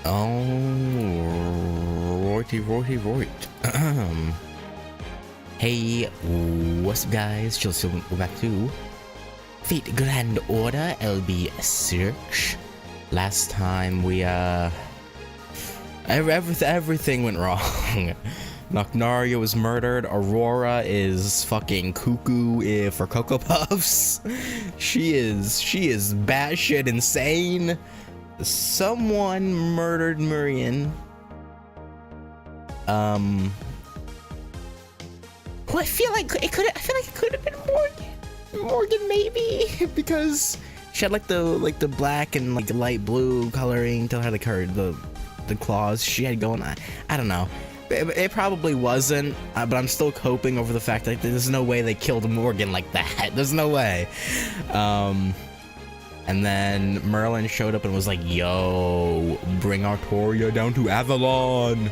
Oh, right. Hey, what's up, guys? We're back to Fate Grand Order LB6. Last time we everything went wrong. Nocnaria was murdered. Aurora is fucking cuckoo for Cocoa Puffs. She is batshit insane. Someone murdered Murian. Well, I feel like it could have been Morgan maybe, because she had like the black and like the light blue coloring to her, like the claws she had going on. I don't know. It probably wasn't, but I'm still coping over the fact that there's no way they killed Morgan like that. There's no way. And then Merlin showed up and was like, yo, bring Artoria down to Avalon,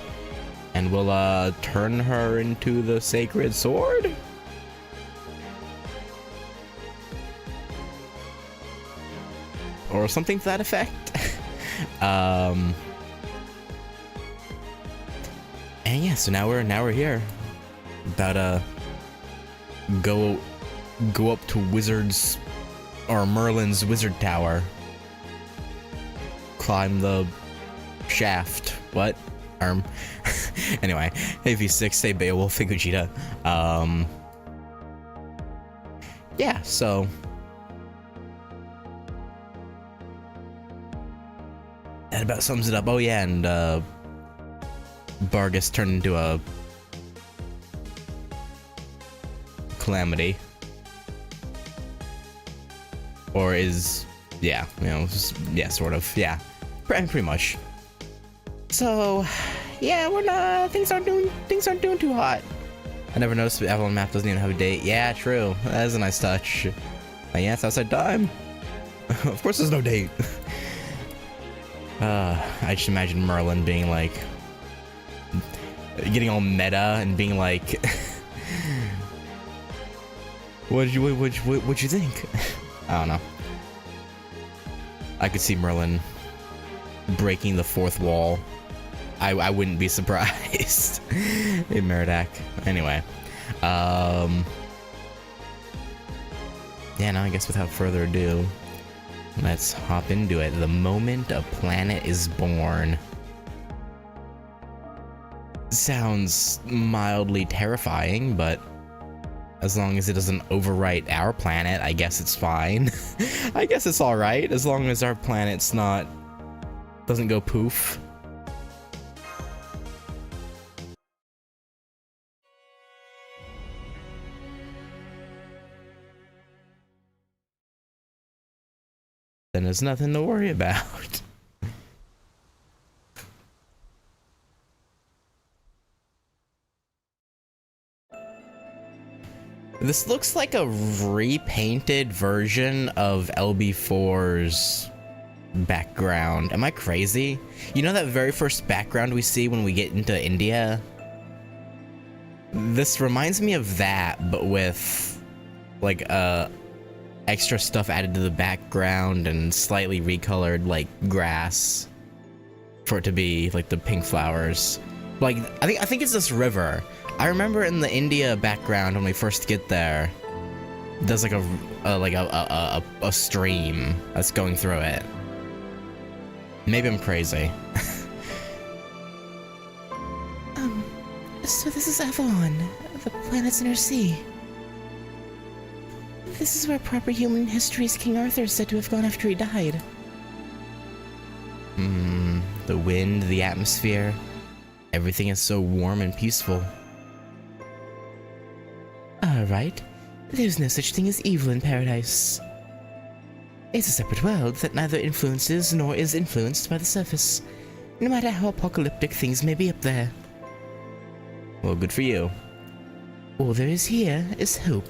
and we'll turn her into the sacred sword? Or something to that effect. And yeah, so now we're here. About to go up to Wizard's or Merlin's wizard tower. Climb the shaft. What? Anyway, AV6, say Beowulf, Gogeta. Yeah, so that about sums it up. Oh yeah, and Bargus turned into a calamity. Or is, yeah, you know, yeah, sort of, yeah, pretty much. So, yeah, we're not, things aren't doing too hot. I never noticed the Avalon map doesn't even have a date. Yeah, true, that is a nice touch. Yeah, it's outside time. Of course there's no date. I just imagine Merlin being like, getting all meta and being like, what'd you think? I don't know. I could see Merlin breaking the fourth wall. I wouldn't be surprised. In Meridak. Anyway. Yeah, no, I guess without further ado, let's hop into it. The moment a planet is born. Sounds mildly terrifying, but as long as it doesn't overwrite our planet, I guess it's fine. I guess it's alright, as long as our planet's doesn't go poof. Then there's nothing to worry about. This looks like a repainted version of LB4's background. Am I crazy? You know that very first background we see when we get into India? This reminds me of that, but with like extra stuff added to the background and slightly recolored like grass for it to be like the pink flowers. Like I think it's this river. I remember in the India background when we first get there, there's like a stream that's going through it. Maybe I'm crazy. So this is Avalon, the planet's inner sea. This is where proper human history's King Arthur is said to have gone after he died. The wind, the atmosphere, everything is so warm and peaceful. Alright, there's no such thing as evil in paradise. It's a separate world that neither influences nor is influenced by the surface, no matter how apocalyptic things may be up there. Well, good for you. All there is here is hope.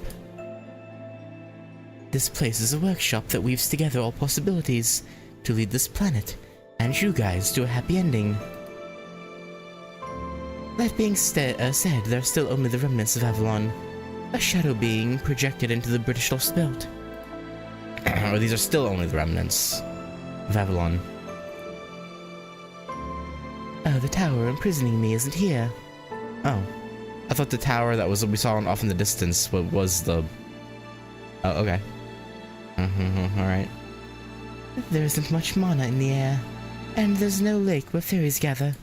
This place is a workshop that weaves together all possibilities to lead this planet and you guys to a happy ending. That being said, there are still only the remnants of Avalon, a shadow being projected into the British Lost Belt. Or these are still only the remnants of Avalon. The tower imprisoning me isn't here. Oh. I thought the tower that we saw off in the distance was the... Oh, okay. Alright. There isn't much mana in the air, and there's no lake where fairies gather.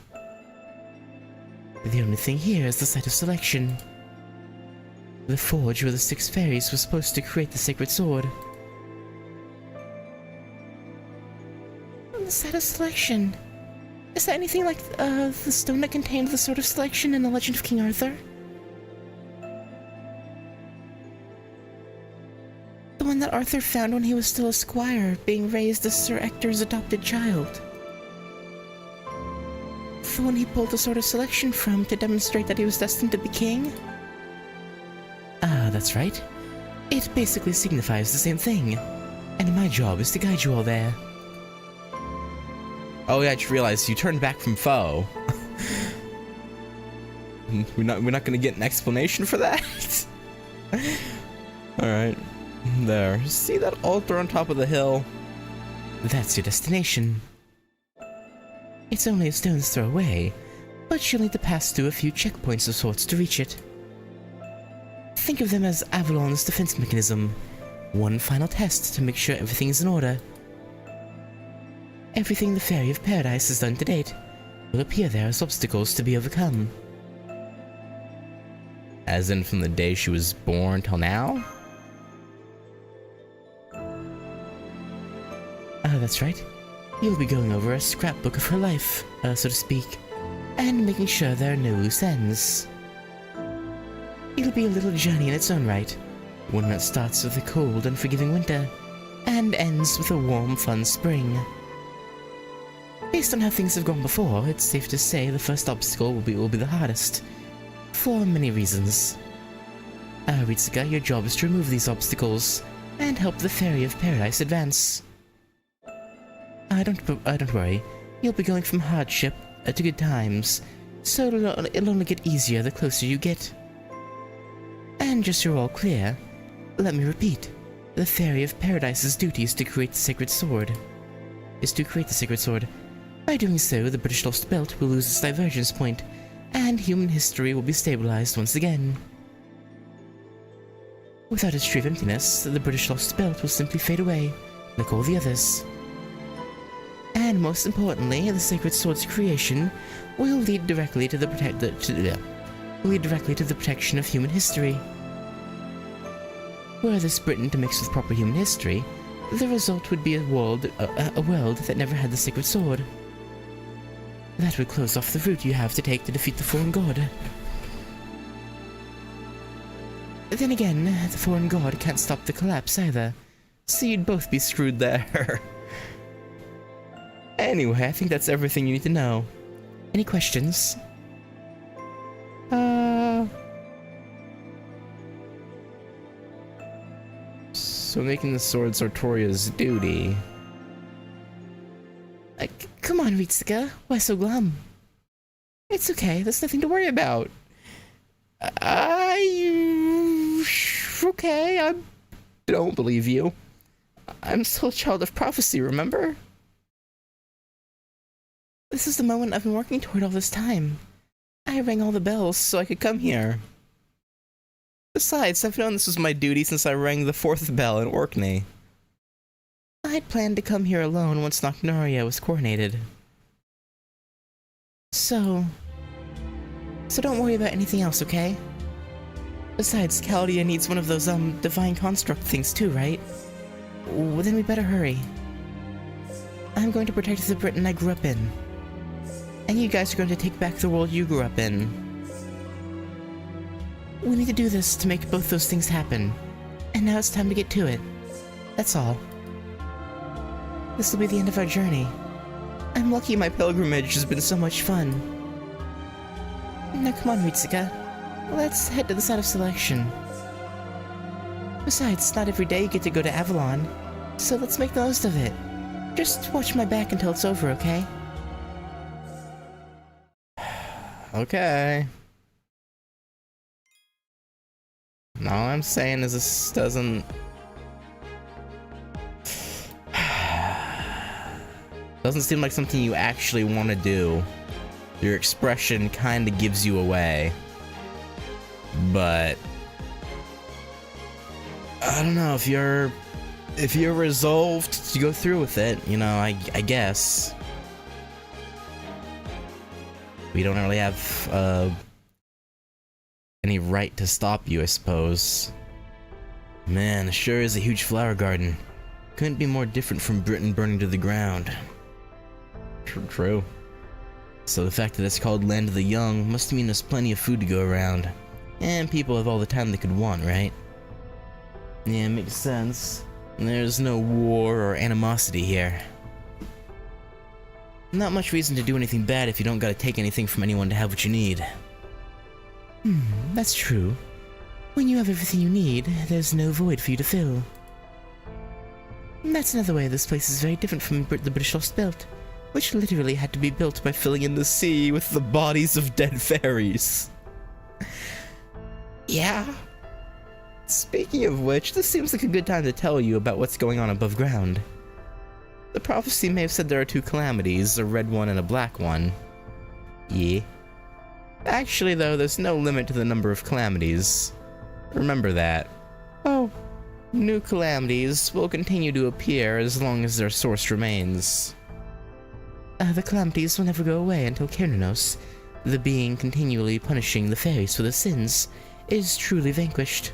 The only thing here is the site of selection. The forge where the 6 fairies were supposed to create the sacred sword. The site of selection. Is that anything like the stone that contained the sword of selection in the Legend of King Arthur? The one that Arthur found when he was still a squire, being raised as Sir Ector's adopted child. The one he pulled the sword of selection from to demonstrate that he was destined to be king? Ah, that's right. It basically signifies the same thing, and my job is to guide you all there. Oh yeah, I just realized you turned back from foe. we're not gonna get an explanation for that? Alright. There. See that altar on top of the hill? That's your destination. It's only a stone's throw away, but you'll need to pass through a few checkpoints of sorts to reach it. Think of them as Avalon's defense mechanism. One final test to make sure everything is in order. Everything the Fairy of Paradise has done to date will appear there as obstacles to be overcome. As in from the day she was born till now? That's right. You'll be going over a scrapbook of her life, so to speak, and making sure there are no loose ends. It'll be a little journey in its own right, one that starts with a cold, unforgiving winter, and ends with a warm, fun spring. Based on how things have gone before, it's safe to say the first obstacle will be the hardest, for many reasons. Ritsuka, your job is to remove these obstacles, and help the Fairy of Paradise advance. Don't worry, you'll be going from hardship to good times, so it'll only get easier the closer you get. And just so you're all clear, let me repeat, the Fairy of Paradise's duty is to create the sacred sword. By doing so, the British Lost Belt will lose its divergence point, and human history will be stabilized once again. Without its tree of emptiness, the British Lost Belt will simply fade away, like all the others. And most importantly, the sacred sword's creation will lead directly to the protection of human history. Were this Britain to mix with proper human history, the result would be a world that never had the sacred sword. That would close off the route you have to take to defeat the foreign god. Then again, the foreign god can't stop the collapse either, so you'd both be screwed there. Anyway, I think that's everything you need to know. Any questions? So making the sword Sartoria's duty. Come on, Ritsuka. Why so glum? It's okay. There's nothing to worry about. Okay, I don't believe you. I'm still a child of prophecy, remember? This is the moment I've been working toward all this time. I rang all the bells so I could come here. Besides, I've known this was my duty since I rang the 4th bell in Orkney. I'd planned to come here alone once Nocturia was coronated. So don't worry about anything else, okay? Besides, Caldia needs one of those, divine construct things too, right? Well, then we better hurry. I'm going to protect the Britain I grew up in. And you guys are going to take back the world you grew up in. We need to do this to make both those things happen. And now it's time to get to it. That's all. This will be the end of our journey. I'm lucky my pilgrimage has been so much fun. Now come on, Ritsuka. Let's head to the site of selection. Besides, not every day you get to go to Avalon, so let's make the most of it. Just watch my back until it's over, okay? Okay. All I'm saying is this doesn't seem like something you actually want to do. Your expression kind of gives you away. But I don't know, if you're resolved to go through with it, you know, I guess. We don't really have any right to stop you, I suppose. Man, it sure is a huge flower garden. Couldn't be more different from Britain burning to the ground. True. So the fact that it's called Land of the Young must mean there's plenty of food to go around. And people have all the time they could want, right? Yeah, makes sense. There's no war or animosity here. Not much reason to do anything bad if you don't gotta take anything from anyone to have what you need. That's true. When you have everything you need, there's no void for you to fill. That's another way this place is very different from the British Lost Belt, which literally had to be built by filling in the sea with the bodies of dead fairies. Yeah. Speaking of which, this seems like a good time to tell you about what's going on above ground. The prophecy may have said there are two calamities, a red one and a black one. Yeah. Actually, though, there's no limit to the number of calamities. Remember that. Oh, new calamities will continue to appear as long as their source remains. The calamities will never go away until Cernunnos, the being continually punishing the fairies for their sins, is truly vanquished.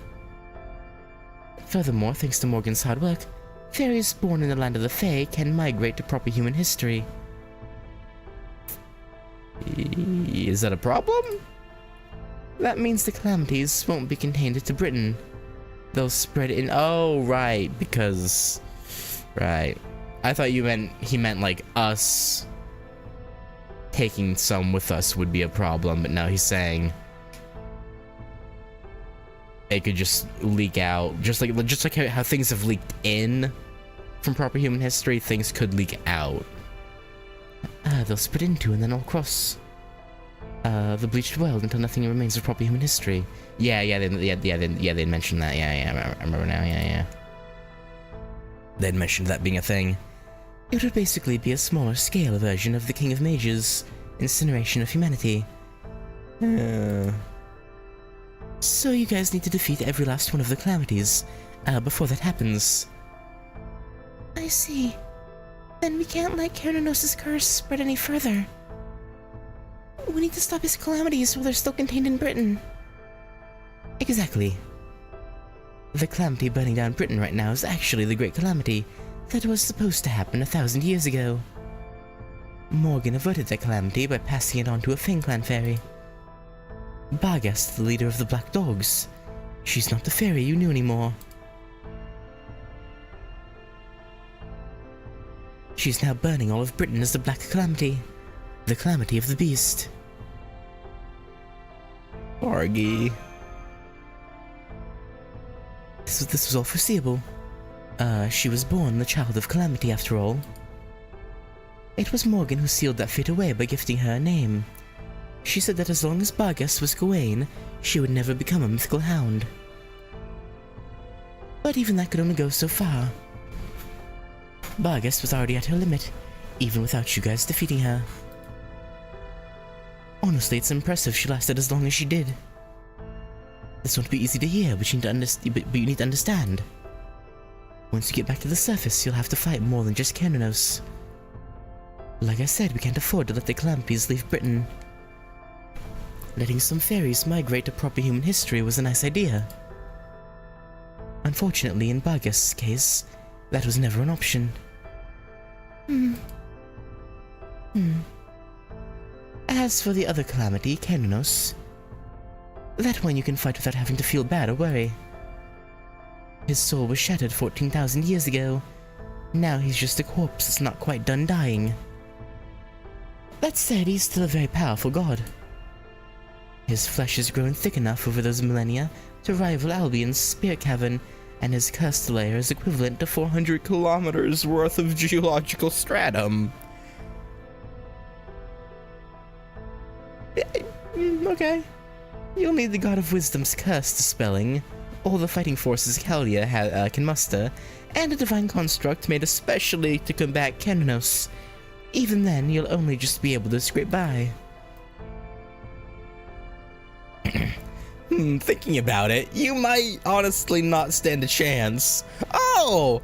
Furthermore, thanks to Morgan's hard work, fairies born in the land of the Fae can migrate to proper human history. Is that a problem? That means the calamities won't be contained to Britain. They'll spread in— oh, right, because— right. I thought he meant like us taking some with us would be a problem, but now he's saying it could just leak out, just like how things have leaked in from proper human history, things could leak out. They'll spread into and then all across the bleached world until nothing remains of proper human history. They mentioned that. Yeah, I remember now. Yeah. They'd mentioned that being a thing. It would basically be a smaller scale version of the King of Mages' incineration of humanity. So you guys need to defeat every last one of the calamities before that happens. I see. Then we can't let Cernunnos' curse spread any further. We need to stop his calamities while they're still contained in Britain. Exactly. The calamity burning down Britain right now is actually the Great Calamity that was supposed to happen 1,000 years ago. Morgan averted that calamity by passing it on to a Fang Clan fairy. Barghest, the leader of the Black Dogs. She's not the fairy you knew anymore. She's now burning all of Britain as the Black Calamity. The Calamity of the Beast. Bargy. This was all foreseeable. She was born the child of Calamity after all. It was Morgan who sealed that fate away by gifting her a name. She said that as long as Barghest was Gawain, she would never become a mythical hound. But even that could only go so far. Barghest was already at her limit, even without you guys defeating her. Honestly, it's impressive she lasted as long as she did. This won't be easy to hear, but you need to understand. Once you get back to the surface, you'll have to fight more than just Cernunnos. Like I said, we can't afford to let the calamities leave Britain. Letting some fairies migrate to proper human history was a nice idea. Unfortunately, in Barghest's case, that was never an option. As for the other calamity, Cernunnos, that one you can fight without having to feel bad or worry. His soul was shattered 14,000 years ago. Now he's just a corpse that's not quite done dying. That said, he's still a very powerful god. His flesh has grown thick enough over those millennia to rival Albion's spirit cavern, and his cursed layer is equivalent to 400 kilometers worth of geological stratum. Okay. You'll need the God of Wisdom's curse dispelling, all the fighting forces Caldia can muster, and a divine construct made especially to combat Cernunnos. Even then, you'll only just be able to scrape by. Thinking about it, you might honestly not stand a chance. Oh,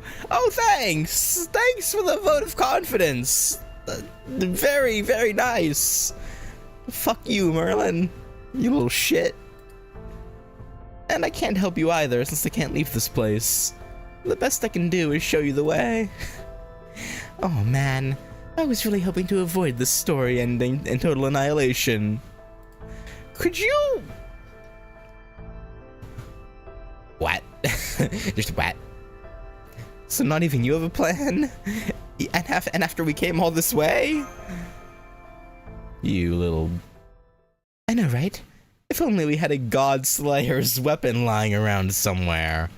thanks. Thanks for the vote of confidence. Very, very nice. Fuck you, Merlin. You little shit. And I can't help you either, since I can't leave this place. The best I can do is show you the way. Oh man, I was really hoping to avoid this story ending in total annihilation. Could you... What? Just what? So not even you have a plan? And after we came all this way? You little... I know, right? If only we had a God Slayer's weapon lying around somewhere.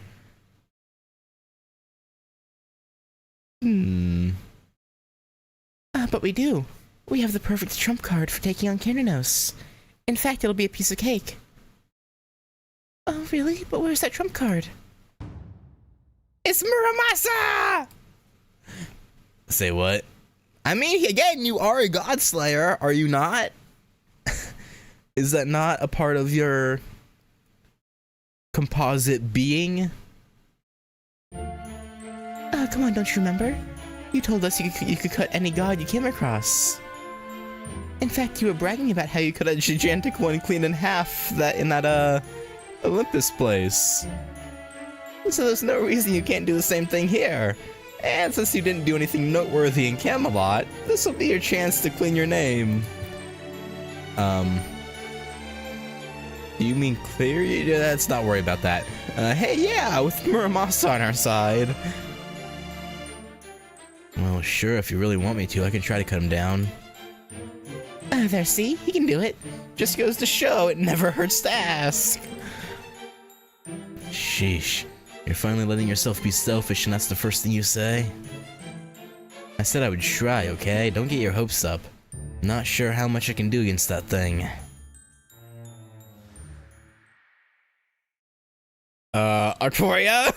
But we do. We have the perfect trump card for taking on Kiernanos. In fact, it'll be a piece of cake. Oh, really? But where's that trump card? It's Muramasa! Say what? I mean, again, you are a God Slayer, are you not? Is that not a part of your composite being? Come on, don't you remember? You told us you could cut any god you came across. In fact, you were bragging about how you cut a gigantic one clean in half in that Olympus place. So there's no reason you can't do the same thing here. And since you didn't do anything noteworthy in Camelot, this will be your chance to clean your name. Do you mean clear? Yeah, let's not worry about that. Hey, yeah, with Muramasa on our side. Well, sure, if you really want me to, I can try to cut him down. There, see? He can do it. Just goes to show it never hurts to ask. Sheesh. You're finally letting yourself be selfish, and that's the first thing you say? I said I would try, okay? Don't get your hopes up. Not sure how much I can do against that thing. Artoria?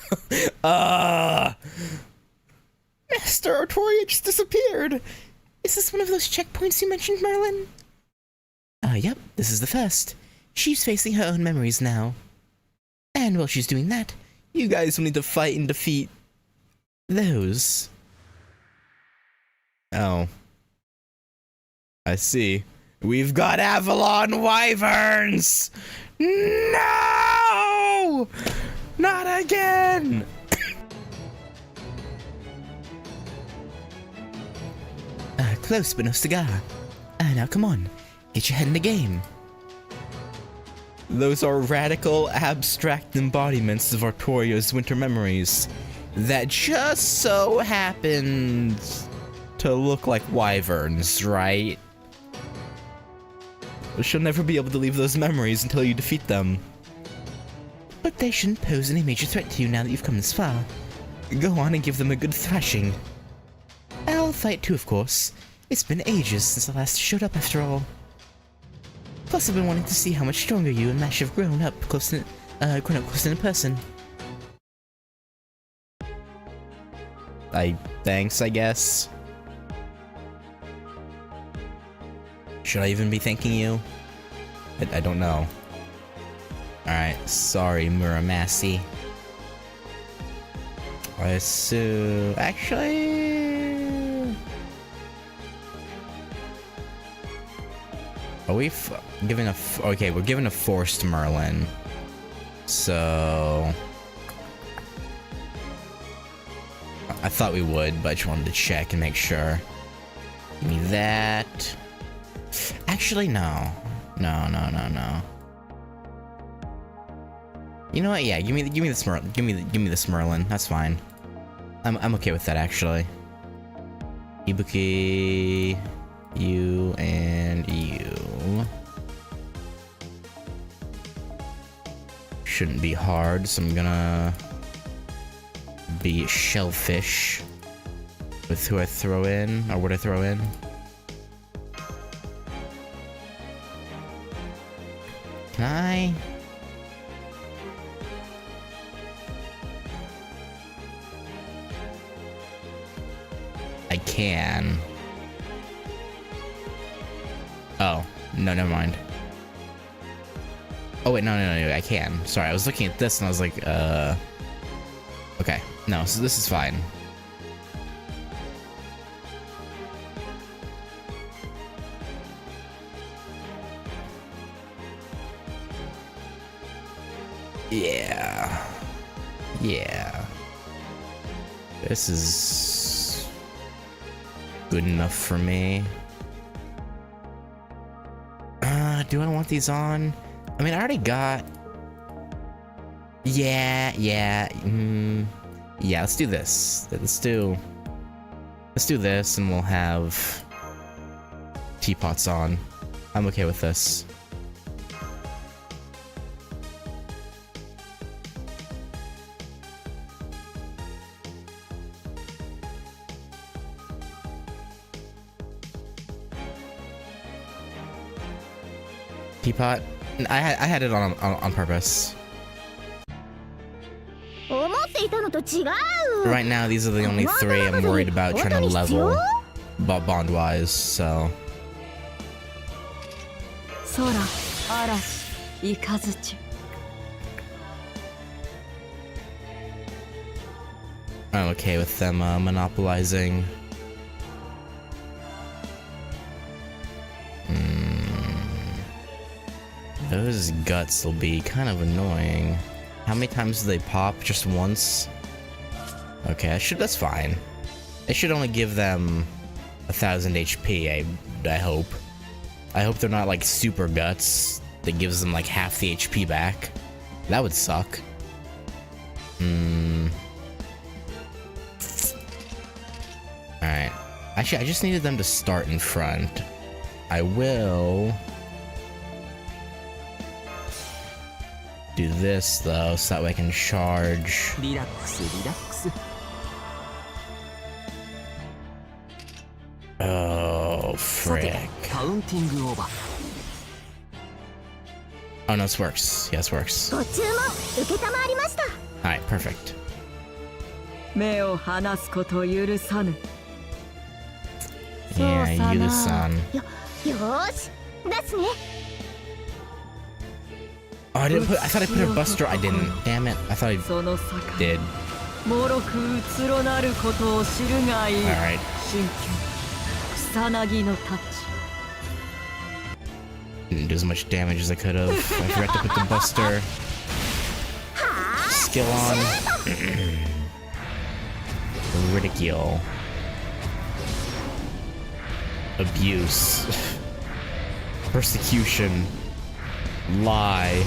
Master Artoria just disappeared! Is this one of those checkpoints you mentioned, Merlin? Yep, this is the first. She's facing her own memories now. And while she's doing that, you guys will need to fight and defeat... those. Oh. I see. We've got Avalon Wyverns! No! Not again! Close, but no cigar. Now come on, get your head in the game. Those are radical, abstract embodiments of Artoria's winter memories that just so happened to look like wyverns, right? She'll never be able to leave those memories until you defeat them. But they shouldn't pose any major threat to you now that you've come this far. Go on and give them a good thrashing. I'll fight too, of course. It's been ages since I last showed up, after all. Plus, I've been wanting to see how much stronger you and Mash have grown up close in person. Thanks, I guess. Should I even be thanking you? I don't know. Alright, sorry, Muramasa. So, actually... Are we giving a... okay, we're giving a forced Merlin. So... I thought we would, but I just wanted to check and make sure. Give me that. Actually, no. No. You know what? Yeah, give me this Merlin. Give me this Merlin. That's fine. I'm okay with that, actually. Ibuki, you and you. Shouldn't be hard, so I'm gonna be shellfish with who I throw in, or what I throw in. Can I? I can. Oh, no, never mind. Oh wait, no, I can. Sorry, I was looking at this and I was like, okay. No, so this is fine. Yeah. Yeah. This is good enough for me. Do I want these on? I mean, I already got... Yeah, let's do this. Let's do this and we'll have teapots on. I'm okay with this. Teapot? I had it on purpose. Right now, these are the only three I'm worried about trying to level bond-wise, so... I'm okay with them monopolizing. Those guts will be kind of annoying. How many times do they pop? Just once? Okay, that's fine. It should only give them 1000 HP, I hope. I hope they're not like super guts that gives them like half the HP back. That would suck. Alright. Actually, I just needed them to start in front. I will... do this though, so that way I can charge. Oh, frick. Oh no, this works. Yeah, this works. Alright, perfect. Yeah, Yudu-san. Oh, I thought I put her buster. I didn't. Damn it. I thought I did. Alright. Didn't do as much damage as I could have. I forgot to put the buster skill on. Ridicule. Abuse. Persecution. Lie.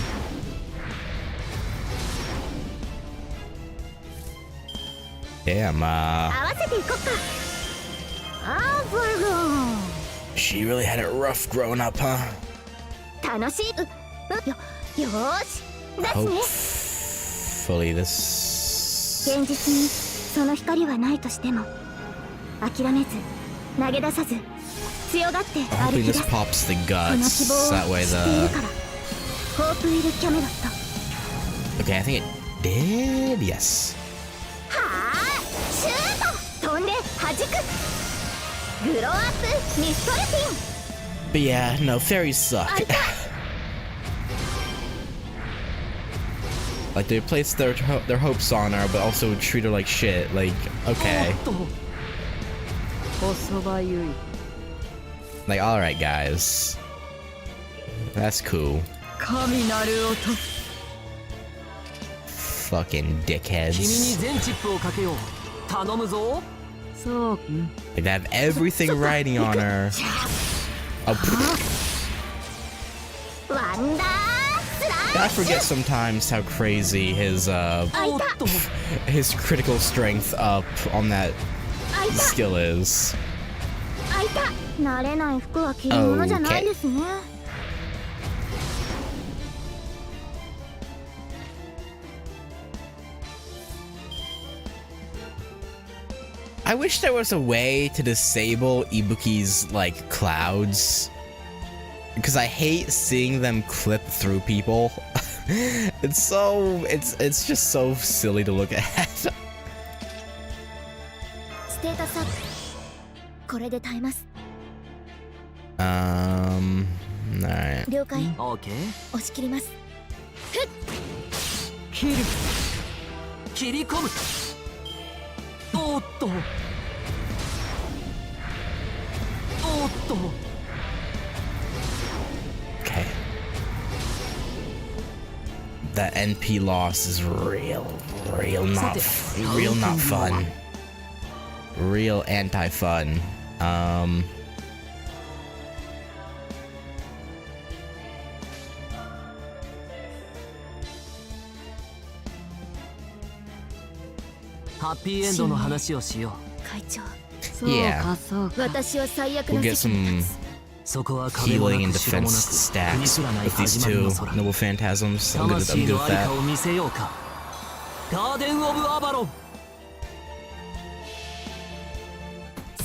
Damn, she really had it rough growing up, huh? Hopefully this... Hopefully this pops the guts, that way the... Okay, I think it did, yes. But yeah, no, fairies suck. Like, they place their hopes on her, but also treat her like shit. Like, okay. Like, alright, guys. That's cool. Fucking dickheads. Like, they have everything riding on her. Oh, I forget sometimes how crazy his critical strength up on that skill is. Okay. I wish there was a way to disable Ibuki's, like, clouds. Because I hate seeing them clip through people. It's just so silly to look at. Alright. 切る切り込むおっとおっと Okay. That NP loss is real not fun. Real anti-fun. Happy end の話をしよう。会長、 Yeah. 私は最悪 We'll の get 席に some 立つ。 healing and defense stacks with these two noble phantasms. I'm good with 魂のあり that. かを見せようか。ガーデン・オブ・アバロン。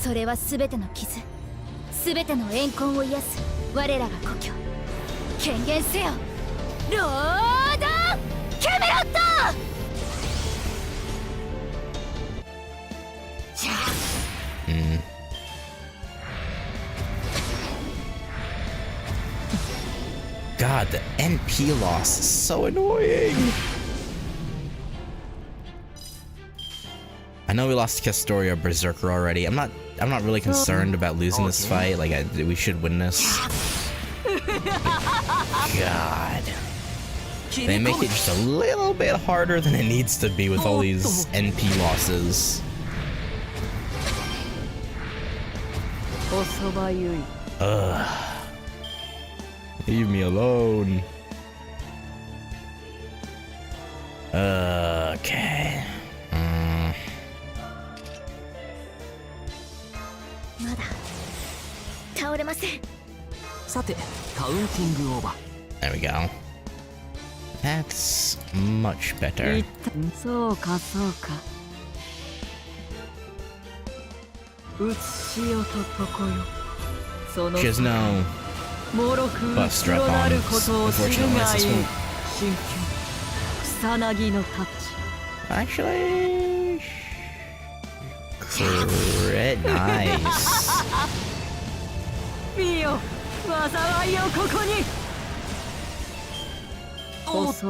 それは全ての傷、全ての怨恨を癒す我らが故郷。権限せよ、ロード・キャメロット。 God, the NP loss is so annoying. I know we lost Castoria Berserker already. I'm not really concerned about losing this fight. Like we should win this. God. They make it just a little bit harder than it needs to be with all these NP losses. Ugh. Leave me alone. Okay. まだ倒れません。さて、カウンティングオーバー。 There we go. That's much better. そうかそうか。うつしよととこよ。その She has no もろく buff strap な on. ることを知る Unfortunately, が this いい。 won't. 真剣。草薙のタッチ。 Actually, crit nice. 見よ、災いをここに。おっと。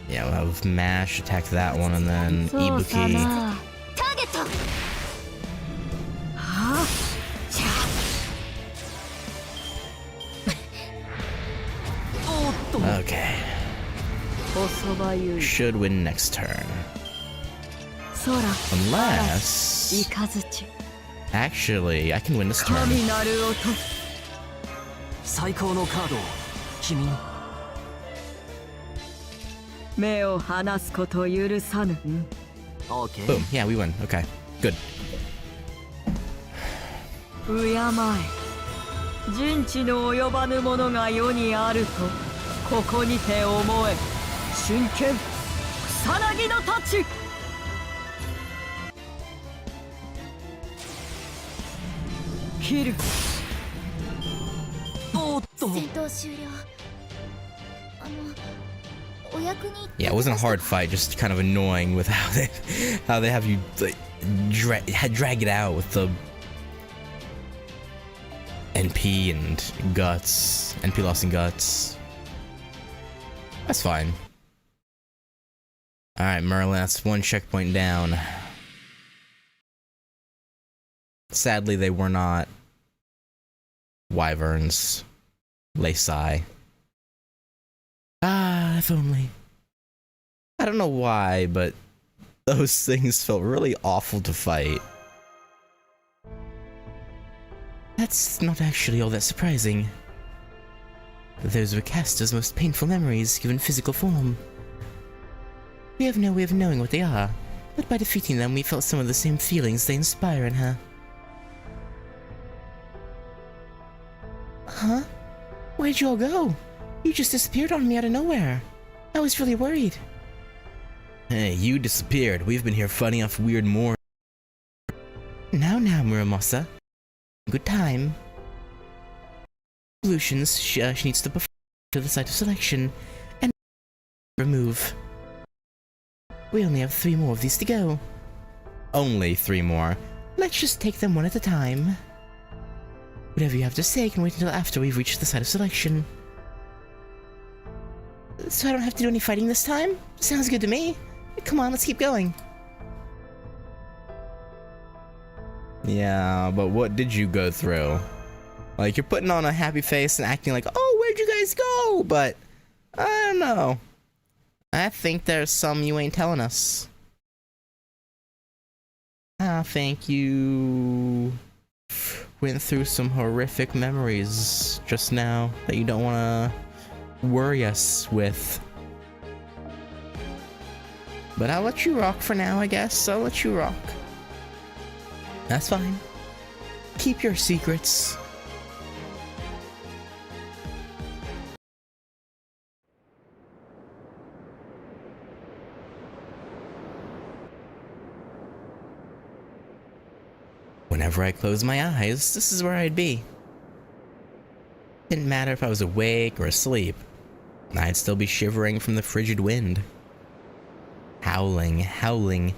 Yeah, we'll have Mash attack that one, and then Ibuki. ターゲット。 Okay. Should win next turn. Unless... Actually, I can win this turn. 最高のカードを君に。目を離すこと許さぬ。Okay. Boom. Yeah, we win. Okay. Good. 敬え。人知の及ばぬものが世にあると、ここにて思え。真剣。草薙の太刀。切る。おっと。戦闘終了。お役に。 Yeah, it wasn't a hard fight, just kind of annoying with how they have you like drag it out with the NP and guts, NP loss and guts. That's fine. All right, Merlin, that's one checkpoint down. Sadly, they were not wyverns. Laysai. Ah, if only. I don't know why, but those things felt really awful to fight. That's not actually all that surprising. Those were Caster's most painful memories given physical form. We have no way of knowing what they are, but by defeating them we felt some of the same feelings they inspire in her. Huh? Where'd you all go? You just disappeared on me out of nowhere. I was really worried. Hey, you disappeared. We've been here fighting off weird more. Now, Muramasa. Good time. Solutions she needs to perform to the site of selection and remove. We only have 3 more of these to go. Only 3 more. Let's just take them one at a time. Whatever you have to say can wait until after we've reached the site of selection. So I don't have to do any fighting this time? Sounds good to me. Come on, let's keep going. Yeah, but what did you go through? Like, you're putting on a happy face and acting like, oh, where'd you guys go? But, I don't know. I think there's some you ain't telling us. I think you went through some horrific memories just now that you don't want to worry us with. But I'll let you rock for now, I guess. I'll let you rock. That's fine. Keep your secrets. Whenever I closed my eyes, this is where I'd be. Didn't matter if I was awake or asleep. I'd still be shivering from the frigid wind. Howling, howling.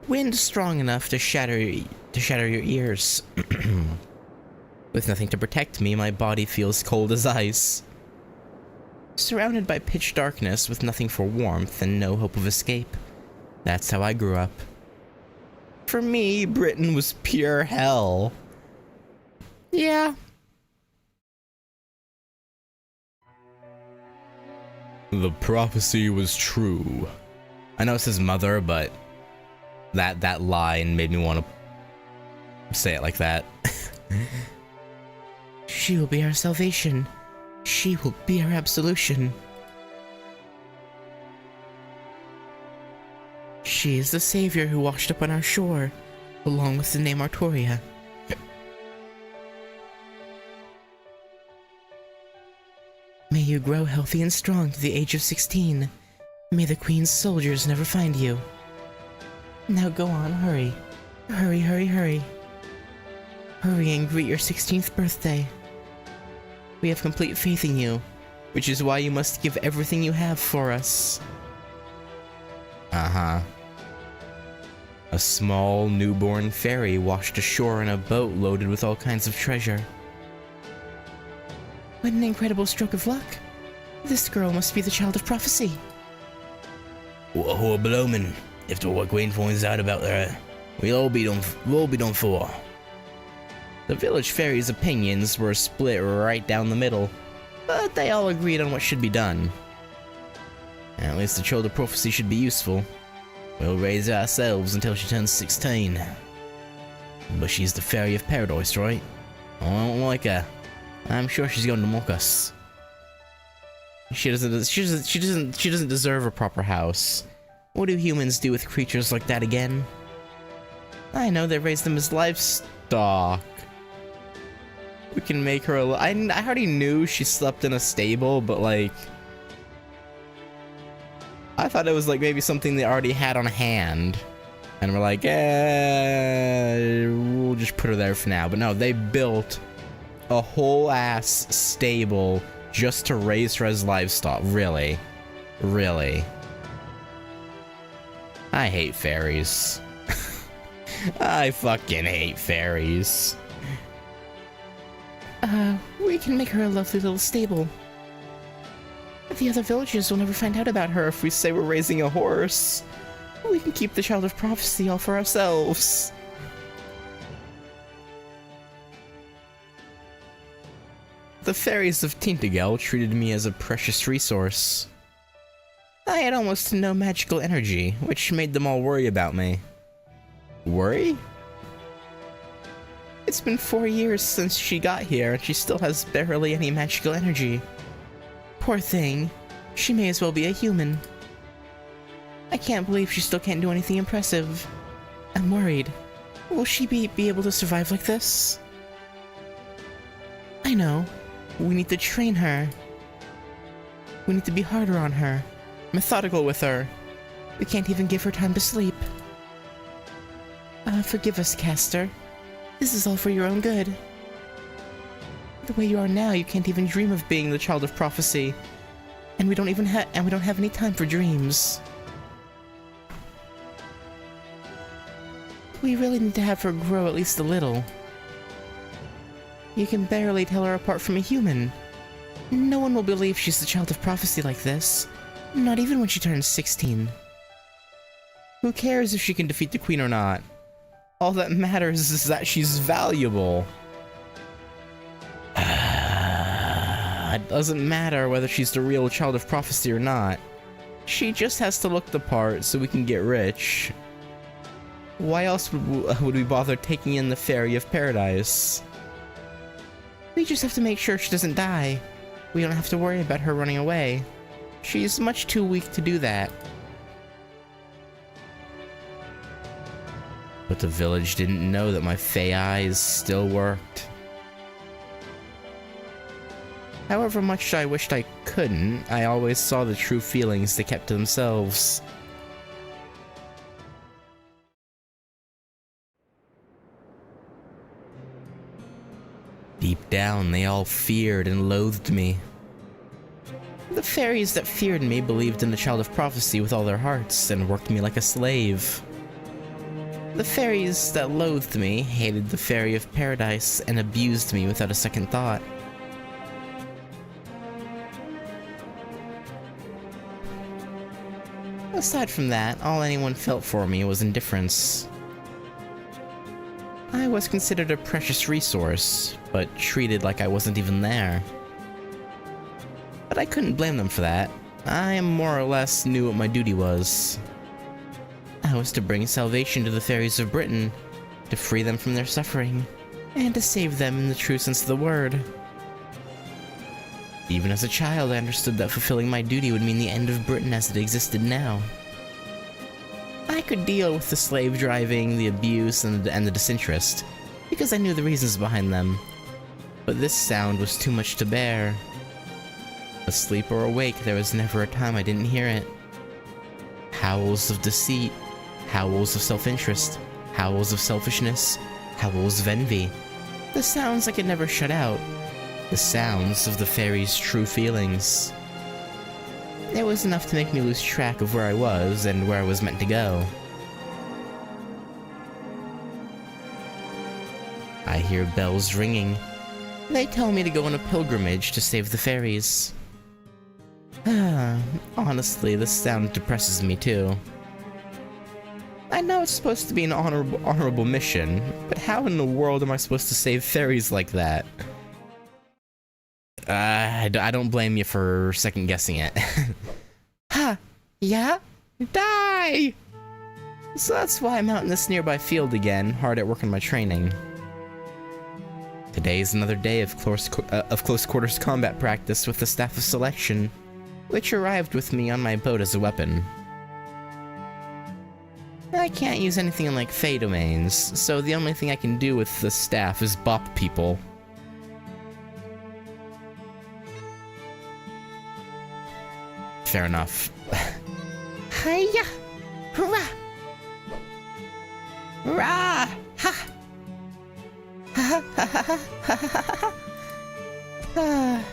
Wind strong enough to shatter your ears. With nothing to protect me, my body feels cold as ice. Surrounded by pitch darkness with nothing for warmth and no hope of escape. That's how I grew up. For me, Britain was pure hell. Yeah. The prophecy was true. I know it's his mother, but that line made me want to say it like that. She will be our salvation. She will be our absolution. She is the savior who washed up on our shore, along with the name Artoria. May you grow healthy and strong to the age of 16. May the Queen's soldiers never find you. Now go on, hurry. Hurry, hurry, hurry. Hurry and greet your 16th birthday. We have complete faith in you, which is why you must give everything you have for us. Uh-huh. A small newborn fairy washed ashore in a boat loaded with all kinds of treasure. What an incredible stroke of luck. This girl must be the child of prophecy. What a horrible omen. If the White Queen finds out about her, we'll all be done for. The village fairy's opinions were split right down the middle, but they all agreed on what should be done. At least the child of prophecy should be useful. We'll raise her ourselves until she turns 16. But she's the fairy of paradise, right? I don't like her. I'm sure she's going to mock us. She doesn't deserve a proper house. What do humans do with creatures like that again? I know they raise them as livestock. We can make her I already knew she slept in a stable, but like, I thought it was like maybe something they already had on hand. And we're like, we'll just put her there for now. But no, they built a whole ass stable just to raise her as livestock. Really? Really? I hate fairies. I fucking hate fairies. We can make her a lovely little stable. The other villagers will never find out about her if we say we're raising a horse. We can keep the child of prophecy all for ourselves. The fairies of Tintagel treated me as a precious resource. I had almost no magical energy, which made them all worry about me. Worry? It's been 4 years since she got here, and she still has barely any magical energy. Poor thing. She may as well be a human. I can't believe she still can't do anything impressive. I'm worried. Will she be able to survive like this? I know. We need to train her. We need to be harder on her. Methodical with her. We can't even give her time to sleep. Forgive us, Caster. This is all for your own good. The way you are now, you can't even dream of being the child of prophecy. And we don't have any time for dreams. We really need to have her grow at least a little. You can barely tell her apart from a human. No one will believe she's the child of prophecy like this. Not even when she turns 16. Who cares if she can defeat the queen or not? All that matters is that she's valuable. It doesn't matter whether she's the real child of prophecy or not. She just has to look the part so we can get rich. Why else would we bother taking in the Fairy of Paradise? We just have to make sure she doesn't die. We don't have to worry about her running away. She's much too weak to do that. But the village didn't know that my Fey eyes still worked. However much I wished I couldn't, I always saw the true feelings they kept to themselves. Deep down, they all feared and loathed me. The fairies that feared me believed in the Child of Prophecy with all their hearts and worked me like a slave. The fairies that loathed me hated the Fairy of Paradise and abused me without a second thought. Aside from that, all anyone felt for me was indifference. I was considered a precious resource, but treated like I wasn't even there. But I couldn't blame them for that. I more or less knew what my duty was. I was to bring salvation to the fairies of Britain, to free them from their suffering, and to save them in the true sense of the word. Even as a child, I understood that fulfilling my duty would mean the end of Britain as it existed now. I could deal with the slave driving, the abuse, and the disinterest, because I knew the reasons behind them. But this sound was too much to bear. Asleep or awake, there was never a time I didn't hear it. Howls of deceit, howls of self-interest, howls of selfishness, howls of envy. The sounds I could never shut out. The sounds of the fairies' true feelings. It was enough to make me lose track of where I was and where I was meant to go. I hear bells ringing. They tell me to go on a pilgrimage to save the fairies. Honestly, this sound depresses me too. I know it's supposed to be an honorable mission, but how in the world am I supposed to save fairies like that? I don't blame you for second guessing it. Ha! Yeah? Die! So that's why I'm out in this nearby field again, hard at work on my training. Today's another day of close quarters combat practice with the Staff of Selection, which arrived with me on my boat as a weapon. I can't use anything in like Fey domains, so the only thing I can do with the staff is bop people. Fair enough. Hiya! Hurrah! Rah! Ha! Ha ha ha ha ha.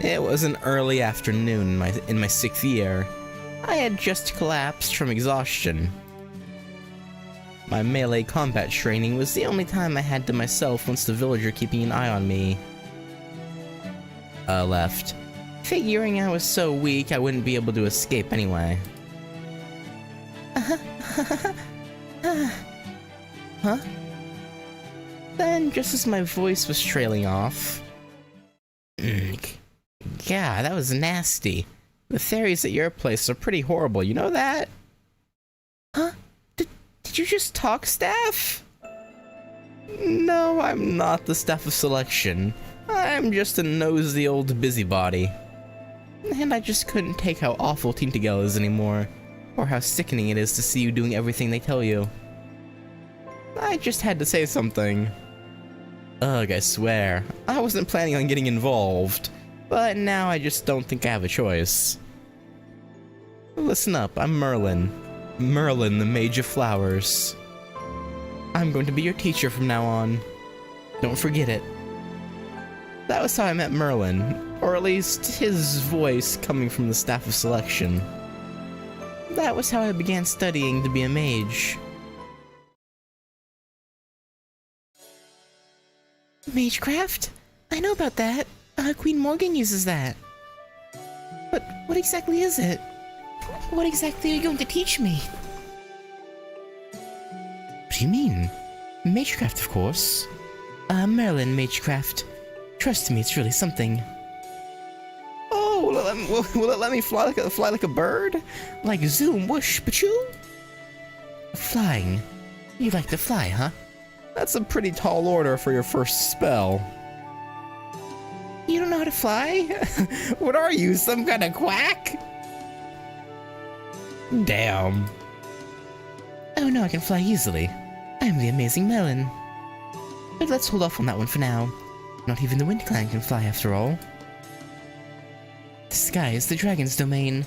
It was an early afternoon in my 6th year. I had just collapsed from exhaustion. My melee combat training was the only time I had to myself once the villager keeping an eye on me left. Figuring I was so weak, I wouldn't be able to escape anyway. Huh? Then, just as my voice was trailing off... Yeah, that was nasty. The fairies at your place are pretty horrible, you know that? Huh? Did you just talk, Staff? No, I'm not the Staff of Selection. I'm just a nosy old busybody. And I just couldn't take how awful Tintigel is anymore, or how sickening it is to see you doing everything they tell you. I just had to say something. Ugh, I swear. I wasn't planning on getting involved, but now I just don't think I have a choice. Listen up, I'm Merlin. Merlin, the Mage of Flowers. I'm going to be your teacher from now on. Don't forget it. That was how I met Merlin, or at least his voice coming from the Staff of Selection. That was how I began studying to be a mage. Magecraft? I know about that. Queen Morgan uses that. But what exactly is it? What exactly are you going to teach me? What do you mean? Magecraft, of course. Merlin Magecraft. Trust me, it's really something. Oh, will it let me fly like a bird? Like zoom, whoosh, pachoo? Flying. You like to fly, huh? That's a pretty tall order for your first spell. You don't know how to fly? What are you, some kind of quack? Damn. Oh no, I can fly easily. I'm the amazing Merlin. But let's hold off on that one for now. Not even the Wind Clan can fly after all. The sky is the dragon's domain.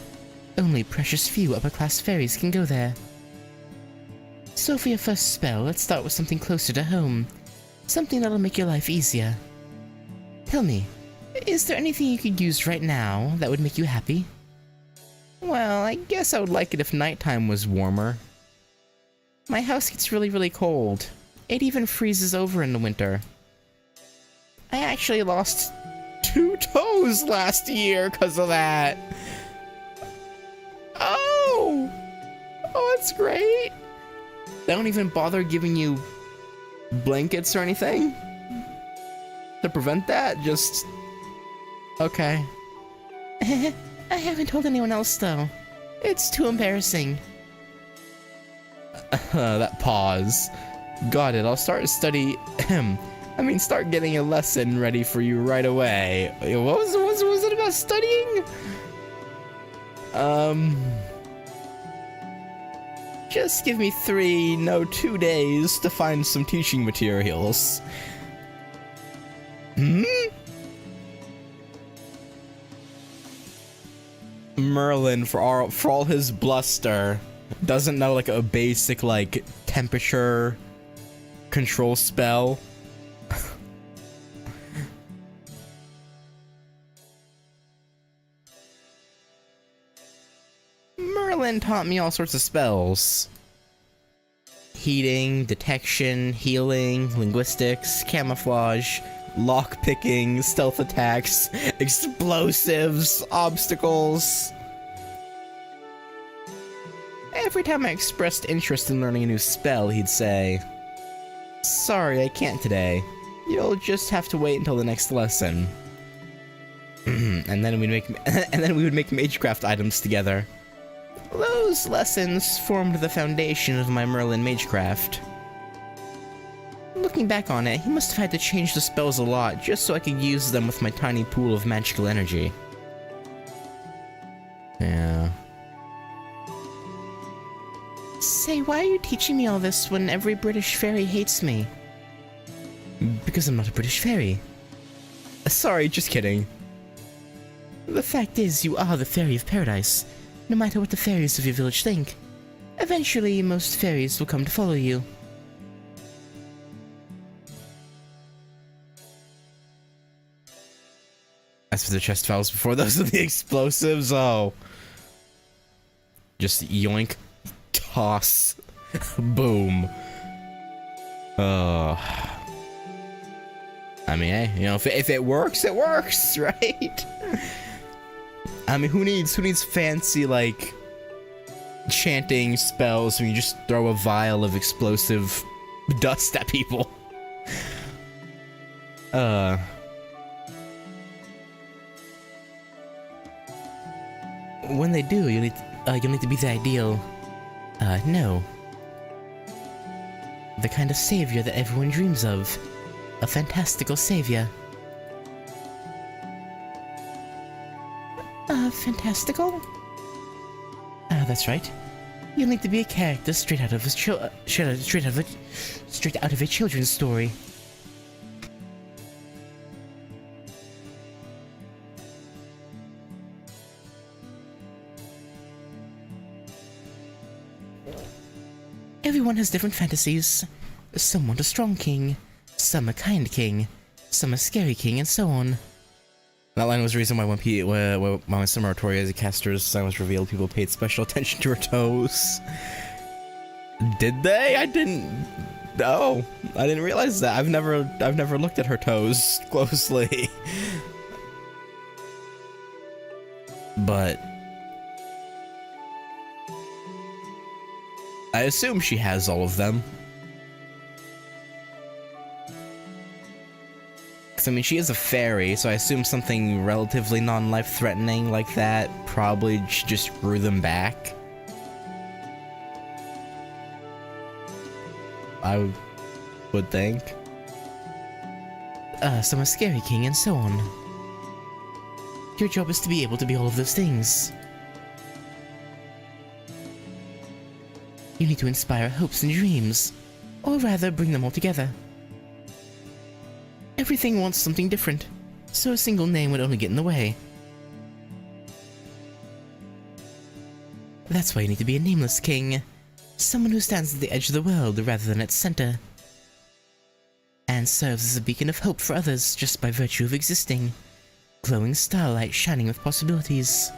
Only precious few upper-class fairies can go there. So for your first spell, let's start with something closer to home. Something that'll make your life easier. Tell me, is there anything you could use right now that would make you happy? Well, I guess I would like it if nighttime was warmer. My house gets really cold. It even freezes over in the winter. I actually lost 2 toes last year because of that. Oh, that's great. They don't even bother giving you blankets or anything to prevent that? Just... okay. I haven't told anyone else, though. It's too embarrassing. That pause. Got it, I'll start start getting a lesson ready for you right away. What was it about studying? Just give me 2 days to find some teaching materials. Merlin, for all his bluster, doesn't know like a basic like temperature control spell. Merlin taught me all sorts of spells. Heating, detection, healing, linguistics, camouflage, lockpicking, stealth attacks, explosives, obstacles. Every time I expressed interest in learning a new spell, he'd say, "Sorry, I can't today. You'll just have to wait until the next lesson." and then we would make Magecraft items together. Those lessons formed the foundation of my Merlin Magecraft. Looking back on it, he must have had to change the spells a lot just so I could use them with my tiny pool of magical energy. Yeah. Say, why are you teaching me all this when every British fairy hates me? Because I'm not a British fairy. Sorry, just kidding. The fact is, you are the Fairy of Paradise, no matter what the fairies of your village think. Eventually, most fairies will come to follow you. As for the chest files before, those are the explosives. Oh. Just yoink, toss, boom. I mean, hey, you know, if it works, it works, right? I mean, who needs fancy, like, chanting spells when you just throw a vial of explosive dust at people? When they do, you'll need to be the ideal, no. The kind of savior that everyone dreams of. A fantastical savior. Fantastical? That's right. You'll need to be a character straight out of a children's story. Everyone has different fantasies. Some want a strong king, some a kind king, some a scary king, and so on. That line was the reason why when Summer Artoria's caster's sign was revealed, people paid special attention to her toes. Did they? I didn't Oh, I didn't realize that. I've never looked at her toes closely. But I assume she has all of them. 'Cause, I mean, she is a fairy, so I assume something relatively non-life threatening like that probably just grew them back. I would think. Some are scary king and so on. Your job is to be able to be all of those things. You need to inspire hopes and dreams, or rather bring them all together. Everything wants something different, so a single name would only get in the way. That's why you need to be a nameless king, someone who stands at the edge of the world rather than its center, and serves as a beacon of hope for others just by virtue of existing. Glowing starlight shining with possibilities.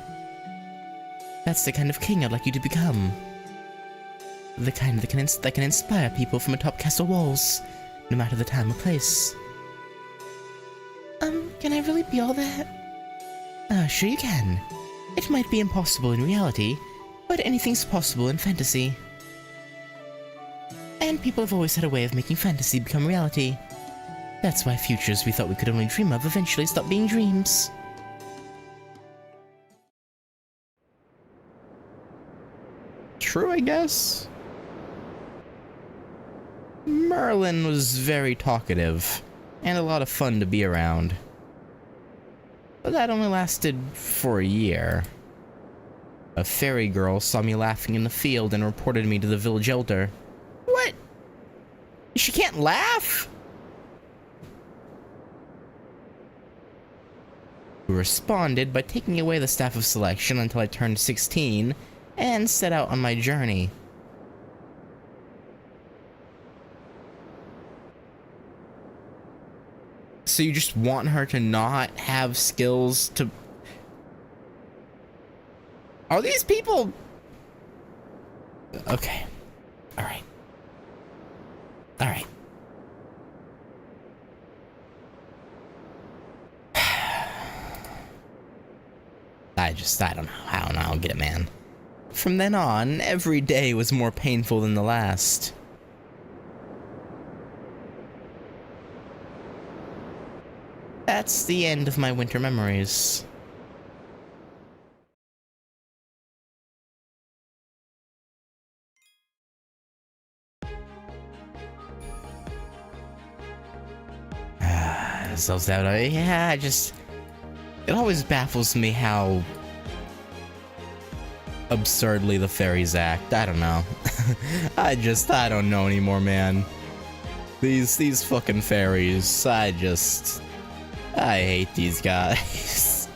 That's the kind of king I'd like you to become. The kind that can inspire people from atop castle walls, no matter the time or place. Can I really be all that? Sure you can. It might be impossible in reality, but anything's possible in fantasy. And people have always had a way of making fantasy become reality. That's why futures we thought we could only dream of eventually stop being dreams. True, I guess. Merlin was very talkative, and a lot of fun to be around. But that only lasted for a year. A fairy girl saw me laughing in the field and reported me to the village elder. What? She can't laugh? Who responded by taking away the staff of selection until I turned 16 and set out on my journey. So you just want her to not have skills to... Are these people... Okay. Alright. Alright. I don't know. I don't get it, man. From then on, every day was more painful than the last. That's the end of my winter memories. So sad. Yeah, it always baffles me how absurdly the fairies act. I don't know. I don't know anymore, man. These fucking fairies, I hate these guys.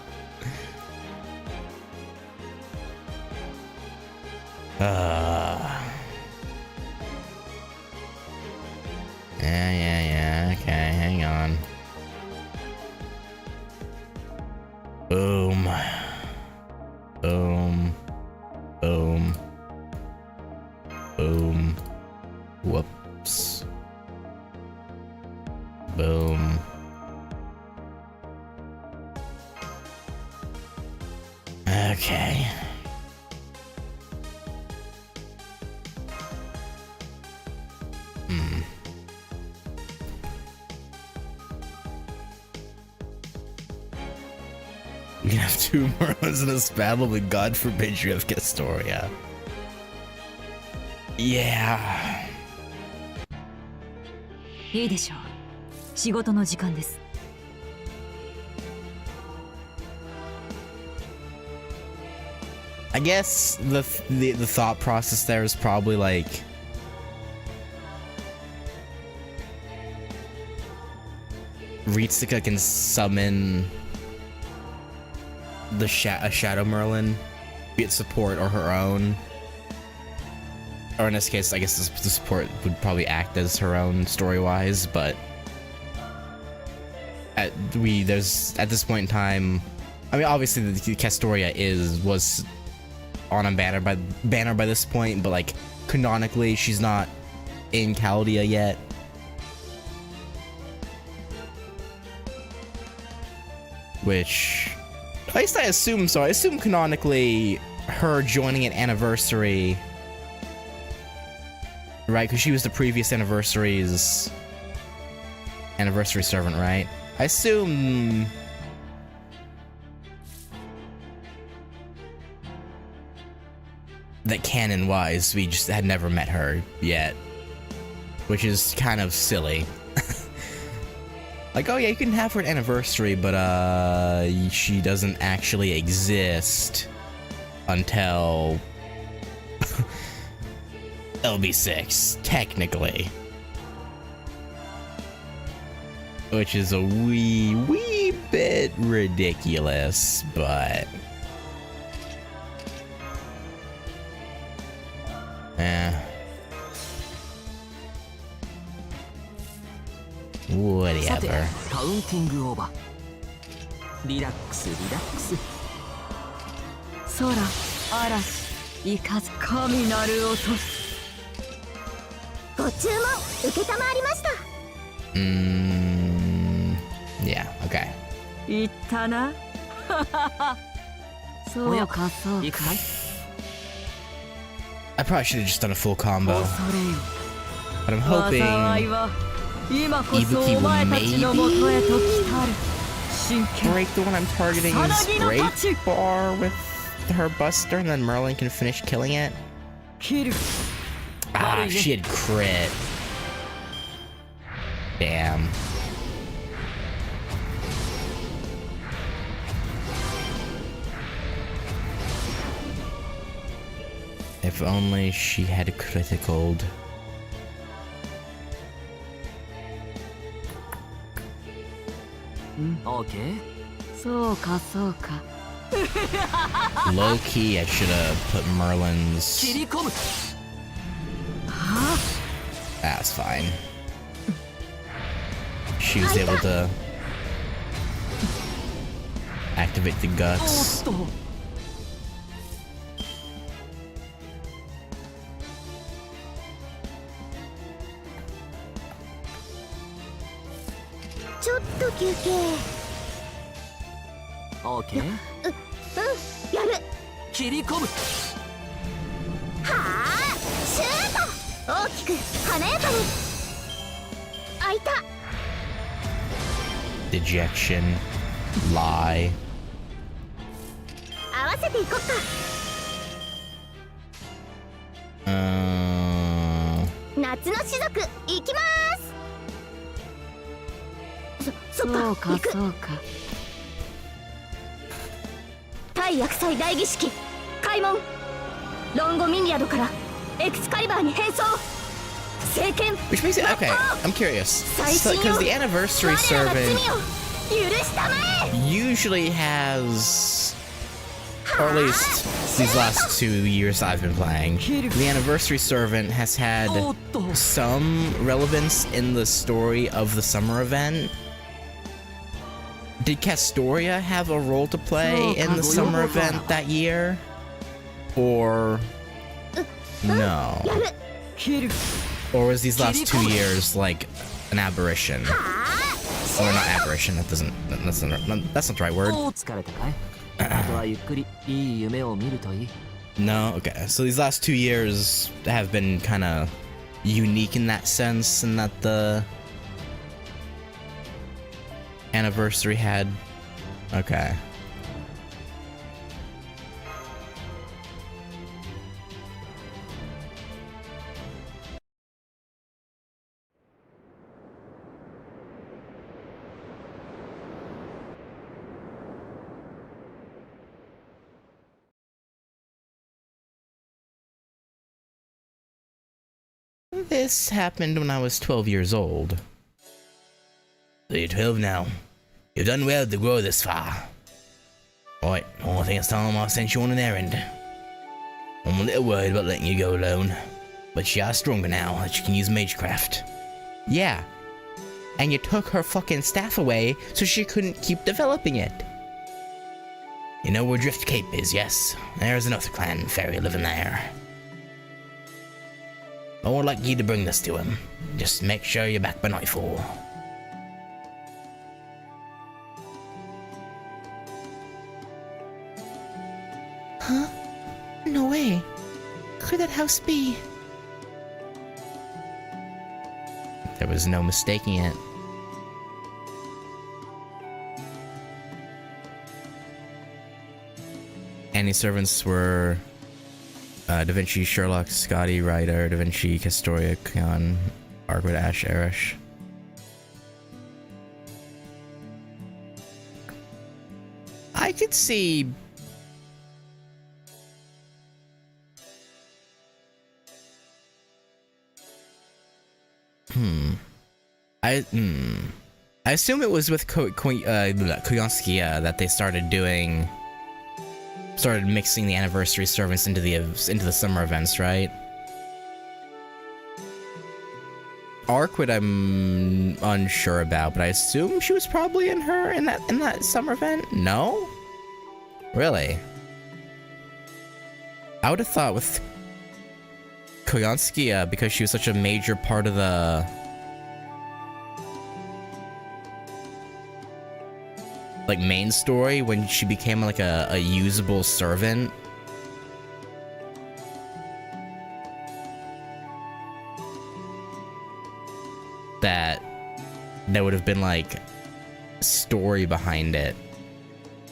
Yeah, okay, hang on. Boom. Boom. Boom. Boom. Whoops. Boom. Okay. You can have two Merlins in this battle, but God forbid you have Castoria. Yeah. いいでしょう。仕事の時間です。I guess the thought process there is probably like Ritsuka can summon a Shadow Merlin, be it support or her own. Or in this case, I guess the support would probably act as her own story-wise, but at this point in time, I mean, obviously the Castoria was on a banner by this point, but like canonically she's not in Chaldea yet. Which, at least I assume so. I assume canonically her joining an anniversary, right? Because she was the previous anniversary's anniversary servant, right? I assume that canon-wise, we just had never met her yet, which is kind of silly. Like, oh yeah, you can have her an anniversary, but she doesn't actually exist until LB6, technically. Which is a wee bit ridiculous, but... whatever. カウンティングオーバー。リラックスリラックス。空、嵐、イカズ、神なる音。ご注文承りました。Yeah, okay. 言ったな。そうかそうか。 I probably should have just done a full combo. 恐れよ。 But I'm hoping 災いは今こそお前たちのもとへと来たる。真剣。 break the one I'm targeting is great bar with her buster, and then Merlin can finish killing it. 切る。 Ah, she had crit. Damn. If only she had criticaled. Okay. そうかそうか。 Low key, I should have put Merlin's. 切り込む。 That's fine. She was able to activate the お guts. っと。 ちょっと休憩。オーケー。やる。切り込む。はあ、シュート。大きく華やかに。開いた。 Dejection. Lie. 合わせていこっか。夏の種族行きます。そっそうかか、行く。そうか。対薬剤大儀式開門。ロンゴミニアドからエクスカリバーに変装。聖剣。 Which makes it okay. I'm curious. Because the anniversary 我らが罪 servant を許したまえ。 usually has, or at least these last 2 years I've been playing, the anniversary servant has had おっと。 some relevance in the story of the summer event. Did Castoria have a role to play in the summer event that year? Or no? やる。切る。 Or was these last 2 years like an aberration? はあ、 Or not aberration, that's not the right word. お疲れたかい。あとはゆっくりいい夢を見るといい。 No? Okay, so these last 2 years have been kind of unique in that sense, in that the anniversary had... Okay. This happened when I was 12 years old. So you're 12 now. You've done well to grow this far. Right, I think it's time I sent you on an errand. I'm a little worried about letting you go alone, but you are stronger now that you can use magecraft. Yeah, and you took her fucking staff away so she couldn't keep developing it. You know where Drift Cape is, yes? There's another clan fairy living there. I would like you to bring this to him. Just make sure you're back by nightfall. Huh? No way. Could that house be? There was no mistaking it. Any servants were Da Vinci, Sherlock, Scotty, Ryder, Da Vinci, Castoria, Kion, Argwood, Ash, Erish. I could see... I assume it was with Koyonsky that they started mixing the anniversary servants into the summer events, right? Arkwood I'm unsure about, but I assume she was probably in that summer event? No? Really? I would have thought with Koyonsky, because she was such a major part of the main story, when she became like a usable servant, that there would have been like story behind it,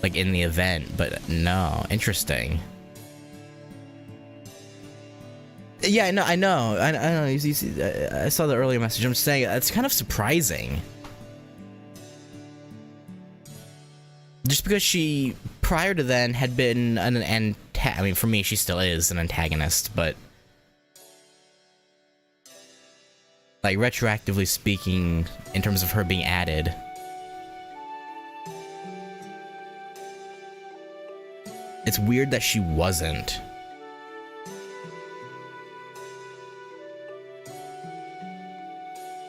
like in the event, but no. Interesting. Yeah, I know. I saw the earlier message. I'm just saying it's kind of surprising. Just because she, prior to then, had been I mean, for me, she still is an antagonist, but like, retroactively speaking, in terms of her being added, it's weird that she wasn't.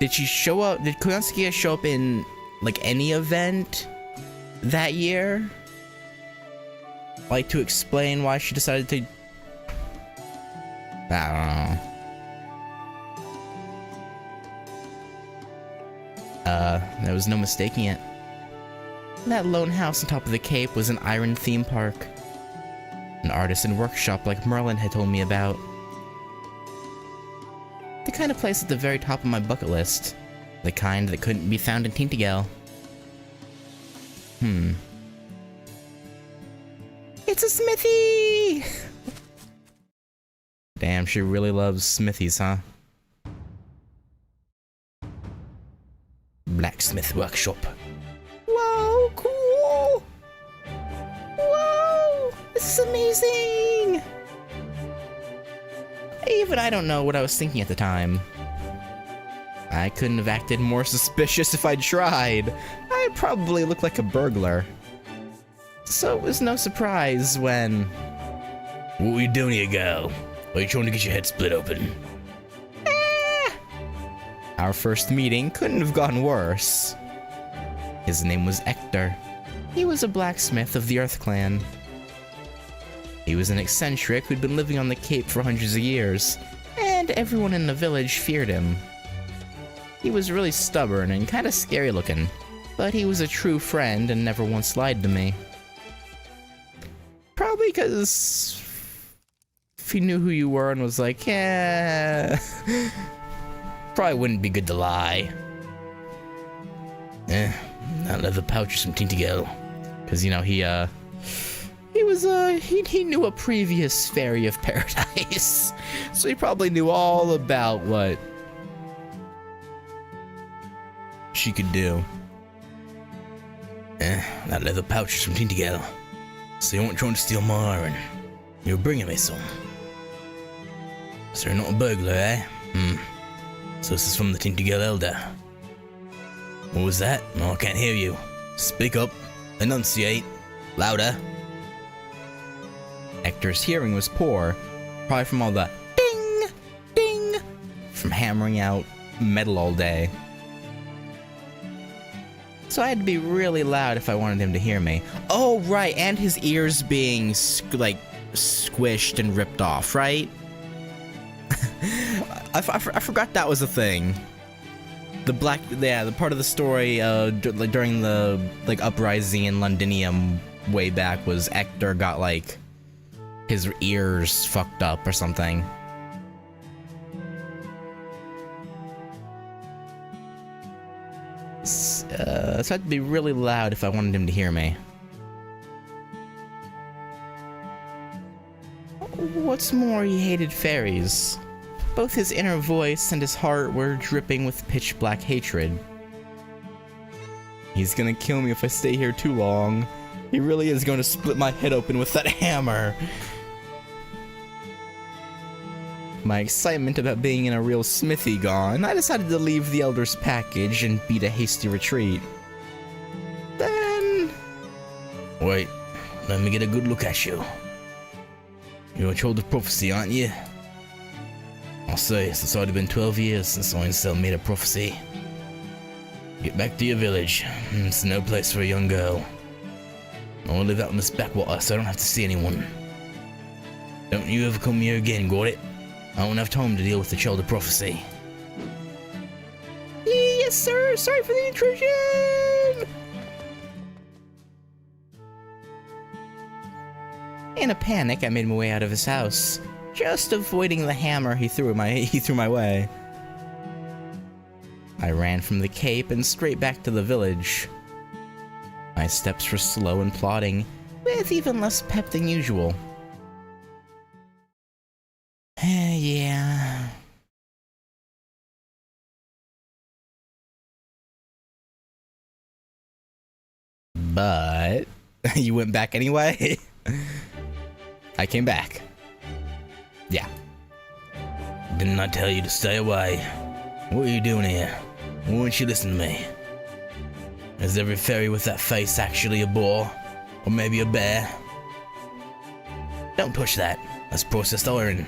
Did she show up? Did Koyonsky show up in, like, any event that year? Like, to explain why she decided to... I don't know. There was no mistaking it. That lone house on top of the cape was an iron theme park. An artisan workshop like Merlin had told me about. The kind of place at the very top of my bucket list. The kind that couldn't be found in Tintigel. It's a smithy! Damn, she really loves smithies, huh? Blacksmith workshop. Whoa, cool! Whoa! This is amazing! Even I don't know what I was thinking at the time. I couldn't have acted more suspicious if I'd tried. I probably looked like a burglar. So it was no surprise when... What are you doing here, gal? Are you trying to get your head split open? Our first meeting couldn't have gone worse. His name was Ector. He was a blacksmith of the Earth Clan. He was an eccentric who'd been living on the Cape for hundreds of years, and everyone in the village feared him. He was really stubborn and kinda scary looking, but he was a true friend and never once lied to me. Probably because if he knew who you were and was like, yeah, probably wouldn't be good to lie. That leather pouch is from Tintigel. Because, you know, he knew a previous fairy of paradise. So he probably knew all about what she could do. That leather pouch is from Tintigel. So you weren't trying to steal my iron. You were bringing me some. So you're not a burglar, eh? So this is from the Tintigel Elder. What was that? No, I can't hear you. Speak up. Enunciate. Louder. Hector's hearing was poor, probably from all the ding, ding, from hammering out metal all day. So I had to be really loud if I wanted him to hear me. Oh, right, and his ears being, like, squished and ripped off, right? I forgot that was a thing. The part of the story during the uprising in Londinium way back was Hector got like his ears fucked up or something. So I had to be really loud if I wanted him to hear me. What's more, he hated fairies. Both his inner voice and his heart were dripping with pitch black hatred. He's gonna kill me if I stay here too long. He really is going to split my head open with that hammer. My excitement about being in a real smithy gone, I decided to leave the Elder's package and beat a hasty retreat. Then... Wait, let me get a good look at you. You're a child of prophecy, aren't you? I'll say, it's already been 12 years since so-and-so made a prophecy. Get back to your village. It's no place for a young girl. I want to live out in this backwater so I don't have to see anyone. Don't you ever come here again, got it? I won't have time to deal with the child of prophecy. Yes, sir. Sorry for the intrusion. In a panic, I made my way out of his house, just avoiding the hammer he threw my way. I ran from the cape and straight back to the village. My steps were slow and plodding, with even less pep than usual. Yeah. But you went back anyway? I came back. Yeah. Didn't I tell you to stay away? What are you doing here? Why won't you listen to me? Is every fairy with that face actually a boar? Or maybe a bear? Don't touch that. That's processed iron.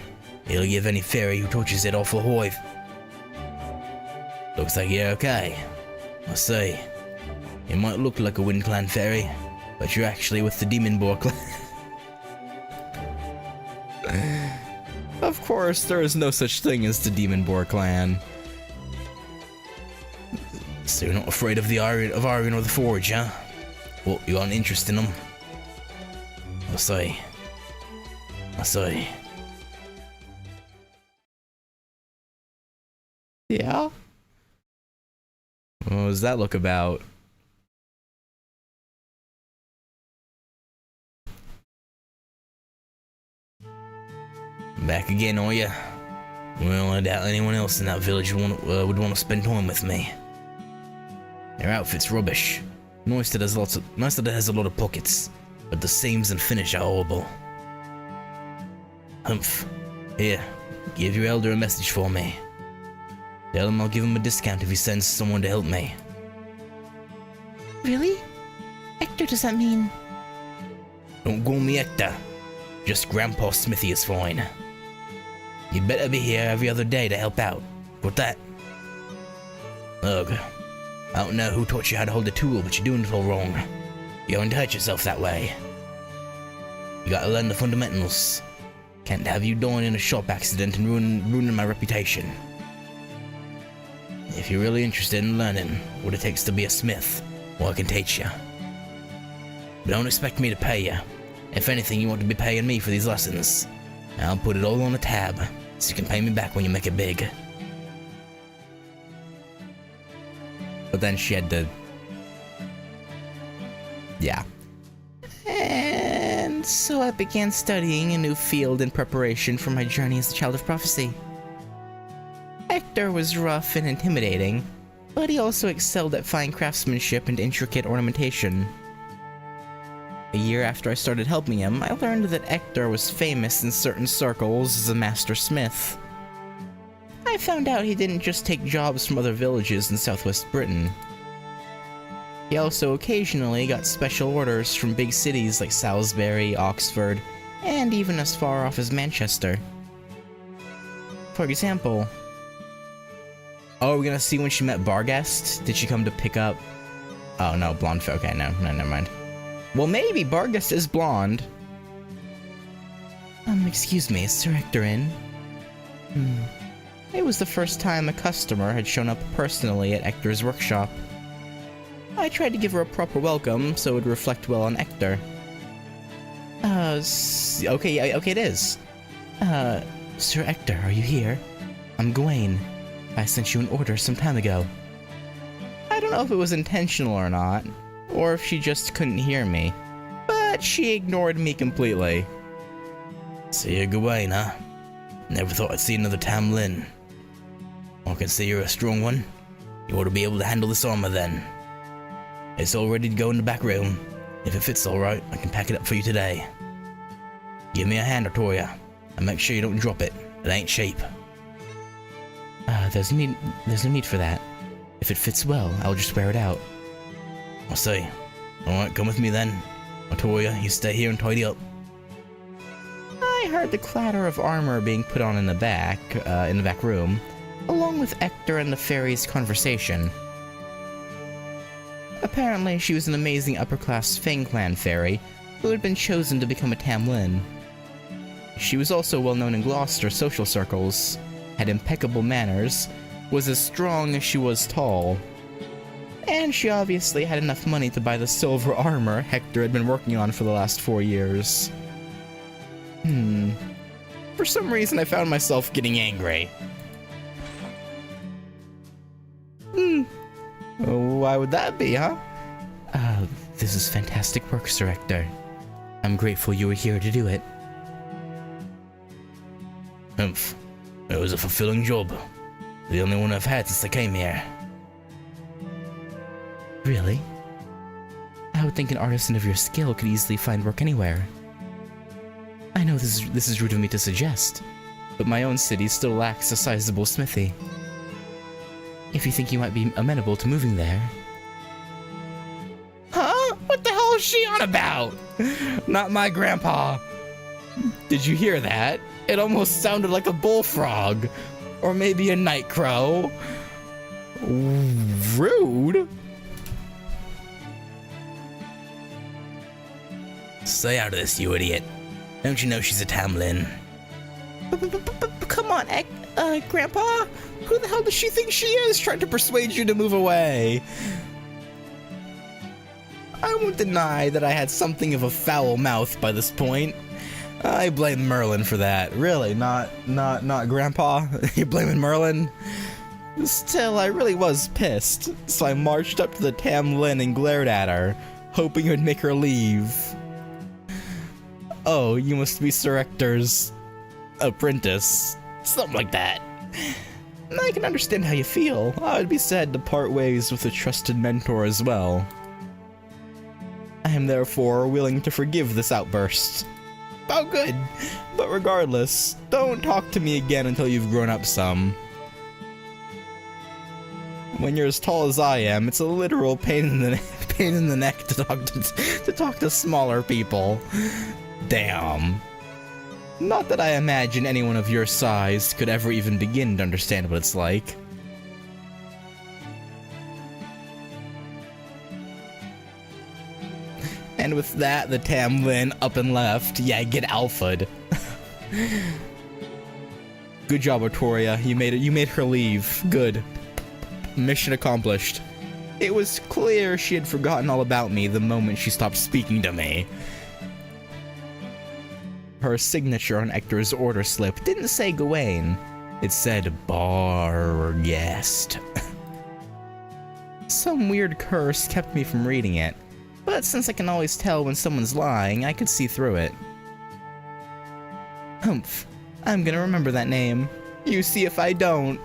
It'll give any fairy who touches it awful hive. Looks like you're okay. I see. You might look like a Wind Clan fairy, but you're actually with the Demon Boar clan. Of course, there is no such thing as the Demon Boar clan. So you're not afraid of the iron or the forge, huh? Well, you got an interest in them. I see. I see. Yeah? What does that look about? Back again, are ya? Well, I doubt anyone else in that village would want to spend time with me. Their outfit's rubbish. Nice that it has a lot of pockets, but the seams and finish are horrible. Humph. Here, give your elder a message for me. Tell him I'll give him a discount if he sends someone to help me. Really? Hector, does that mean? Don't call me Hector. Just Grandpa Smithy is fine. You'd better be here every other day to help out. Got that? Ugh. I don't know who taught you how to hold a tool, but you're doing it all wrong. You're going to hurt yourself that way. You gotta learn the fundamentals. Can't have you dying in a shop accident and ruining my reputation. If you're really interested in learning what it takes to be a smith, well, I can teach you. But don't expect me to pay you. If anything, you want to be paying me for these lessons. I'll put it all on a tab, so you can pay me back when you make it big. But then she had to... Yeah. And so I began studying a new field in preparation for my journey as the Child of Prophecy. Hector was rough and intimidating, but he also excelled at fine craftsmanship and intricate ornamentation. A year after I started helping him, I learned that Hector was famous in certain circles as a master smith. I found out he didn't just take jobs from other villages in southwest Britain. He also occasionally got special orders from big cities like Salisbury, Oxford, and even as far off as Manchester. For example... Oh, we're gonna see when she met Barghest? Did she come to pick up... Oh, no, blonde... Okay, no, never mind. Well, maybe Barghest is blonde. Excuse me, is Sir Hector in? It was the first time a customer had shown up personally at Ector's workshop. I tried to give her a proper welcome so it would reflect well on Ector. Okay, it is. Sir Ector, are you here? I'm Gawain. I sent you an order some time ago. I don't know if it was intentional or not, or if she just couldn't hear me, but she ignored me completely. So you're Gawain, huh? Never thought I'd see another Tam Lin. I can see you're a strong one. You ought to be able to handle this armor then. It's all ready to go in the back room. If it fits alright, I can pack it up for you today. Give me a hand, Artoria, and make sure you don't drop it. It ain't cheap. There's no need for that. If it fits well, I'll just wear it out. I see. Alright, come with me then. Artoria, you stay here and tidy up. I heard the clatter of armor being put on in the back room, along with Ector and the fairy's conversation. Apparently, she was an amazing upper-class Fang Clan fairy who had been chosen to become a Tam Lin. She was also well known in Gloucester social circles, had impeccable manners, was as strong as she was tall, and she obviously had enough money to buy the silver armor Hector had been working on for the last 4 years. For some reason I found myself getting angry. Why would that be, huh? This is fantastic work, Sir Hector. I'm grateful you were here to do it. Humph. It was a fulfilling job. The only one I've had since I came here. Really? I would think an artisan of your skill could easily find work anywhere. I know this is rude of me to suggest, but my own city still lacks a sizable smithy. If you think you might be amenable to moving there... Huh? What the hell is she on about? Not my grandpa. Did you hear that? It almost sounded like a bullfrog. Or maybe a night crow. Rude? Stay out of this, you idiot. Don't you know she's a Tam Lin? Come on, Grandpa. Who the hell does she think she is, trying to persuade you to move away? I won't deny that I had something of a foul mouth by this point. I blame Merlin for that. Really, not Grandpa? You're blaming Merlin? Still, I really was pissed, so I marched up to the Tam Lin and glared at her, hoping it would make her leave. Oh, you must be Sir Hector's apprentice. Something like that. I can understand how you feel. I would be sad to part ways with a trusted mentor as well. I am therefore willing to forgive this outburst. Oh, good. But regardless, don't talk to me again until you've grown up some. When you're as tall as I am, it's a literal pain in the neck to talk to smaller people. Damn. Not that I imagine anyone of your size could ever even begin to understand what it's like. And with that, the Tam Lin up and left. Yeah, get alpha'd. Good job, Artoria. You made her leave. Good. Mission accomplished. It was clear she had forgotten all about me the moment she stopped speaking to me. Her signature on Hector's order slip didn't say Gawain. It said bar guest. Some weird curse kept me from reading it, but since I can always tell when someone's lying, I could see through it. Humph. I'm gonna remember that name. You see if I don't.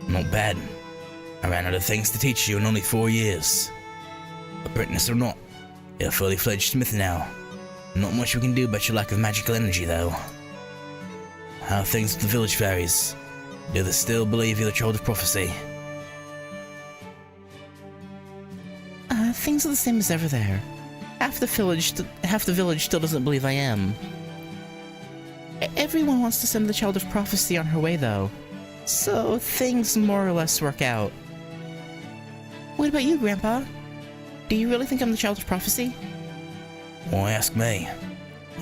Not bad. I ran out of things to teach you in only 4 years. Apprentice or not, you're a fully fledged smith now. Not much we can do about your lack of magical energy, though. How are things with the village fairies? Do they still believe you're the child of prophecy? Things are the same as ever there. Half the village still doesn't believe I am. Everyone wants to send the child of prophecy on her way, though. So things more or less work out. What about you, Grandpa? Do you really think I'm the child of prophecy? Why ask me?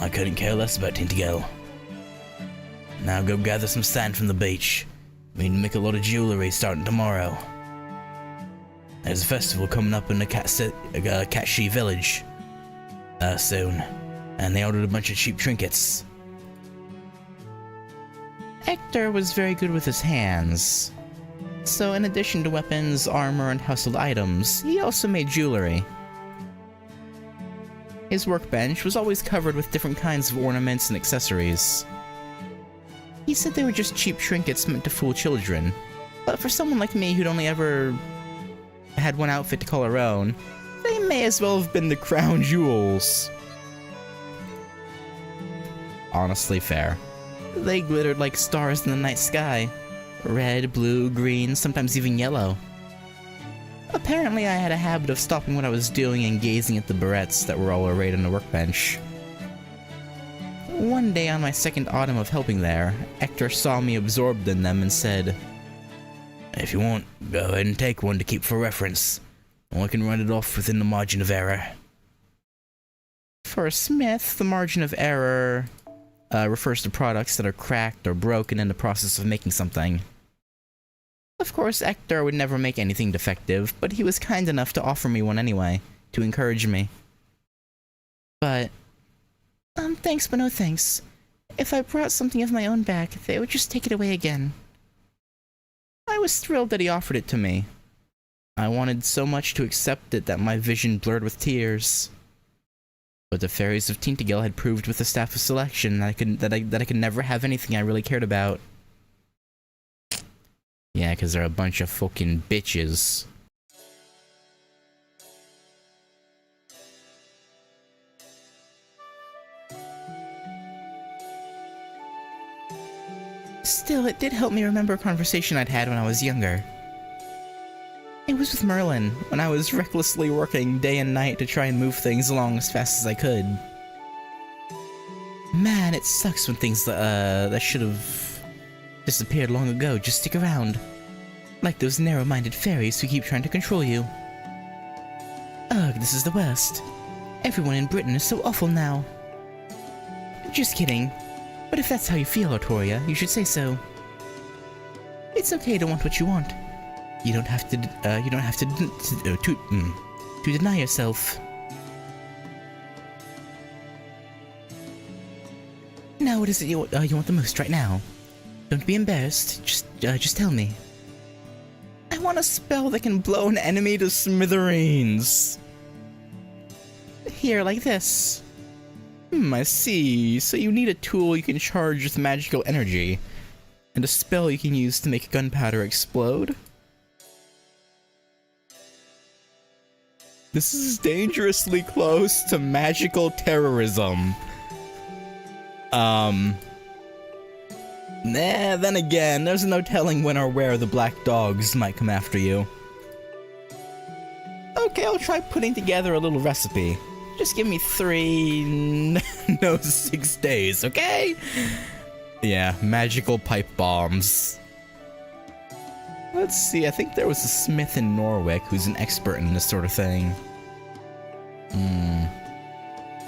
I couldn't care less about Tintigel. Now go gather some sand from the beach. We need to make a lot of jewelry starting tomorrow. There's a festival coming up in the Catchy village soon, and they ordered a bunch of cheap trinkets. Hector was very good with his hands. So in addition to weapons, armor, and household items, he also made jewelry. His workbench was always covered with different kinds of ornaments and accessories. He said they were just cheap trinkets meant to fool children, but for someone like me who'd only ever had one outfit to call her own, they may as well have been the crown jewels. Honestly fair. They glittered like stars in the night sky. Red, blue, green, sometimes even yellow. Apparently I had a habit of stopping what I was doing and gazing at the barrettes that were all arrayed on the workbench. One day on my second autumn of helping there, Hector saw me absorbed in them and said, If you want, go ahead and take one to keep for reference, or I can write it off within the margin of error. For a smith, the margin of error refers to products that are cracked or broken in the process of making something. Of course, Hector would never make anything defective, but he was kind enough to offer me one anyway, to encourage me. But, thanks but no thanks. If I brought something of my own back, they would just take it away again. I was thrilled that he offered it to me. I wanted so much to accept it that my vision blurred with tears. But the fairies of Tintigel had proved with the Staff of Selection that I could never have anything I really cared about. Yeah, because they're a bunch of fucking bitches. Still, it did help me remember a conversation I'd had when I was younger. It was with Merlin, when I was recklessly working day and night to try and move things along as fast as I could. Man, it sucks when things that should have disappeared long ago just stick around. Like those narrow-minded fairies who keep trying to control you. Ugh, this is the worst. Everyone in Britain is so awful now. Just kidding. But if that's how you feel, Artoria, you should say so. It's okay to want what you want. You don't have to deny yourself. Now, what is it you want the most right now? Don't be embarrassed. Just tell me. I want a spell that can blow an enemy to smithereens. Here, like this. I see. So you need a tool you can charge with magical energy, and a spell you can use to make gunpowder explode? This is dangerously close to magical terrorism. Nah, then again, there's no telling when or where the black dogs might come after you. Okay, I'll try putting together a little recipe. Just give me 6 days, okay? Yeah, magical pipe bombs. Let's see, I think there was a smith in Norwich who's an expert in this sort of thing.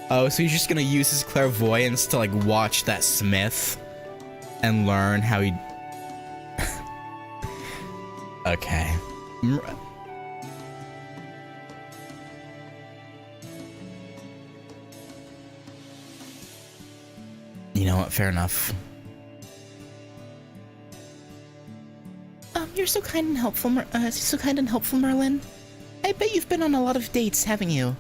Oh, so he's just gonna use his clairvoyance to, like, watch that smith and learn how he... Okay. You know what, fair enough. You're so kind and helpful, Merlin. I bet you've been on a lot of dates, haven't you?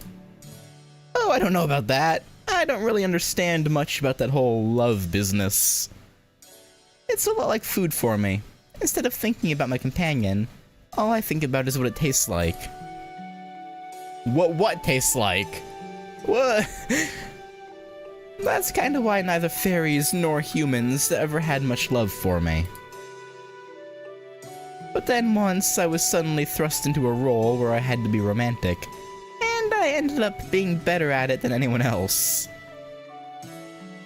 Oh, I don't know about that. I don't really understand much about that whole love business. It's a lot like food for me. Instead of thinking about my companion, all I think about is what it tastes like. What tastes like? What? That's kinda why neither fairies nor humans ever had much love for me. But then once, I was suddenly thrust into a role where I had to be romantic, and I ended up being better at it than anyone else.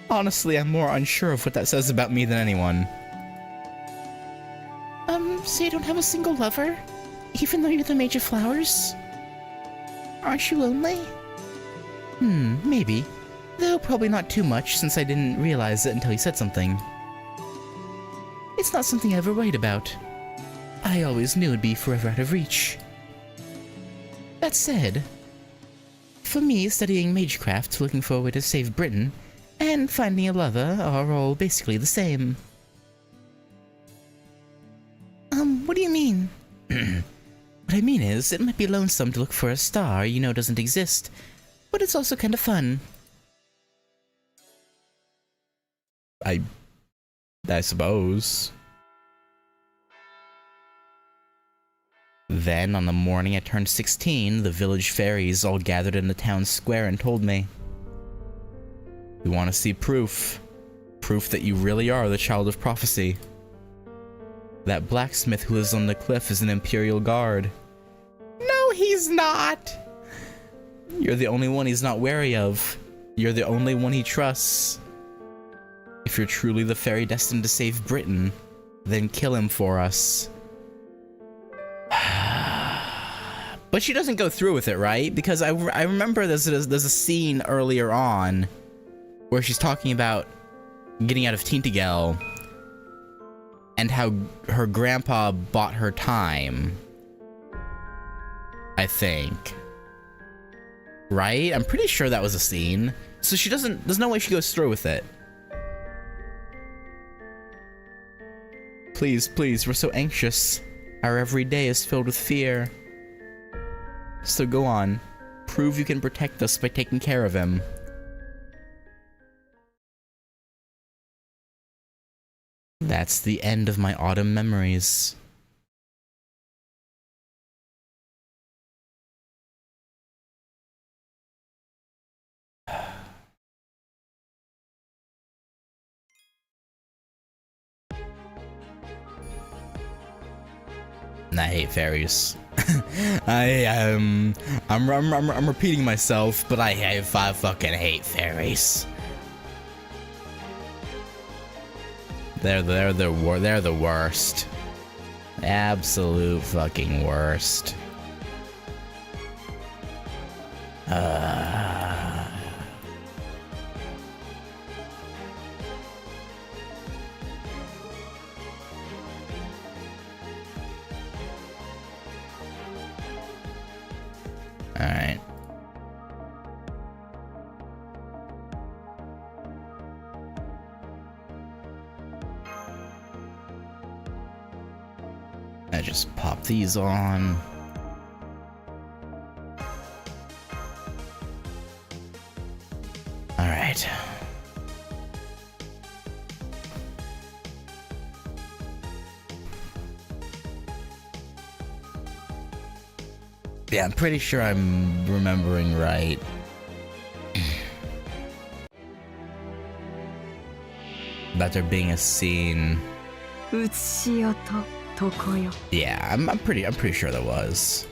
Honestly, I'm more unsure of what that says about me than anyone. So you don't have a single lover? Even though you're the Mage of Flowers? Aren't you lonely? Maybe. Though probably not too much, since I didn't realize it until you said something. It's not something I ever worried about. I always knew it'd be forever out of reach. That said, for me, studying magecraft, looking for a way to save Britain, and finding a lover are all basically the same. What do you mean? What I mean is, it might be lonesome to look for a star you know doesn't exist, but it's also kind of fun. I suppose. Then, on the morning I turned 16, the village fairies all gathered in the town square and told me, "We want to see proof. Proof that you really are the child of prophecy. That blacksmith who lives on the cliff is an Imperial Guard." "No, he's not!" "You're the only one he's not wary of. You're the only one he trusts. If you're truly the fairy destined to save Britain, then kill him for us." But she doesn't go through with it, right? Because I remember there's a scene earlier on where she's talking about getting out of Tintagel and how her grandpa bought her time. I think. Right? I'm pretty sure that was a scene. So she doesn't, there's no way she goes through with it. Please, please, we're so anxious. Our every day is filled with fear. So go on. Prove you can protect us by taking care of him. That's the end of my autumn memories. I hate fairies. I'm repeating myself, but I fucking hate fairies. They're the worst. Absolute fucking worst. Alright. I just pop these on. Alright. Yeah, I'm pretty sure I'm remembering right. About there being a scene. Yeah, I'm pretty sure there was.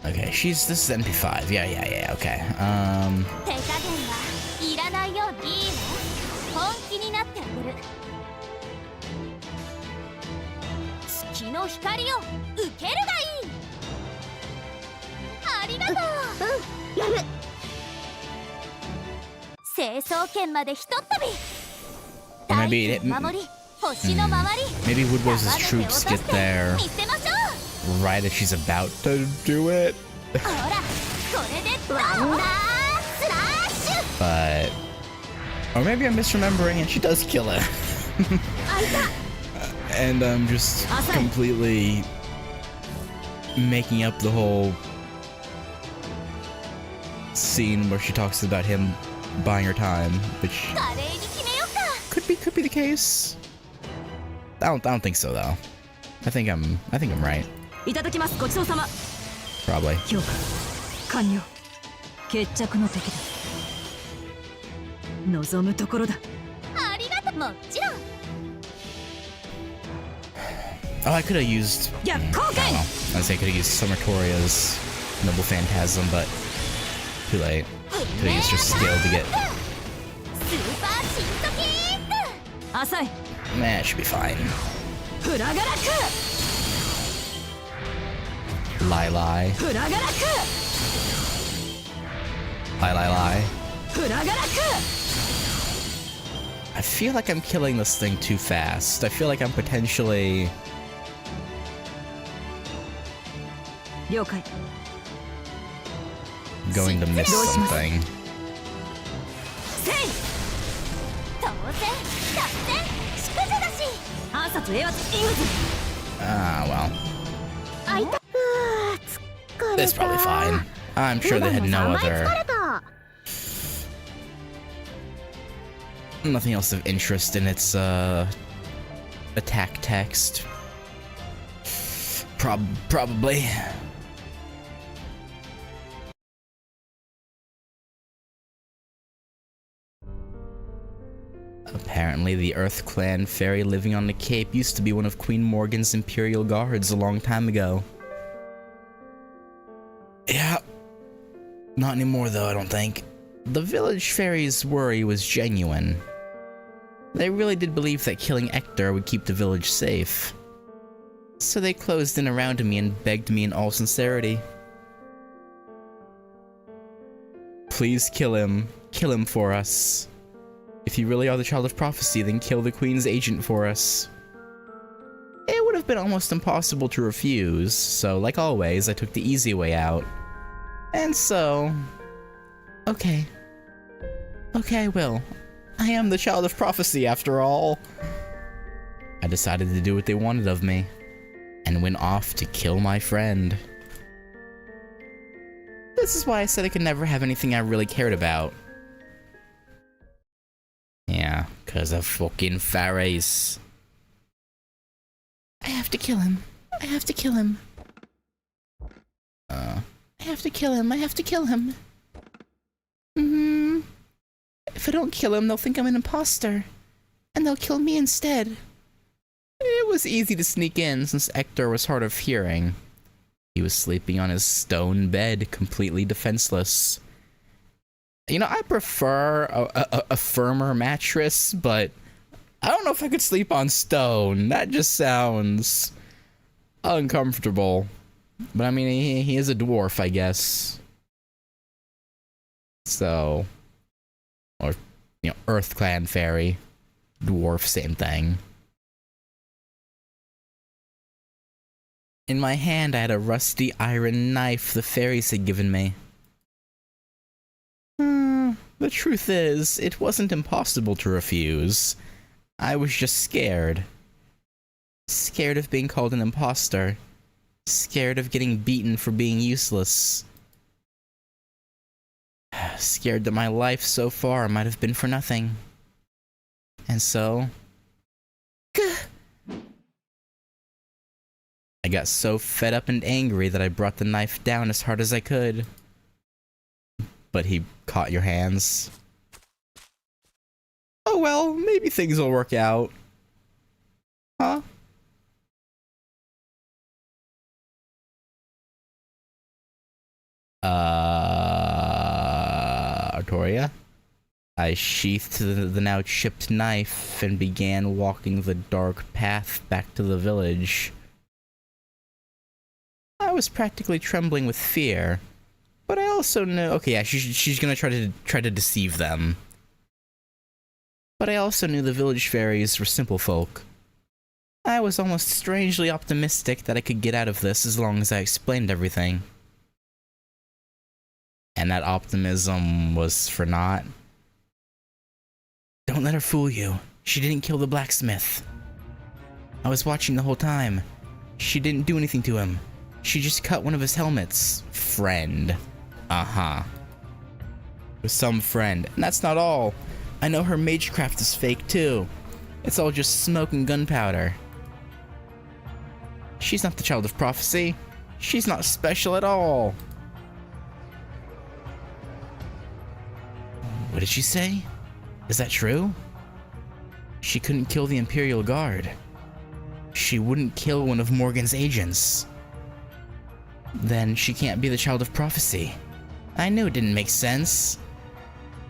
Okay, this is MP5. Yeah, okay. 手加減はいらないよいいね本気になってあげる月の光を受けるがいいありがとうやる成層圏までひとっ飛び Maybe Woodrose's troops get there right as she's about to do it. But or maybe I'm misremembering and she does kill it. And I'm just completely making up the whole scene where she talks about him buying her time, which could be the case. I don't think so though. I think I'm right. Probably. Oh, I could have used. I don't know. I'd say I could have used Summertoria's Noble Phantasm, but too late. Could have used her skill to get. 浅い Man, it should be fine. フラガラク Lie, lie. フラガラク Lie, lie, lie. フラガラク I feel like I'm killing this thing too fast. I feel like I'm potentially... 了解 going to miss something. せい当然達成淑女だし暗殺英圧イグズ Ah, well. あいた疲れ It's probably fine. I'm sure they had no other... 疲れた nothing else of interest in its, attack text. Probably. Apparently, the Earth Clan fairy living on the Cape used to be one of Queen Morgan's Imperial Guards a long time ago. Yeah. Not anymore, though, I don't think. The village fairy's worry was genuine. They really did believe that killing Ector would keep the village safe. So they closed in around me and begged me in all sincerity. Please kill him. Kill him for us. If you really are the child of prophecy, then kill the Queen's agent for us. It would have been almost impossible to refuse, so like always, I took the easy way out. And so... Okay. Okay, I will. I am the child of prophecy, after all. I decided to do what they wanted of me, and went off to kill my friend. This is why I said I could never have anything I really cared about. Yeah, 'cause of fucking fairies. I have to kill him. I have to kill him. I have to kill him. I have to kill him. If I don't kill him, they'll think I'm an imposter. And they'll kill me instead. It was easy to sneak in since Ector was hard of hearing. He was sleeping on his stone bed, completely defenseless. You know, I prefer a firmer mattress, but I don't know if I could sleep on stone. That just sounds uncomfortable. But I mean, he is a dwarf, I guess. So, or, you know, Earth Clan fairy, dwarf, same thing. In my hand, I had a rusty iron knife the fairies had given me. The truth is, it wasn't impossible to refuse. I was just scared. Scared of being called an imposter. Scared of getting beaten for being useless. Scared that my life so far might have been for nothing. And so... I got so fed up and angry that I brought the knife down as hard as I could. But he caught your hands. Oh well, maybe things will work out. Huh? Artoria? I sheathed the now chipped knife and began walking the dark path back to the village. I was practically trembling with fear, but I also knew... Okay, yeah, she's gonna try to deceive them. But I also knew the village fairies were simple folk. I was almost strangely optimistic that I could get out of this as long as I explained everything. And that optimism was for naught. Don't let her fool you. She didn't kill the blacksmith. I was watching the whole time. She didn't do anything to him. She just cut one of his helmets. Friend. Uh-huh. With some friend. And that's not all. I know her magecraft is fake too. It's all just smoke and gunpowder. She's not the child of prophecy. She's not special at all. What did she say? Is that true? She couldn't kill the Imperial Guard. She wouldn't kill one of Morgan's agents. Then she can't be the child of prophecy. I knew it didn't make sense.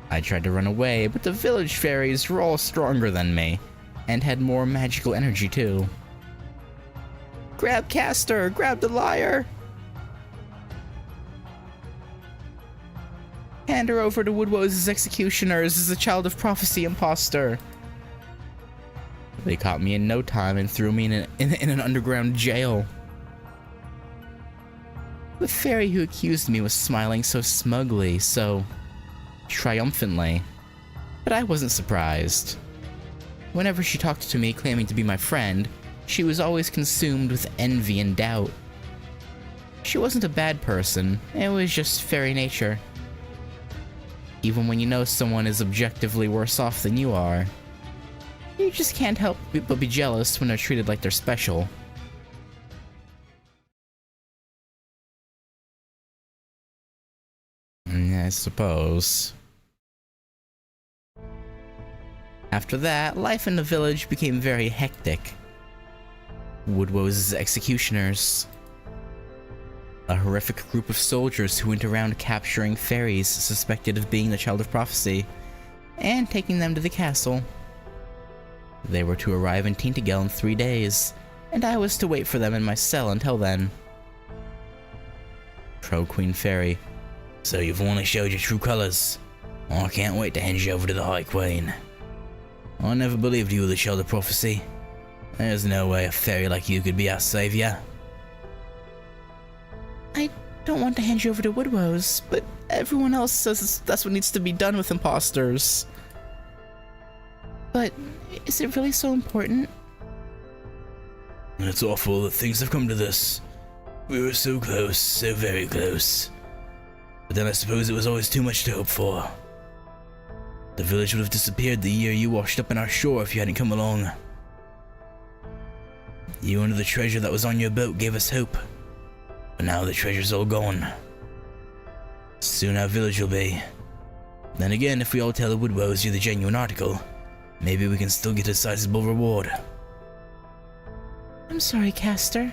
I tried to run away, but the village fairies were all stronger than me. and had more magical energy too. Grab Castor! Grab the liar! Hand her over to Woodwose' executioners as a child of prophecy imposter. They caught me in no time and threw me in an underground jail. The fairy who accused me was smiling so smugly, so triumphantly, but I wasn't surprised. Whenever she talked to me claiming to be my friend, she was always consumed with envy and doubt. She wasn't a bad person, it was just fairy nature. Even when you know someone is objectively worse off than you are, you just can't help but be jealous when they're treated like they're special. I suppose. After that, life in the village became very hectic. Woodwose's executioners, a horrific group of soldiers who went around capturing fairies suspected of being the Child of Prophecy, and taking them to the castle. They were to arrive in Tintagel in 3 days, and I was to wait for them in my cell until then. Pro Queen Fairy. So you've only showed your true colors. I can't wait to hand you over to the High Queen. I never believed you were the Child of Prophecy. There's no way a fairy like you could be our savior. I don't want to hand you over to Woodwose, but everyone else says that's what needs to be done with imposters. But is it really so important? It's awful that things have come to this. We were so close, so very close. But then I suppose it was always too much to hope for. The village would have disappeared the year you washed up on our shore if you hadn't come along. You and the treasure that was on your boat gave us hope. But now the treasure's all gone. Soon our village will be. Then again, if we all tell the Woodwose you're the genuine article, maybe we can still get a sizable reward. I'm sorry, Castor.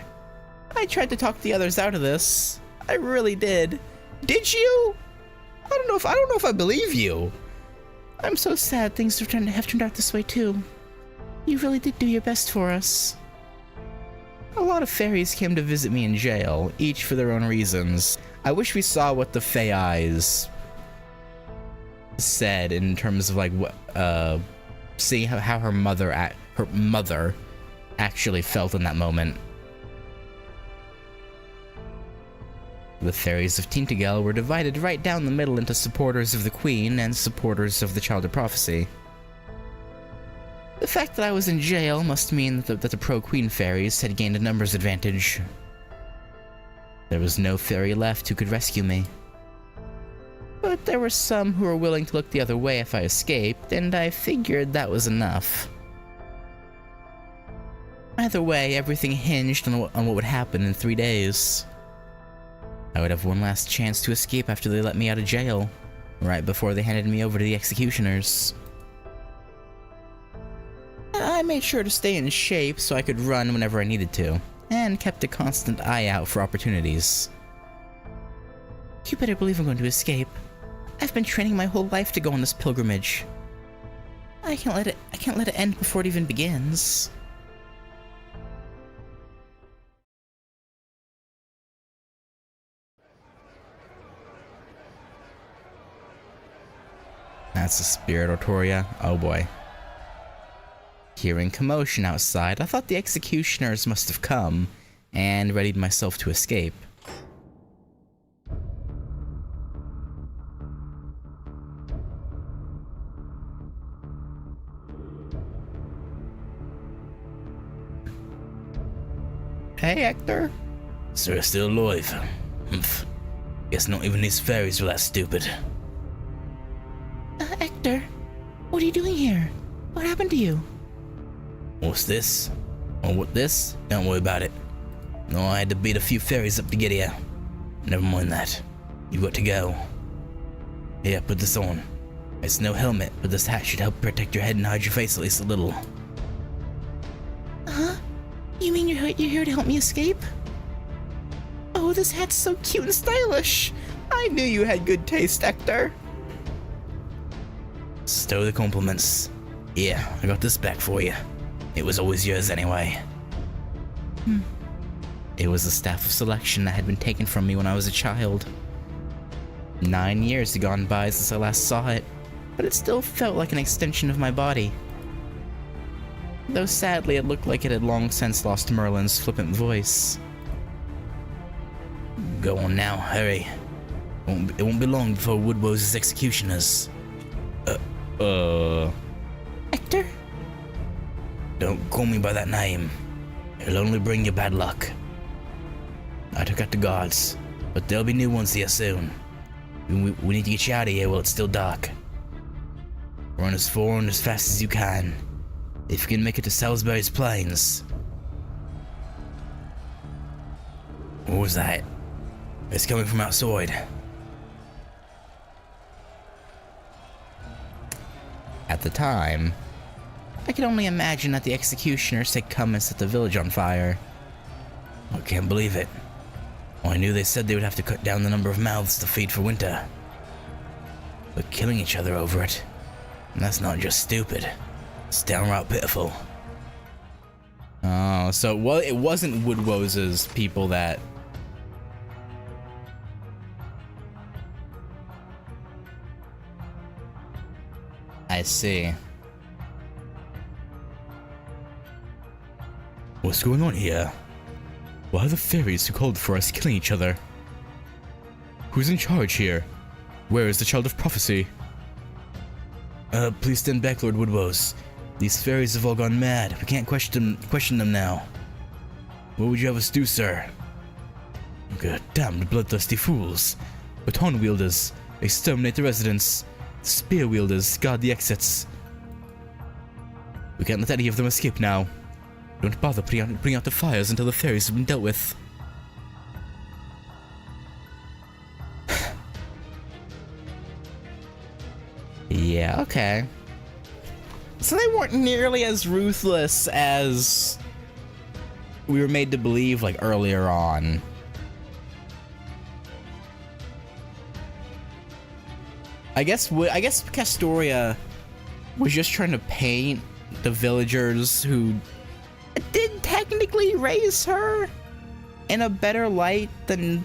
I tried to talk the others out of this. I really did. Did you? I don't know if I believe you. I'm so sad things have turned out this way too. You really did do your best for us. A lot of fairies came to visit me in jail, each for their own reasons. I wish we saw what the Fey Eyes said in terms of like seeing how her mother actually felt in that moment. The fairies of Tintagel were divided right down the middle into supporters of the Queen and supporters of the Child of Prophecy. The fact that I was in jail must mean that the pro-Queen fairies had gained a numbers advantage. There was no fairy left who could rescue me. But there were some who were willing to look the other way if I escaped, and I figured that was enough. Either way, everything hinged on what would happen in 3 days. I would have one last chance to escape after they let me out of jail, right before they handed me over to the executioners. I made sure to stay in shape so I could run whenever I needed to, and kept a constant eye out for opportunities. You better believe I'm going to escape. I've been training my whole life to go on this pilgrimage. I can't let it end before it even begins. That's the spirit, Ortoria. Oh boy. Hearing commotion outside, I thought the executioners must have come, and readied myself to escape. Hey, Hector. Sir, still alive. Humph. Guess not even these fairies were that stupid. Hector, what are you doing here? What happened to you? What's this? Oh, what this? Don't worry about it. No, I had to beat a few fairies up to get here. Never mind that. You've got to go. Here, put this on. It's no helmet, but this hat should help protect your head and hide your face at least a little. Huh? You mean you're here to help me escape? Oh, this hat's so cute and stylish. I knew you had good taste, Hector. Stow the compliments. Yeah, I got this back for you. It was always yours anyway. It was the staff of selection that had been taken from me when I was a child. 9 years had gone by since I last saw it, but it still felt like an extension of my body. Though sadly it looked like it had long since lost Merlin's flippant voice. Go on now, hurry. It won't be long before Woodwose's executioners. Hector? Don't call me by that name. It'll only bring you bad luck. I took out the guards, but there'll be new ones here soon. We need to get you out of here while it's still dark. Run as far and as fast as you can. If you can make it to Salisbury's Plains. What was that? It's coming from outside. At the time, I could only imagine that the executioners had come and set the village on fire. I can't believe it. I knew they said they would have to cut down the number of mouths to feed for winter. But killing each other over it, that's not just stupid. It's downright pitiful. Oh, so well, it wasn't Woodwose's people that. I see. What's going on here? Why are the fairies who called for us killing each other? Who's in charge here? Where is the Child of Prophecy? Please stand back, Lord Woodwose. These fairies have all gone mad. We can't question them now. What would you have us do, sir? God damned bloodthirsty fools. Baton wielders, exterminate the residents. Spear wielders, guard the exits. We can't let any of them escape now. Don't bother putting out the fires until the fairies have been dealt with. Yeah, okay. So they weren't nearly as ruthless as we were made to believe, like, earlier on. I guess Castoria was just trying to paint the villagers who did technically raise her in a better light than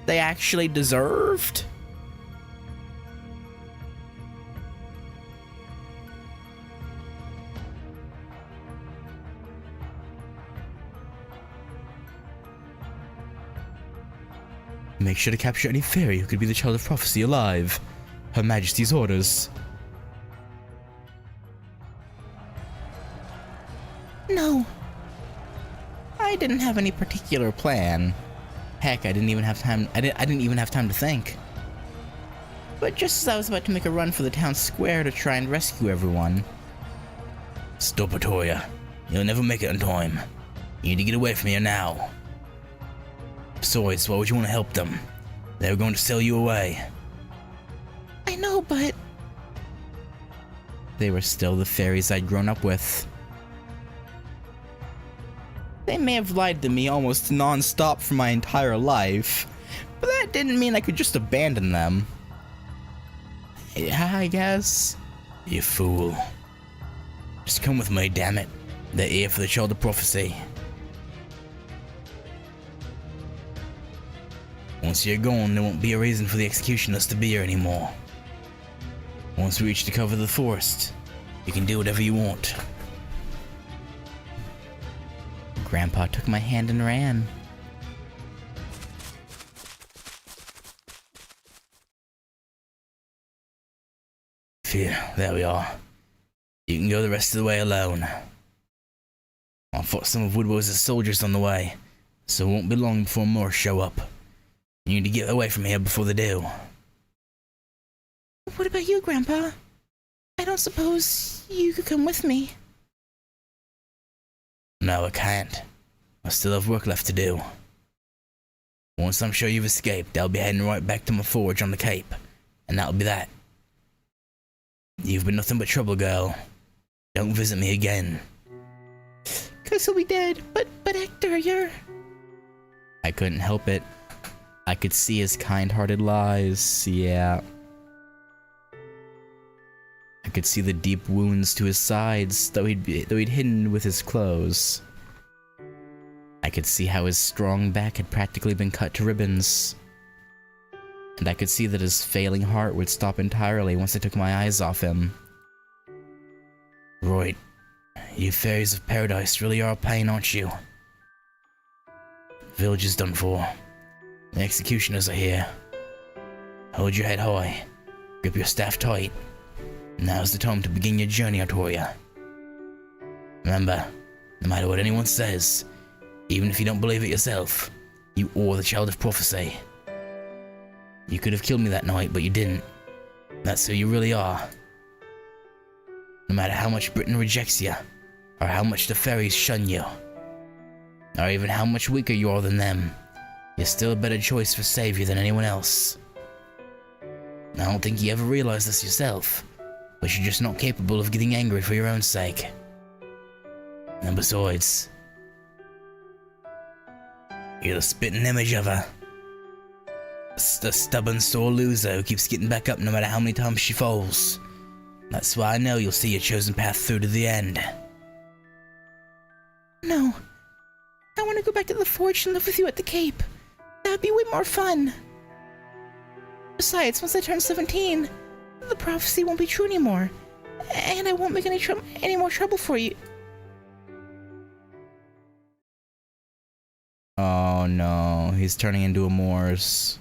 they actually deserved. Make sure to capture any fairy who could be the Child of Prophecy alive. Her Majesty's orders. No. I didn't have any particular plan. Heck, I didn't even have time to think. But just as I was about to make a run for the town square to try and rescue everyone. Stop it, Toya. You'll never make it in time. You need to get away from here now. Besides, why would you want to help them? They were going to sell you away. I know, but they were still the fairies I'd grown up with. They may have lied to me almost non-stop for my entire life, but that didn't mean I could just abandon them. Yeah, I guess. You fool. Just come with me, damn it. They're here for the Child of Prophecy. Once you're gone, there won't be a reason for the executioners to be here anymore. Once we reach the cover of the forest, you can do whatever you want. Grandpa took my hand and ran. Phew, there we are. You can go the rest of the way alone. I fought some of Woodwose's soldiers on the way, so it won't be long before more show up. You need to get away from here before they do. What about you, Grandpa? I don't suppose you could come with me. No, I can't. I still have work left to do. Once I'm sure you've escaped, I'll be heading right back to my forge on the Cape, and that'll be that. You've been nothing but trouble, girl. Don't visit me again. 'Cause he'll be dead, but Hector, you're... I couldn't help it. I could see his kind-hearted lies, yeah. I could see the deep wounds to his sides that he'd hidden with his clothes. I could see how his strong back had practically been cut to ribbons. And I could see that his failing heart would stop entirely once I took my eyes off him. Right. You fairies of paradise really are a pain, aren't you? Village is done for. The executioners are here. Hold your head high. Grip your staff tight. Now's the time to begin your journey, Artoria. Remember, no matter what anyone says, even if you don't believe it yourself, you are the child of prophecy. You could have killed me that night, but you didn't. That's who you really are. No matter how much Britain rejects you, or how much the fairies shun you, or even how much weaker you are than them, you're still a better choice for savior than anyone else. I don't think you ever realize this yourself, but you're just not capable of getting angry for your own sake. And besides, you're the spitting image of her. The stubborn sore loser who keeps getting back up no matter how many times she falls. That's why I know you'll see your chosen path through to the end. No. I want to go back to the forge and live with you at the Cape. That would be way more fun. Besides, once I turn 17, the prophecy won't be true anymore. And I won't make any more trouble for you. Oh no, he's turning into a Morse.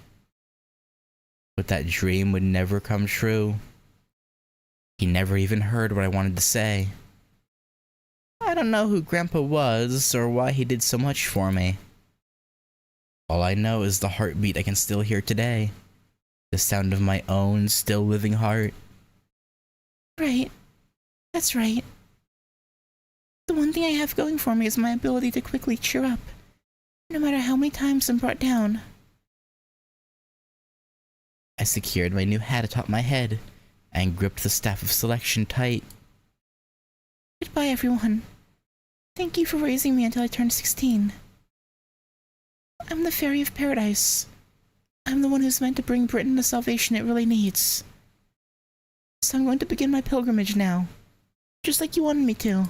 But that dream would never come true. He never even heard what I wanted to say. I don't know who Grandpa was or why he did so much for me. All I know is the heartbeat I can still hear today. The sound of my own still living heart. Right. That's right. The one thing I have going for me is my ability to quickly cheer up, no matter how many times I'm brought down. I secured my new hat atop my head and gripped the staff of selection tight. Goodbye, everyone. Thank you for raising me until I turned 16. I'm the Fairy of Paradise. I'm the one who's meant to bring Britain the salvation it really needs. So I'm going to begin my pilgrimage now, just like you wanted me to.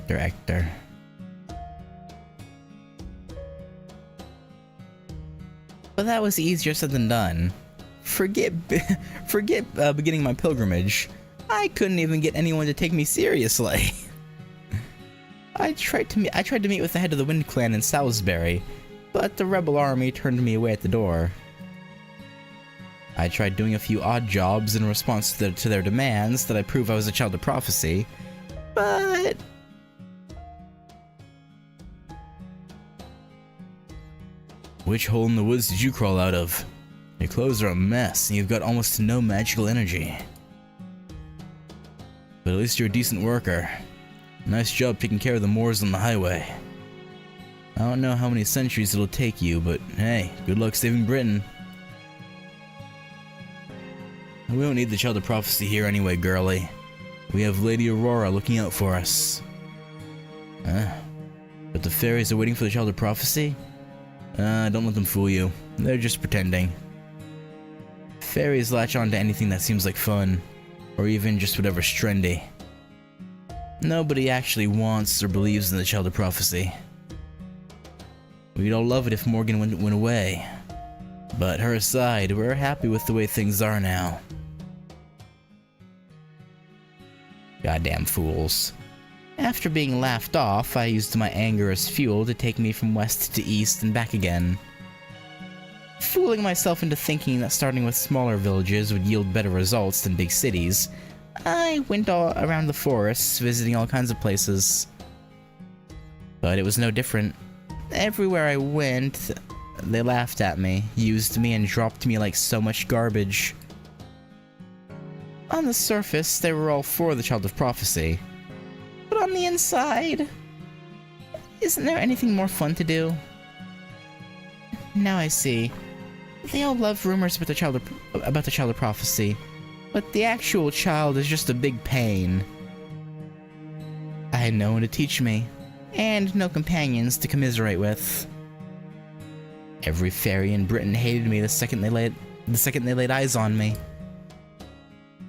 Actor. But that was easier said than done. Forget beginning my pilgrimage. I couldn't even get anyone to take me seriously. I tried to meet with the head of the Wind Clan in Salisbury, but the rebel army turned me away at the door. I tried doing a few odd jobs in response to their demands that I prove I was a child of prophecy, but which hole in the woods did you crawl out of? Your clothes are a mess, and you've got almost no magical energy. But at least you're a decent worker. Nice job taking care of the Moors on the highway. I don't know how many centuries it'll take you, but hey, good luck saving Britain. We don't need the Child of Prophecy here anyway, girlie. We have Lady Aurora looking out for us. But the fairies are waiting for the Child of Prophecy? Don't let them fool you. They're just pretending. Fairies latch on to anything that seems like fun, or even just whatever's trendy. Nobody actually wants or believes in the Child of Prophecy. We'd all love it if Morgan went away. But her aside, we're happy with the way things are now. Goddamn fools. After being laughed off, I used my anger as fuel to take me from west to east and back again. Fooling myself into thinking that starting with smaller villages would yield better results than big cities, I went all around the forests, visiting all kinds of places. But it was no different. Everywhere I went, they laughed at me, used me, and dropped me like so much garbage. On the surface, they were all for the Child of Prophecy. But on the inside, isn't there anything more fun to do? Now I see. They all love rumors about the Child of Prophecy, but the actual child is just a big pain. I had no one to teach me, and no companions to commiserate with. Every fairy in Britain hated me the second they laid eyes on me.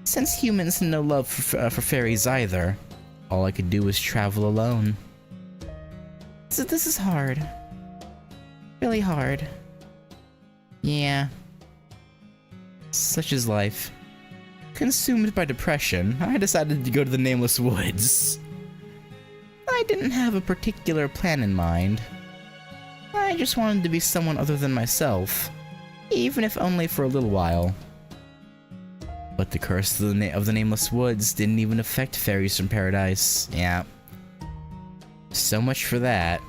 Since humans had no love for fairies either, all I could do was travel alone. So this is hard. Really hard. Yeah. Such is life. Consumed by depression, I decided to go to the Nameless Woods. I didn't have a particular plan in mind. I just wanted to be someone other than myself, even if only for a little while. But the curse of the Nameless Woods didn't even affect fairies from paradise. Yeah. So much for that.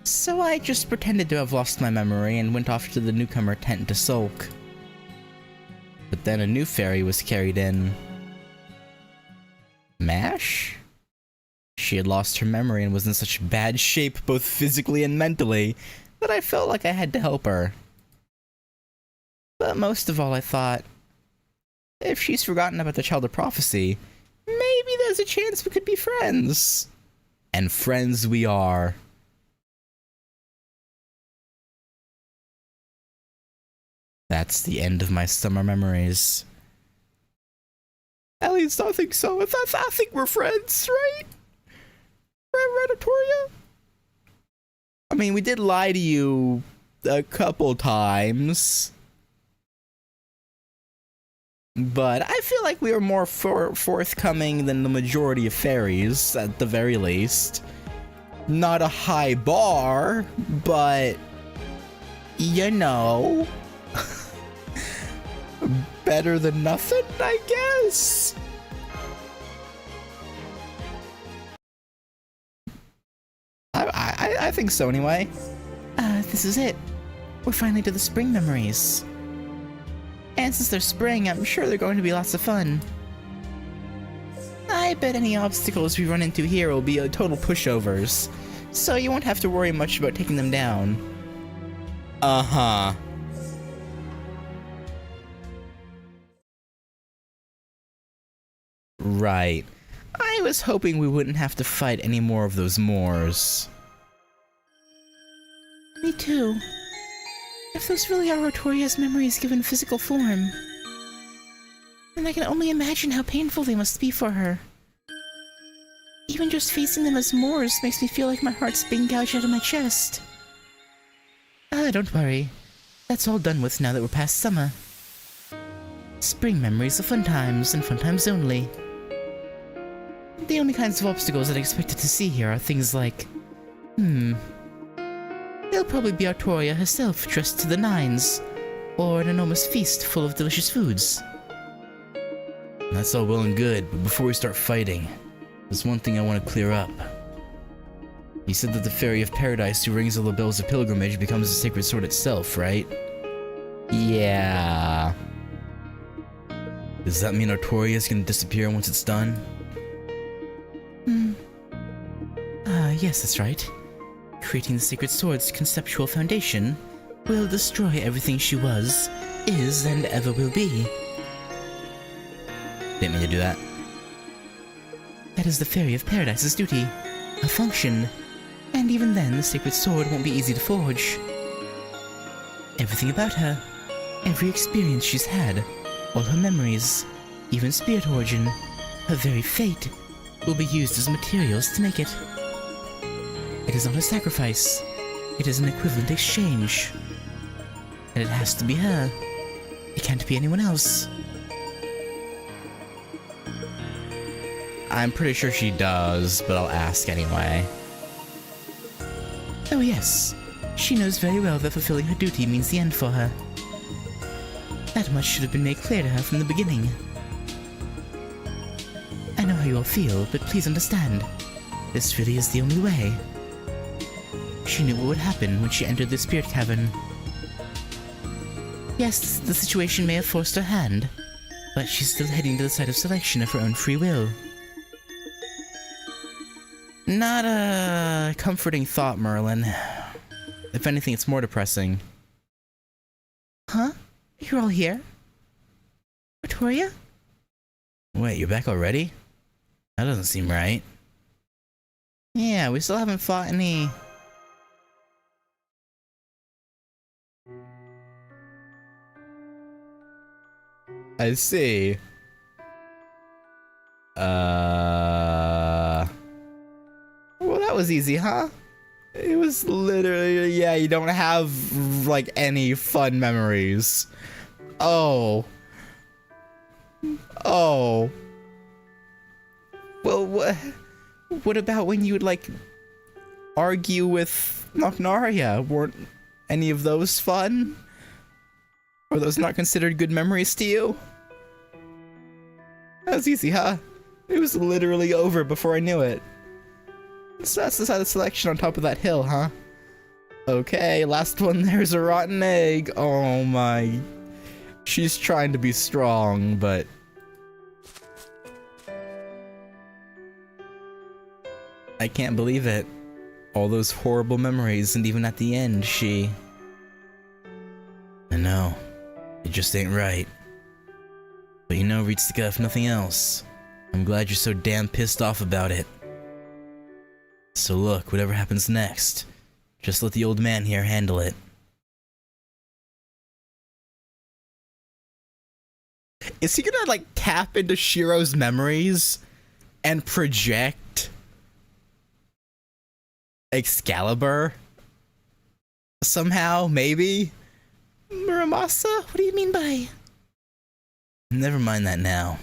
So I just pretended to have lost my memory and went off to the newcomer tent to sulk. But then a new fairy was carried in. Mash? She had lost her memory and was in such bad shape, both physically and mentally, that I felt like I had to help her. But most of all, I thought, if she's forgotten about the Child of Prophecy, maybe there's a chance we could be friends. And friends we are. That's the end of my summer memories. At least I think so. I think we're friends, right? Right, Redatoria? I mean, we did lie to you a couple times. But I feel like we were more forthcoming than the majority of fairies, at the very least. Not a high bar, but... you know... better than nothing, I guess? I think so, anyway. This is it. We're finally to the spring memories. And since they're spring, I'm sure they're going to be lots of fun. I bet any obstacles we run into here will be total pushovers, so you won't have to worry much about taking them down. Uh-huh. Right. I was hoping we wouldn't have to fight any more of those Moors. Me too. If those really are Rotoria's memories given physical form, then I can only imagine how painful they must be for her. Even just facing them as Moors makes me feel like my heart's being gouged out of my chest. Don't worry. That's all done with now that we're past summer. Spring memories are fun times, and fun times only. The only kinds of obstacles that I expected to see here are things like... there'll probably be Artoria herself dressed to the nines, or an enormous feast full of delicious foods. That's all well and good, but before we start fighting, there's one thing I want to clear up. You said that the Fairy of Paradise who rings all the bells of pilgrimage becomes the sacred sword itself, right? Yeah... Does that mean Artoria's gonna disappear once it's done? Yes, that's right. Creating the Sacred Sword's conceptual foundation will destroy everything she was, is, and ever will be. Didn't mean to do that. That is the Fairy of Paradise's duty, a function, and even then the Sacred Sword won't be easy to forge. Everything about her, every experience she's had, all her memories, even spirit origin, her very fate, will be used as materials to make it. It is not a sacrifice. It is an equivalent exchange. And it has to be her. It can't be anyone else. I'm pretty sure she does, but I'll ask anyway. Oh yes. She knows very well that fulfilling her duty means the end for her. That much should have been made clear to her from the beginning. I know how you all feel, but please understand. This really is the only way. She knew what would happen when she entered the spirit cavern. Yes, the situation may have forced her hand, but she's still heading to the site of selection of her own free will. Not a comforting thought, Merlin. If anything, it's more depressing. Huh? You're all here? Victoria? Wait, you're back already? That doesn't seem right. Yeah, we still haven't fought any... I see. Well, that was easy, huh? It was literally, yeah, you don't have, like, any fun memories. Oh. Oh. Well, what about when you would, like, argue with Nocnaria? Weren't any of those fun? Are those not considered good memories to you? That was easy, huh? It was literally over before I knew it. So that's the side of selection on top of that hill, huh? Okay, last one, there's a rotten egg. Oh my. She's trying to be strong, but... I can't believe it. All those horrible memories, and even at the end, she... I know. It just ain't right. But you know, Ritsuka, if nothing else, I'm glad you're so damn pissed off about it. So look, whatever happens next, just let the old man here handle it. Is he gonna, like, tap into Shiro's memories and project Excalibur? Somehow, maybe? Muramasa? What do you mean by... Never mind that now.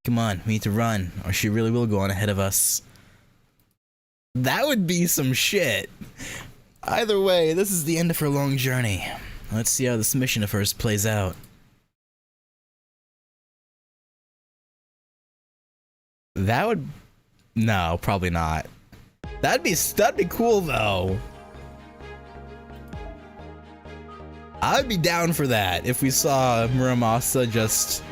Come on, we need to run, or she really will go on ahead of us. That would be some shit. Either way, this is the end of her long journey. Let's see how this mission of hers plays out. That would... No, probably not. That'd be cool, though. I'd be down for that if we saw Muramasa just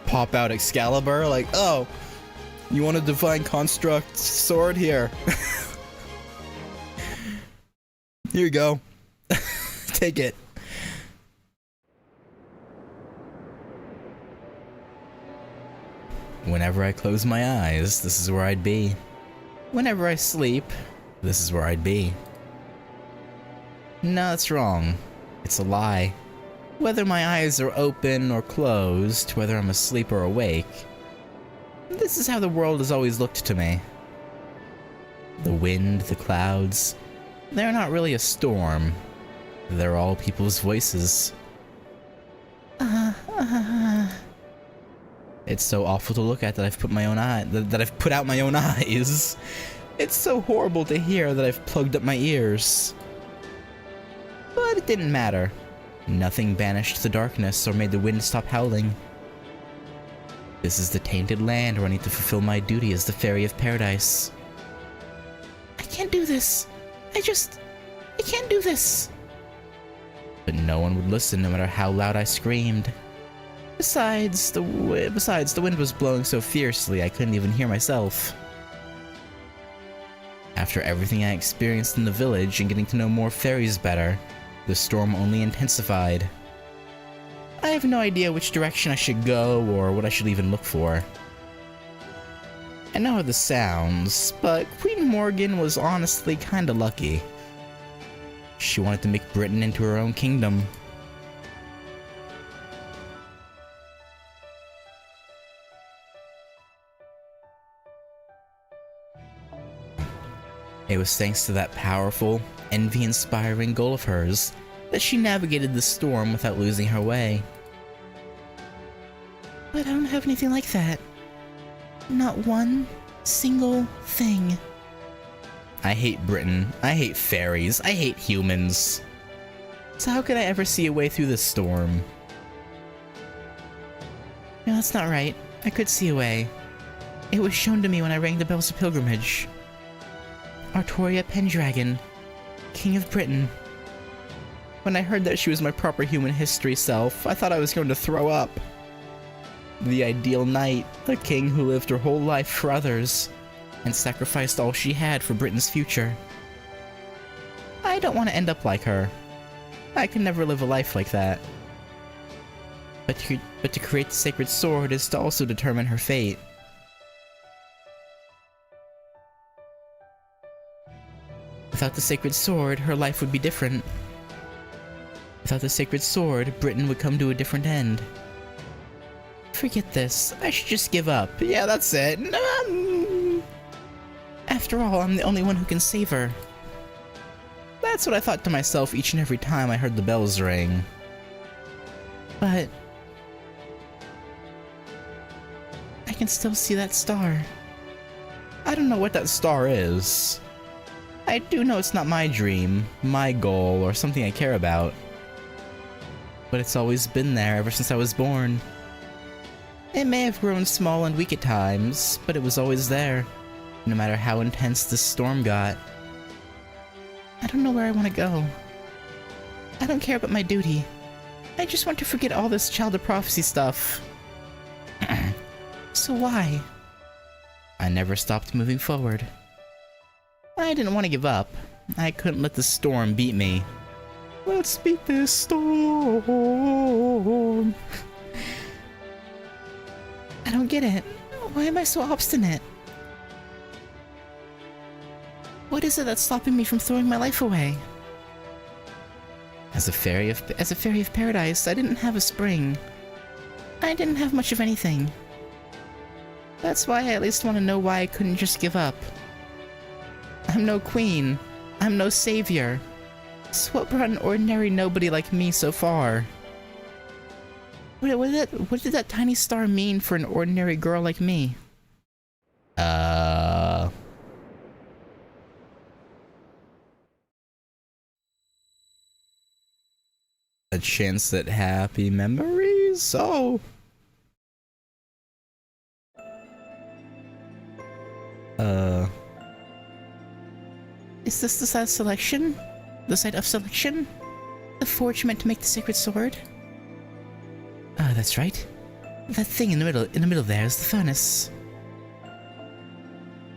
pop out Excalibur, like, oh, you want a Divine Construct sword? Here. Here you go. Take it. Whenever I close my eyes, this is where I'd be. Whenever I sleep, This is where I'd be. no, that's wrong. It's a lie. Whether my eyes are open or closed, whether I'm asleep or awake, this is how the world has always looked to me. The wind, the clouds, they're not really a storm. They're all people's voices. It's so awful to look at that I've put my own eye that I've put out my own eyes. It's so horrible to hear that I've plugged up my ears. But it didn't matter. Nothing banished the darkness or made the wind stop howling. This is the tainted land where I need to fulfill my duty as the Fairy of Paradise. I can't do this. I can't do this. But no one would listen no matter how loud I screamed. Besides, the wind was blowing so fiercely I couldn't even hear myself. After everything I experienced in the village and getting to know more fairies better, the storm only intensified. I have no idea which direction I should go or what I should even look for. I know how this sounds, but Queen Morgan was honestly kinda lucky. She wanted to make Britain into her own kingdom. It was thanks to that powerful, envy-inspiring goal of hers that she navigated the storm without losing her way. But I don't have anything like that. Not one single thing. I hate Britain, I hate fairies, I hate humans. So how could I ever see a way through this storm? No, that's not right. I could see a way. It was shown to me when I rang the bells of pilgrimage. Artoria Pendragon, King of Britain. When I heard that she was my proper human history self, I thought I was going to throw up. The ideal knight, the king who lived her whole life for others, and sacrificed all she had for Britain's future. I don't want to end up like her. I could never live a life like that. But to create the sacred sword is to also determine her fate. Without the sacred sword, her life would be different. Without the sacred sword, Britain would come to a different end. Forget this. I should just give up. Yeah, that's it. After all, I'm the only one who can save her. That's what I thought to myself each and every time I heard the bells ring. But I can still see that star. I don't know what that star is. I do know it's not my dream, my goal, or something I care about. But it's always been there ever since I was born. It may have grown small and weak at times, but it was always there, no matter how intense this storm got. I don't know where I want to go. I don't care about my duty. I just want to forget all this Child of Prophecy stuff. So why? I never stopped moving forward. I didn't want to give up. I couldn't let the storm beat me. Let's beat this storm. I don't get it. Why am I so obstinate? What is it that's stopping me from throwing my life away? As a fairy of paradise, I didn't have a spring. I didn't have much of anything. That's why I at least want to know why I couldn't just give up. I'm no queen. I'm no savior. So what brought an ordinary nobody like me so far? What did that tiny star mean for an ordinary girl like me? A chance at happy memories? Oh. Is this the site of selection? The site of selection? The forge meant to make the sacred sword? Ah, that's right. That thing in the middle there is the furnace.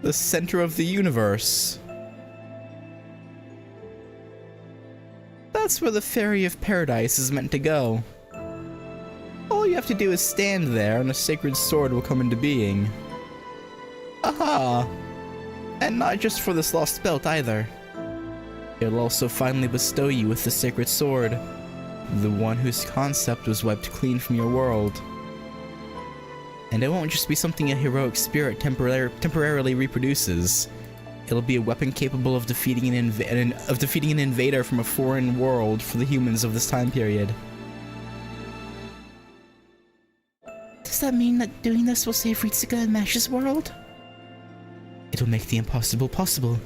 The center of the universe. That's where the Fairy of Paradise is meant to go. All you have to do is stand there and a sacred sword will come into being. Aha! And not just for this lost belt either. It'll also finally bestow you with the sacred sword, the one whose concept was wiped clean from your world. And it won't just be something a heroic spirit temporarily reproduces. It'll be a weapon capable of defeating an invader from a foreign world for the humans of this time period. Does that mean that doing this will save Ritsuka and Mash's world? It'll make the impossible possible.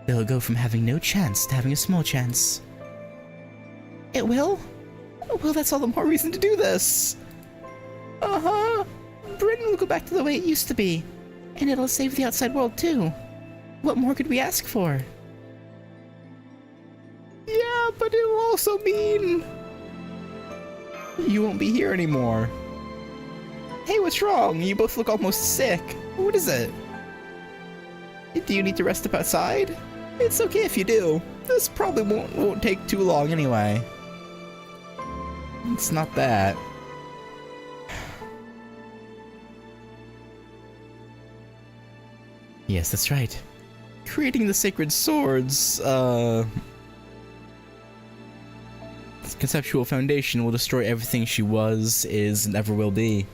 They'll go from having no chance to having a small chance. It will? Well, that's all the more reason to do this! Uh-huh! Britain will go back to the way it used to be. And it'll save the outside world, too. What more could we ask for? Yeah, but it'll also mean you won't be here anymore. Hey, what's wrong? You both look almost sick. What is it? Do you need to rest up outside? It's okay if you do. This probably won't take too long anyway. It's not that. Yes, that's right. Creating the sacred swords, its conceptual foundation will destroy everything she was, is, and ever will be.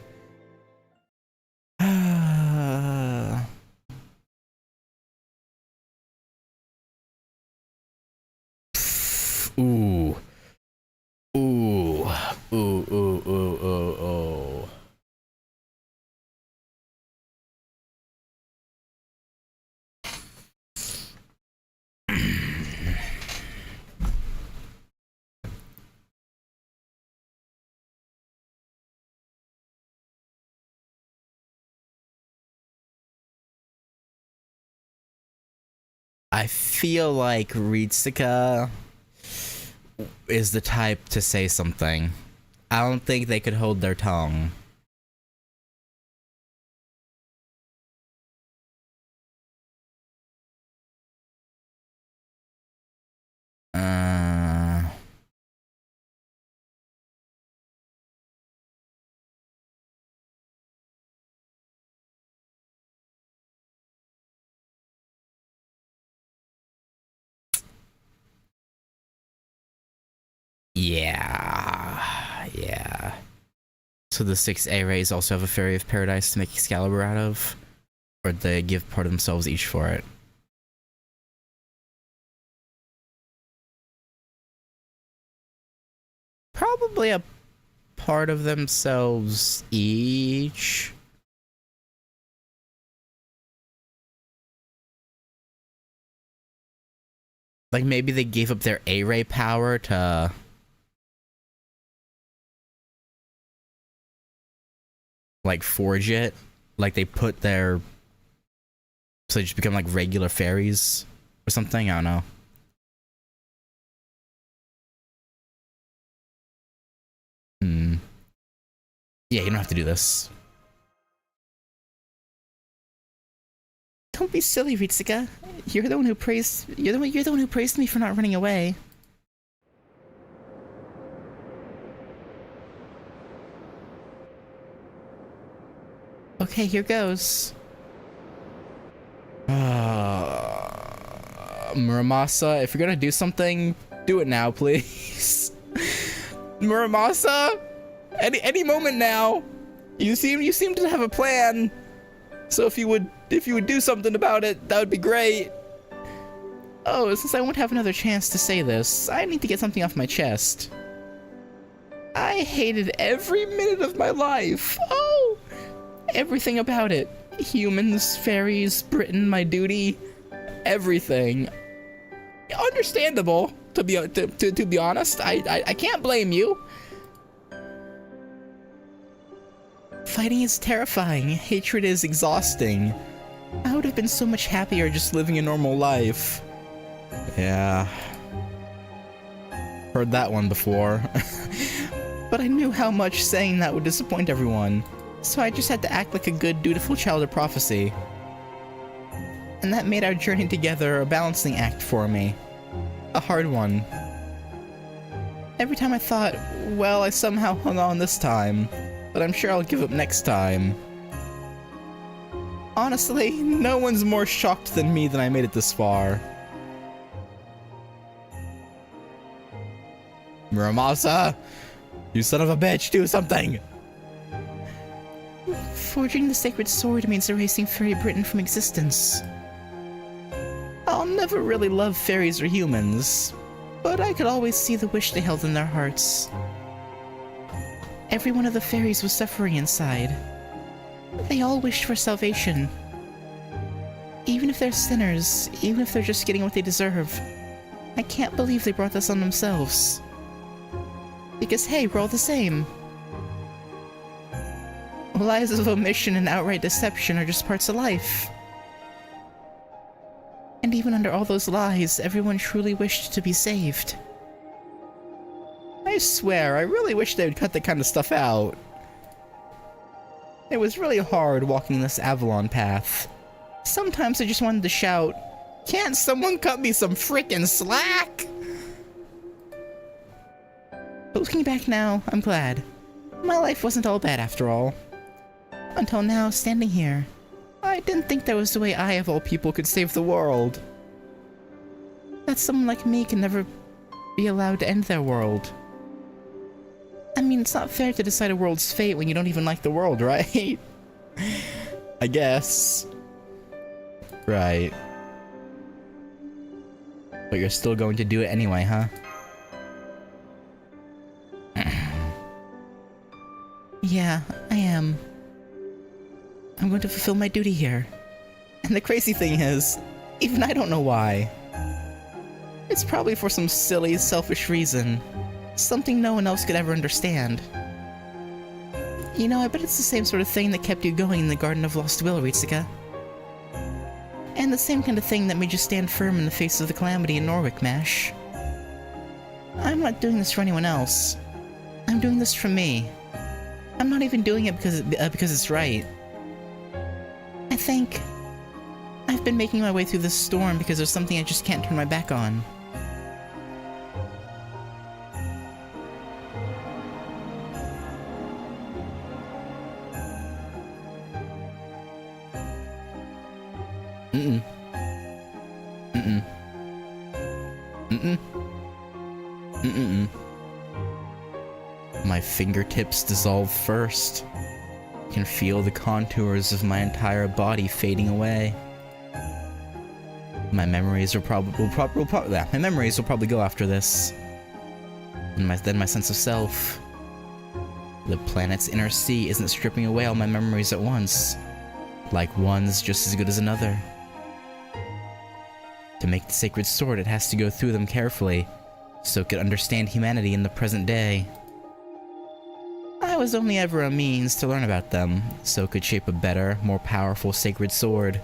Ooh. Ooh. Ooh, ooh, ooh, ooh, ooh. I feel like Ritsuka is the type to say something. I don't think they could hold their tongue. So the 6 A-rays also have a Fairy of Paradise to make Excalibur out of? Or they give part of themselves each for it? Probably a part of themselves each. Like maybe they gave up their A-ray power to... like forge it. Like they put their... so they just become like regular fairies or something? I don't know. Yeah, you don't have to do this. Don't be silly, Ritsuka. You're the one who praised me for not running away. Okay, here goes. Muramasa, if you're gonna do something, do it now, please. Muramasa, any moment now. You seem to have a plan. So if you would do something about it, that would be great. Oh, since I won't have another chance to say this, I need to get something off my chest. I hated every minute of my life. Oh, everything about it. Humans, fairies, Britain, my duty, everything. Understandable, to be honest. I can't blame you. Fighting is terrifying. Hatred is exhausting. I would have been so much happier just living a normal life. Yeah. Heard that one before. But I knew how much saying that would disappoint everyone, so I just had to act like a good, dutiful child of prophecy. And that made our journey together a balancing act for me. A hard one. Every time I thought, well, I somehow hung on this time, but I'm sure I'll give up next time. Honestly, no one's more shocked than me that I made it this far. Muramasa! You son of a bitch, do something! Forging the sacred sword means erasing Fairy Britain from existence. I'll never really love fairies or humans, but I could always see the wish they held in their hearts. Every one of the fairies was suffering inside. They all wished for salvation. Even if they're sinners, even if they're just getting what they deserve, I can't believe they brought this on themselves. Because hey, we're all the same. Lies of omission and outright deception are just parts of life. And even under all those lies, everyone truly wished to be saved. I swear, I really wish they would cut that kind of stuff out. It was really hard walking this Avalon path. Sometimes I just wanted to shout, "Can't someone cut me some frickin' slack?" But looking back now, I'm glad. My life wasn't all bad after all. Until now, standing here, I didn't think there was a way I, of all people, could save the world. That someone like me can never be allowed to end their world. I mean, it's not fair to decide a world's fate when you don't even like the world, right? I guess. Right. But you're still going to do it anyway, huh? Yeah, I am. I'm going to fulfill my duty here. And the crazy thing is, even I don't know why. It's probably for some silly, selfish reason. Something no one else could ever understand. You know, I bet it's the same sort of thing that kept you going in the Garden of Lost Will, Ritsuka. And the same kind of thing that made you stand firm in the face of the calamity in Norwick, Mash. I'm not doing this for anyone else. I'm doing this for me. I'm not even doing it because it's right. I think I've been making my way through this storm because there's something I just can't turn my back on. Mm-mm. Mm-mm. Mm-mm. Mm-mm. My fingertips dissolve first. I can feel the contours of my entire body fading away. My memories will probably go after this. And then my sense of self. The planet's inner sea isn't stripping away all my memories at once. Like one's just as good as another. To make the sacred sword, it has to go through them carefully, so it could understand humanity in the present day. I was only ever a means to learn about them, so it could shape a better, more powerful sacred sword.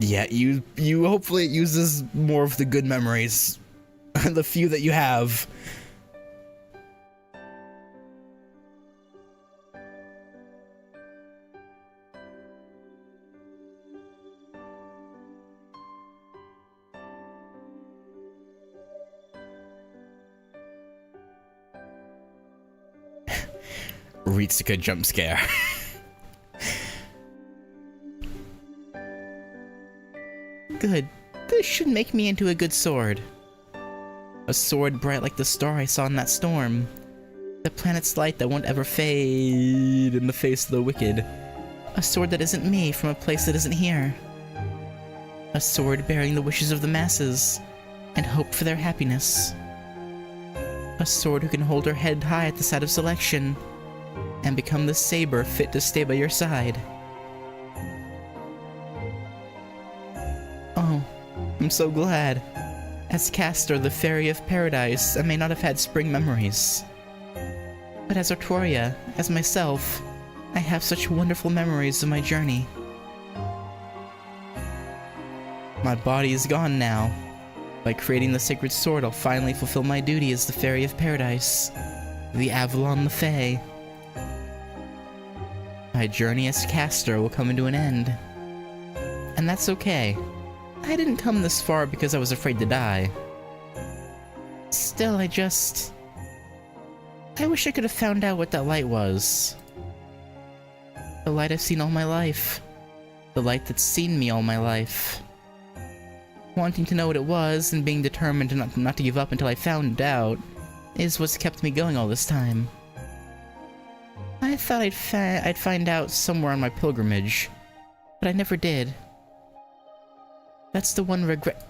Yeah, you hopefully it uses more of the good memories. The few that you have. Ritsuka jump scare. Good. This should make me into a good sword. A sword bright like the star I saw in that storm. The planet's light that won't ever fade in the face of the wicked. A sword that isn't me from a place that isn't here. A sword bearing the wishes of the masses and hope for their happiness. A sword who can hold her head high at the sight of selection and become the saber fit to stay by your side. Oh, I'm so glad. As Castor, the Fairy of Paradise, I may not have had spring memories. But as Artoria, as myself, I have such wonderful memories of my journey. My body is gone now. By creating the sacred sword, I'll finally fulfill my duty as the Fairy of Paradise, the Avalon the Fae. My journey as Castor will come to an end. And that's okay. I didn't come this far because I was afraid to die. Still, I wish I could have found out what that light was. The light I've seen all my life. The light that's seen me all my life. Wanting to know what it was and being determined not to give up until I found out is what's kept me going all this time. I thought I'd find out somewhere on my pilgrimage, but I never did. That's the one regret.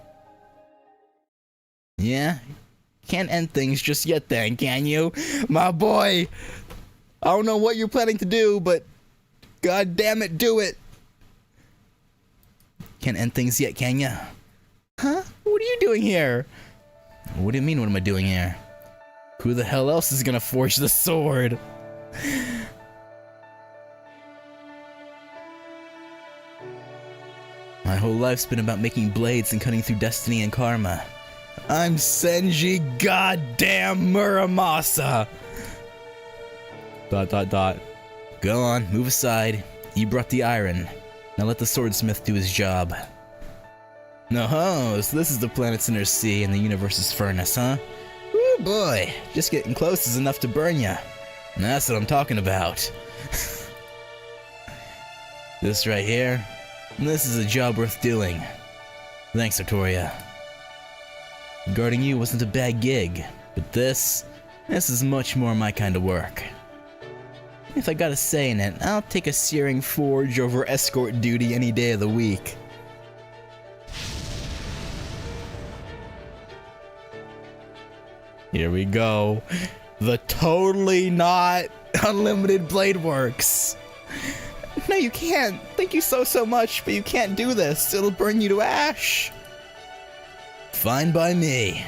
Yeah? Can't end things just yet then, can you? My boy! I don't know what you're planning to do, but god damn it, do it! Can't end things yet, can ya? Huh? What are you doing here? What do you mean, what am I doing here? Who the hell else is gonna forge the sword? My whole life's been about making blades and cutting through destiny and karma. I'm Senji goddamn Muramasa! ... Go on, move aside. You brought the iron. Now let the swordsmith do his job. No-ho, so this is the planet's inner sea and the universe's furnace, huh? Woo boy, just getting close is enough to burn ya. And that's what I'm talking about. This right here, this is a job worth doing. Thanks, Artoria. Guarding you wasn't a bad gig, but this is much more my kind of work. If I got a say in it, I'll take a searing forge over escort duty any day of the week. Here we go. The totally not unlimited blade works. No, you can't. Thank you so much, but you can't do this. It'll burn you to ash. Fine by me.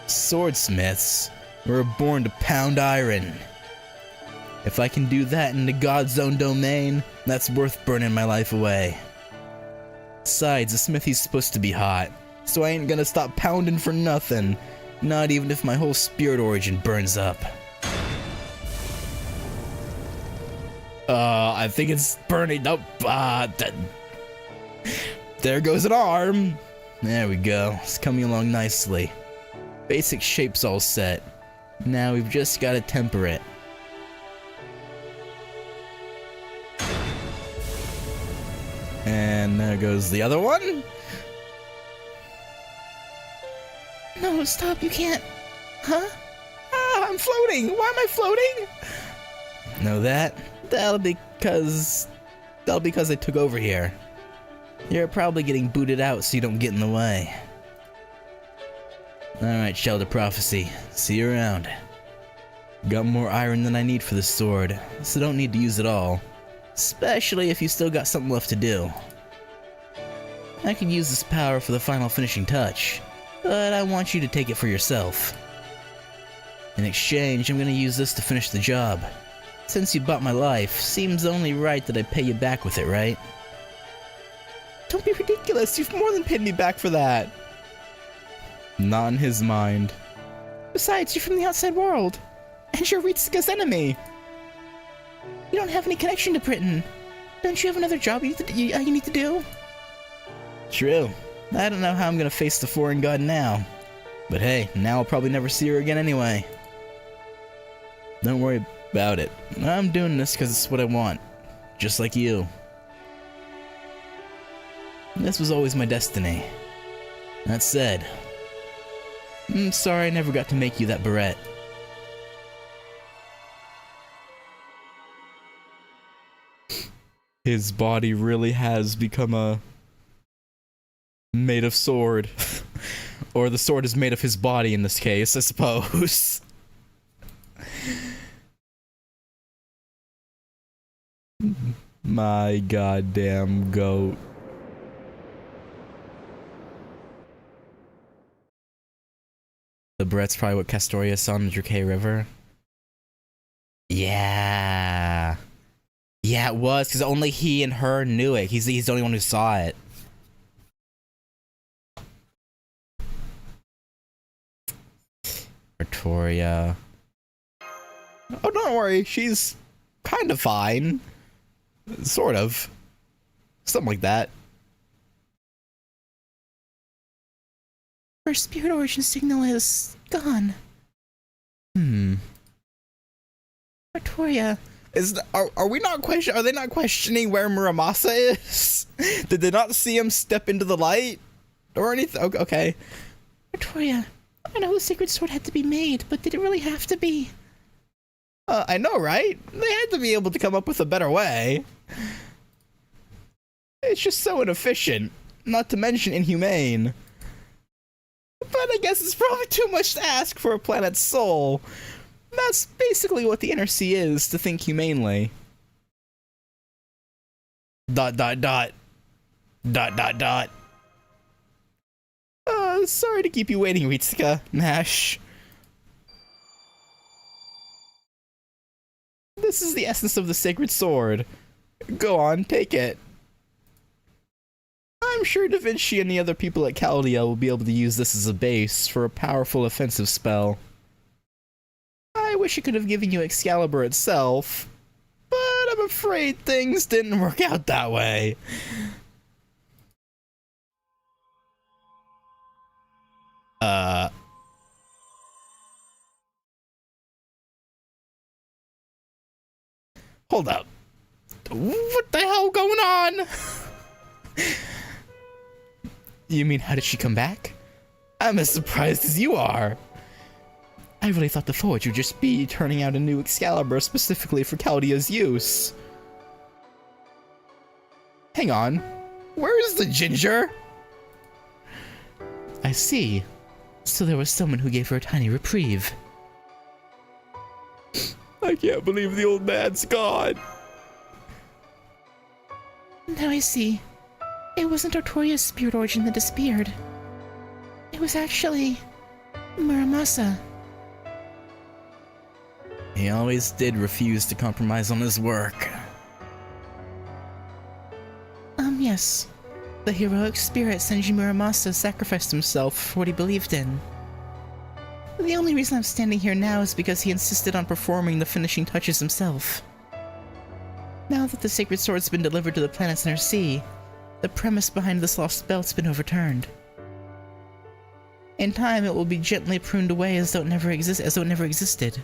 Swordsmiths were born to pound iron. If I can do that in the God's own domain, that's worth burning my life away. Besides, the smithy's supposed to be hot, so I ain't gonna stop pounding for nothing. Not even if my whole spirit origin burns up. I think it's burning up. There goes an arm. There we go. It's coming along nicely. Basic shape's all set. Now we've just got to temper it. And there goes the other one. No, stop, you can't. Huh? Ah, I'm floating! Why am I floating? Know that? That'll be because I took over here. You're probably getting booted out so you don't get in the way. Alright, Child of Prophecy. See you around. Got more iron than I need for this sword, so don't need to use it all. Especially if you still got something left to do. I could use this power for the final finishing touch, but I want you to take it for yourself. In exchange, I'm gonna use this to finish the job. Since you bought my life, seems only right that I pay you back with it, right? Don't be ridiculous, you've more than paid me back for that. Not in his mind. Besides, you're from the outside world, and you're Ritsuka's enemy. You don't have any connection to Britain. Don't you have another job you need to do? True. I don't know how I'm gonna face the foreign god now. But hey, now I'll probably never see her again anyway. Don't worry about it. I'm doing this because it's what I want. Just like you. This was always my destiny. That said, I'm sorry I never got to make you that beret. His body really has become a made of sword. Or the sword is made of his body in this case, I suppose. My goddamn goat. The Brett's probably what Castoria saw in the Drake River. Yeah. Yeah, it was, because only he and her knew it. He's the only one who saw it. Victoria. Oh, don't worry. She's kind of fine. Sort of. Something like that. Her spirit origin signal is gone. Victoria. Are we not are they not questioning where Muramasa is? Did they not see him step into the light? Or anything? Okay. Victoria, I know the sacred sword had to be made, but did it really have to be? I know, right? They had to be able to come up with a better way. It's just so inefficient, not to mention inhumane. But I guess it's probably too much to ask for a planet's soul. That's basically what the inner sea is, to think humanely. ... Sorry to keep you waiting, Ritsuka. Nash. This is the essence of the sacred sword. Go on, take it. I'm sure Da Vinci and the other people at Chaldea will be able to use this as a base for a powerful offensive spell. I wish I could have given you Excalibur itself, but I'm afraid things didn't work out that way. Hold up. What the hell going on? You mean, how did she come back? I'm as surprised as you are. I really thought the Forge would just be turning out a new Excalibur specifically for Chaldea's use. Hang on. Where is the ginger? I see. So there was someone who gave her a tiny reprieve. I can't believe the old man's gone. Now I see. It wasn't Artoria's spirit origin that disappeared. It was actually Muramasa. He always did refuse to compromise on his work. Yes. The heroic spirit Senji Muramasa sacrificed himself for what he believed in. The only reason I'm standing here now is because he insisted on performing the finishing touches himself. Now that the sacred sword's been delivered to the planet's inner sea, the premise behind this lost belt's been overturned. In time, it will be gently pruned away as though it never existed.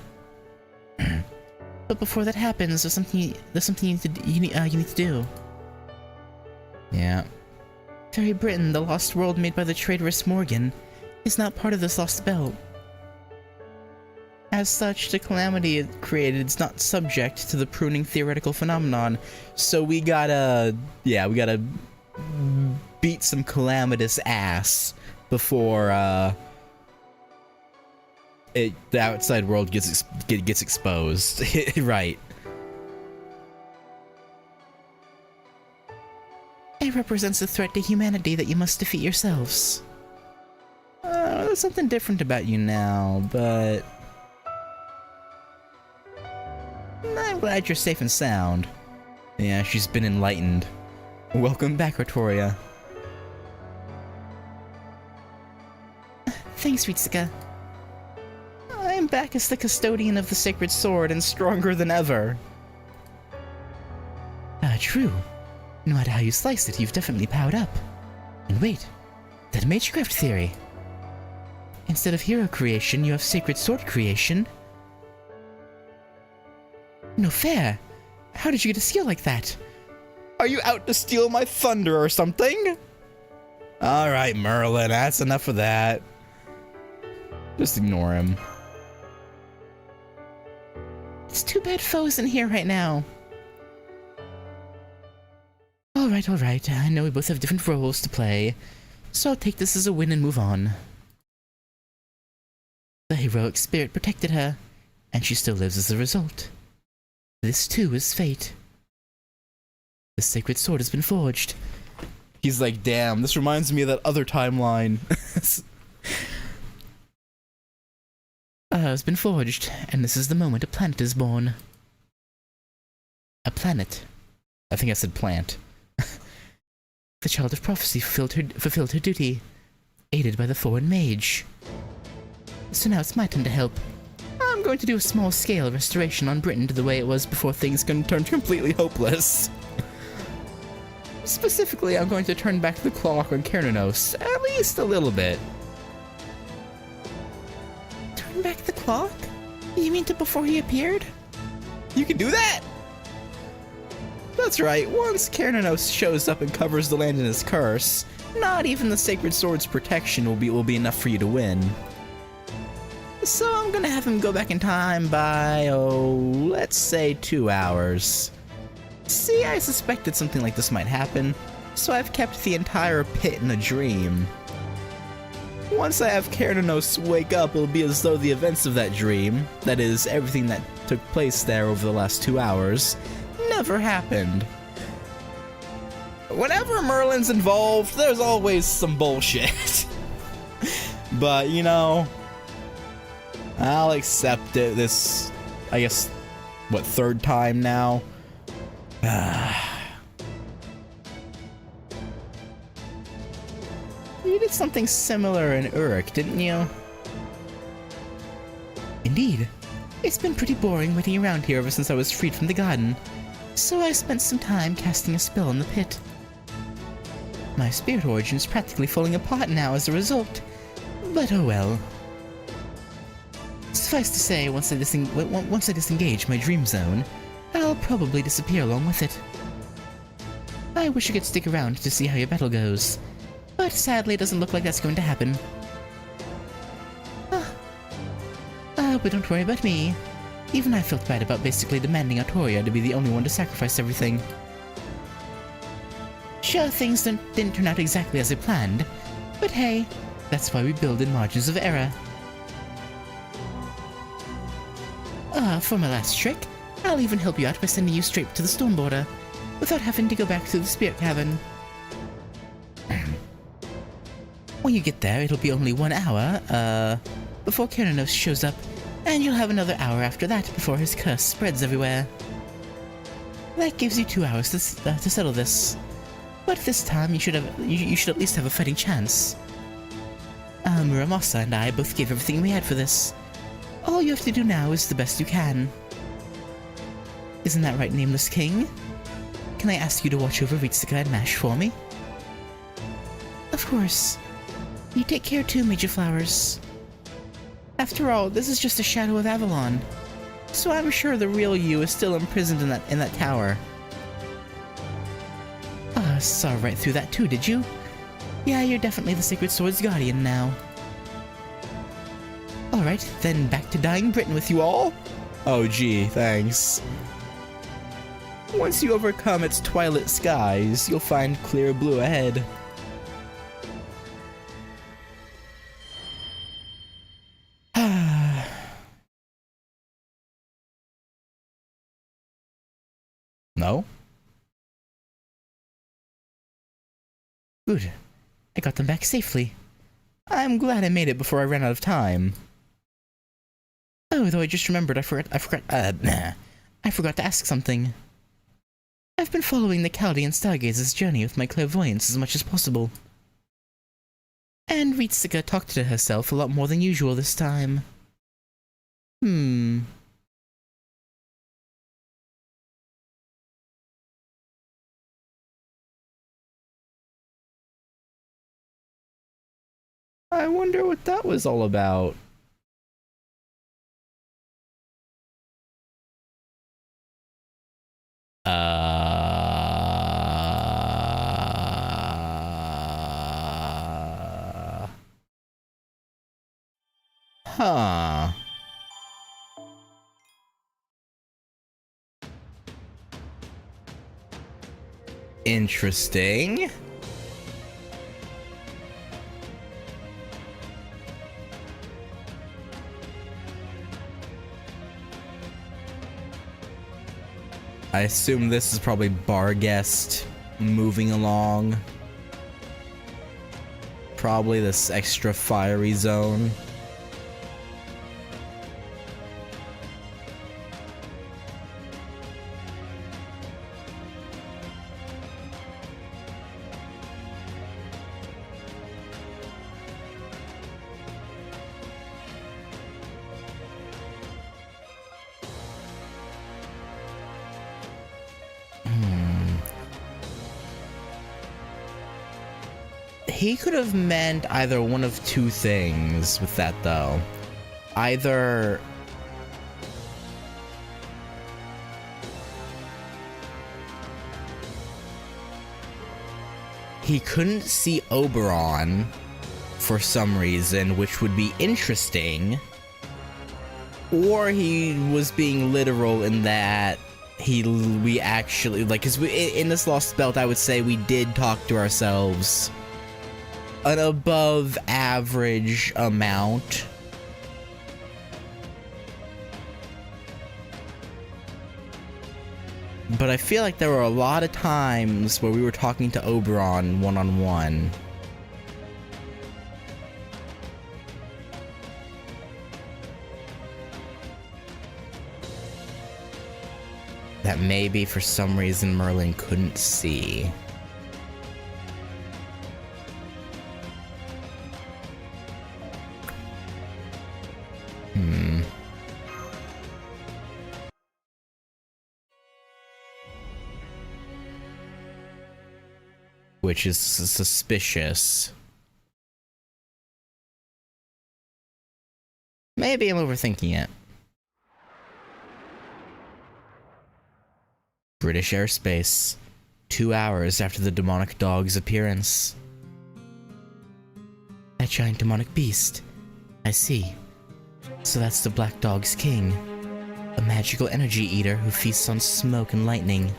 But before that happens, there's something you need to do. Yeah. Fairy Britain, the lost world made by the traitorous Morgan, is not part of this lost belt. As such, the calamity it created is not subject to the pruning theoretical phenomenon, so we gotta beat some calamitous ass before the outside world gets exposed. Right. It represents a threat to humanity that you must defeat yourselves. There's something different about you now, but I'm glad you're safe and sound. Yeah, she's been enlightened. Welcome back, Artoria. Thanks, Ritsuka. I'm back as the custodian of the sacred sword and stronger than ever. True. No matter how you slice it, you've definitely powered up. And wait, that magecraft theory. Instead of hero creation, you have sacred sword creation. No fair. How did you get a skill like that? Are you out to steal my thunder or something? Alright, Merlin, that's enough of that. Just ignore him. It's too bad Foe isn't here right now. Alright, I know we both have different roles to play, so I'll take this as a win and move on. The heroic spirit protected her, and she still lives as a result. This too is fate. The sacred sword has been forged. He's like, damn, this reminds me of that other timeline. It's been forged, and this is the moment a planet is born. A planet. I think I said plant. The child of prophecy fulfilled her duty, aided by the foreign mage. So now it's my turn to help. I'm going to do a small-scale restoration on Britain to the way it was before things turned completely hopeless. Specifically, I'm going to turn back the clock on Kernanos, at least a little bit. Turn back the clock? You mean to before he appeared? You can do that? That's right, once Kernanos shows up and covers the land in his curse, not even the Sacred Sword's protection will be enough for you to win. So I'm gonna have him go back in time by, let's say 2 hours. See, I suspected something like this might happen, so I've kept the entire pit in a dream. Once I have Kernanos wake up, it'll be as though the events of that dream, that is, everything that took place there over the last 2 hours, never happened. Whenever Merlin's involved, there's always some bullshit. But, you know, I'll accept it this, I guess, what, 3rd time now? You did something similar in Uruk, didn't you? Indeed. It's been pretty boring waiting around here ever since I was freed from the garden, so I spent some time casting a spell in the pit. My spirit origin's practically falling apart now as a result, but oh well. Suffice to say, once I disengage my dream zone, I'll probably disappear along with it. I wish I could stick around to see how your battle goes, but sadly it doesn't look like that's going to happen. But don't worry about me. Even I felt bad about basically demanding Artoria to be the only one to sacrifice everything. Sure, things didn't turn out exactly as I planned, but hey, that's why we build in margins of error. For my last trick, I'll even help you out by sending you straight to the storm border, without having to go back to the spirit cavern. When you get there, it'll be only 1 hour, before Kernanos shows up, and you'll have another hour after that before his curse spreads everywhere. That gives you 2 hours to settle this, but this time you should at least have a fighting chance. Muramasa and I both gave everything we had for this. All you have to do now is the best you can. Isn't that right, Nameless King? Can I ask you to watch over Ritsuka and Mash for me? Of course. You take care too, Major Flowers. After all, this is just a shadow of Avalon, so I'm sure the real you is still imprisoned in that tower. Saw right through that too, did you? Yeah, you're definitely the Sacred Sword's guardian now. Alright, then back to dying Britain with you all. Oh gee, thanks. Once you overcome its twilight skies, you'll find clear blue ahead. No? Good. I got them back safely. I'm glad I made it before I ran out of time. Oh, though I just remembered I forgot to ask something. I've been following the Chaldean Stargaze's journey with my clairvoyance as much as possible. And Ritsuka talked to herself a lot more than usual this time. I wonder what that was all about. Huh. Interesting. I assume this is probably Barguest moving along. Probably this extra fiery zone. He could have meant either one of two things with that, though. Either he couldn't see Oberon for some reason, which would be interesting, or he was being literal in that we actually, like, because in this Lost Belt, I would say we did talk to ourselves an above average amount. But I feel like there were a lot of times where we were talking to Oberon one-on-one. That maybe for some reason Merlin couldn't see. Which is suspicious. Maybe I'm overthinking it. British airspace. 2 hours after the demonic dog's appearance. That giant demonic beast. I see. So that's the Black Dog's king. A magical energy eater who feasts on smoke and lightning.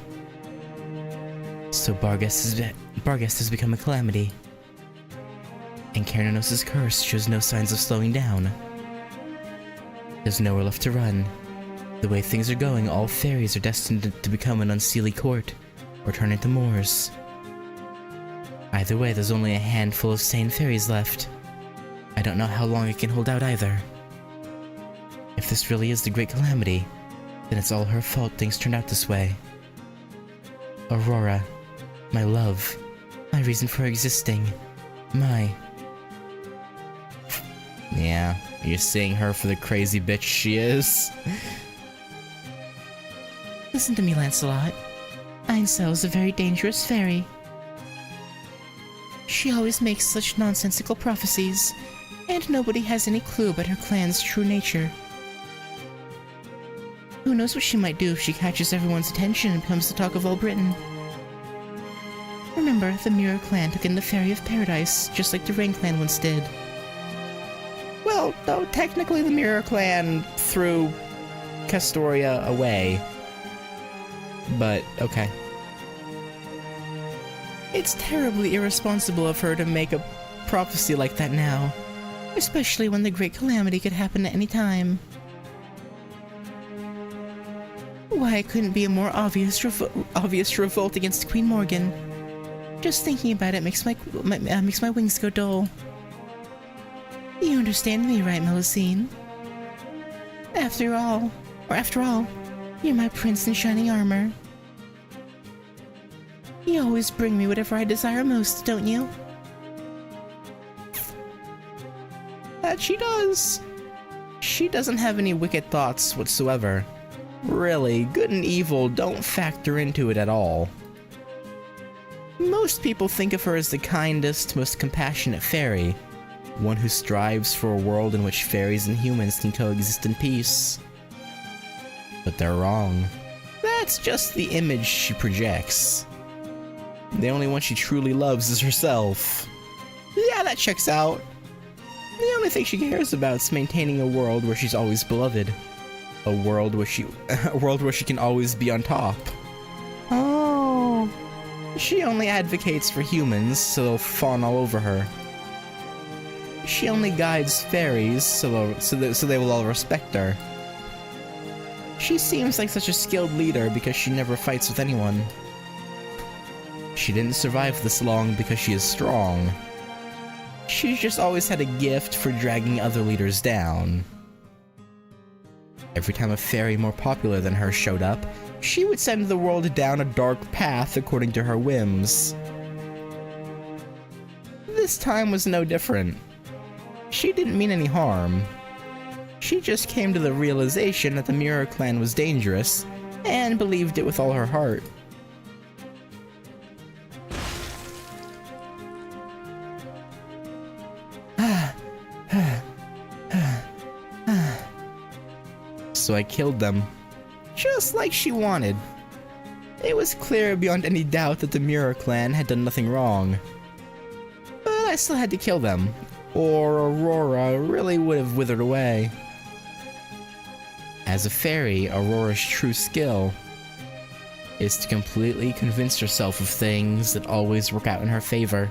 So Barguest has become a calamity. And Cernunnos' curse shows no signs of slowing down. There's nowhere left to run. The way things are going, all fairies are destined to become an unseelie court, or turn into Moors. Either way, there's only a handful of sane fairies left. I don't know how long I can hold out either. If this really is the Great Calamity, then it's all her fault things turned out this way. Aurora, my love, my reason for existing, my... Yeah, you're seeing her for the crazy bitch she is. Listen to me, Lancelot. Einsel's a very dangerous fairy. She always makes such nonsensical prophecies, and nobody has any clue about her clan's true nature. Who knows what she might do if she catches everyone's attention and becomes the talk of all Britain. Remember, the Mirror Clan took in the Fairy of Paradise, just like the Rain Clan once did. Well, Well, though technically the Mirror Clan threw Castoria away. But, okay. It's terribly irresponsible of her to make a prophecy like that now. Especially when the Great Calamity could happen at any time. Why, it couldn't be a more obvious revolt against Queen Morgan. Just thinking about it makes my wings go dull. You understand me, right, Melusine? After all, you're my prince in shining armor. You always bring me whatever I desire most, don't you? That she does. She doesn't have any wicked thoughts whatsoever. Really, good and evil don't factor into it at all. Most people think of her as the kindest, most compassionate fairy, one who strives for a world in which fairies and humans can coexist in peace. But they're wrong. That's just the image she projects. The only one she truly loves is herself. Yeah, that checks out. The only thing she cares about is maintaining a world where she's always beloved. A world where she can always be on top. Oh. She only advocates for humans, so they'll fawn all over her. She only guides fairies, so they will all respect her. She seems like such a skilled leader because she never fights with anyone. She didn't survive this long because she is strong. She's just always had a gift for dragging other leaders down. Every time a fairy more popular than her showed up, she would send the world down a dark path according to her whims. This time was no different. She didn't mean any harm. She just came to the realization that the Mirror Clan was dangerous, and believed it with all her heart. So I killed them, just like she wanted. It was clear beyond any doubt that the Mirror Clan had done nothing wrong. But I still had to kill them, or Aurora really would have withered away. As a fairy, Aurora's true skill is to completely convince herself of things that always work out in her favor.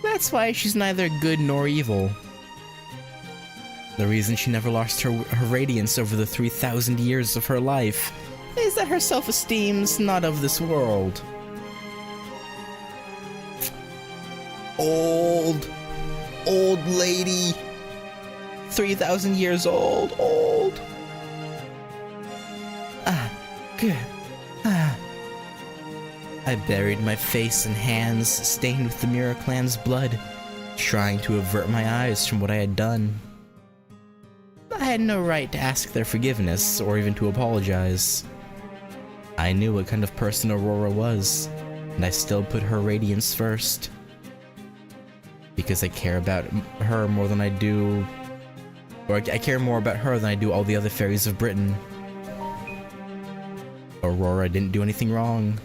That's why she's neither good nor evil. The reason she never lost her radiance over the 3,000 years of her life is that her self-esteem's not of this world. Old lady. 3,000 years old. I buried my face in hands stained with the Mirror Clan's blood, trying to avert my eyes from what I had done. I had no right to ask their forgiveness, or even to apologize. I knew what kind of person Aurora was, and I still put her radiance first. Because I care about her more than I do... Or I care more about her than I do all the other fairies of Britain. Aurora didn't do anything wrong.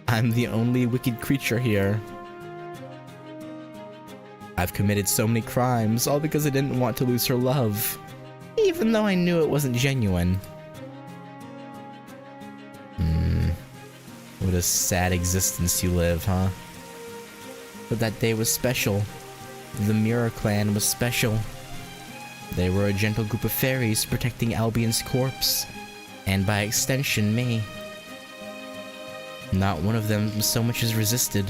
I'm the only wicked creature here. I've committed so many crimes, all because I didn't want to lose her love, even though I knew it wasn't genuine. What a sad existence you live, huh? But that day was special. The Mirror Clan was special. They were a gentle group of fairies protecting Albion's corpse, and by extension, me. Not one of them so much as resisted.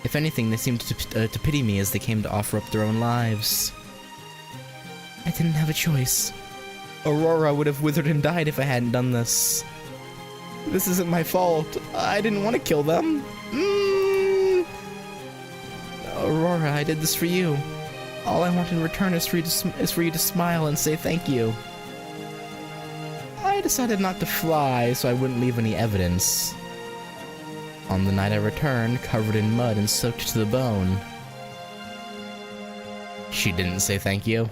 If anything, they seemed to pity me as they came to offer up their own lives. I didn't have a choice. Aurora would have withered and died if I hadn't done this. This isn't my fault. I didn't want to kill them. Aurora, I did this for you. All I want in return is for you to smile and say thank you. I decided not to fly so I wouldn't leave any evidence. On the night I returned, covered in mud and soaked to the bone. She didn't say thank you.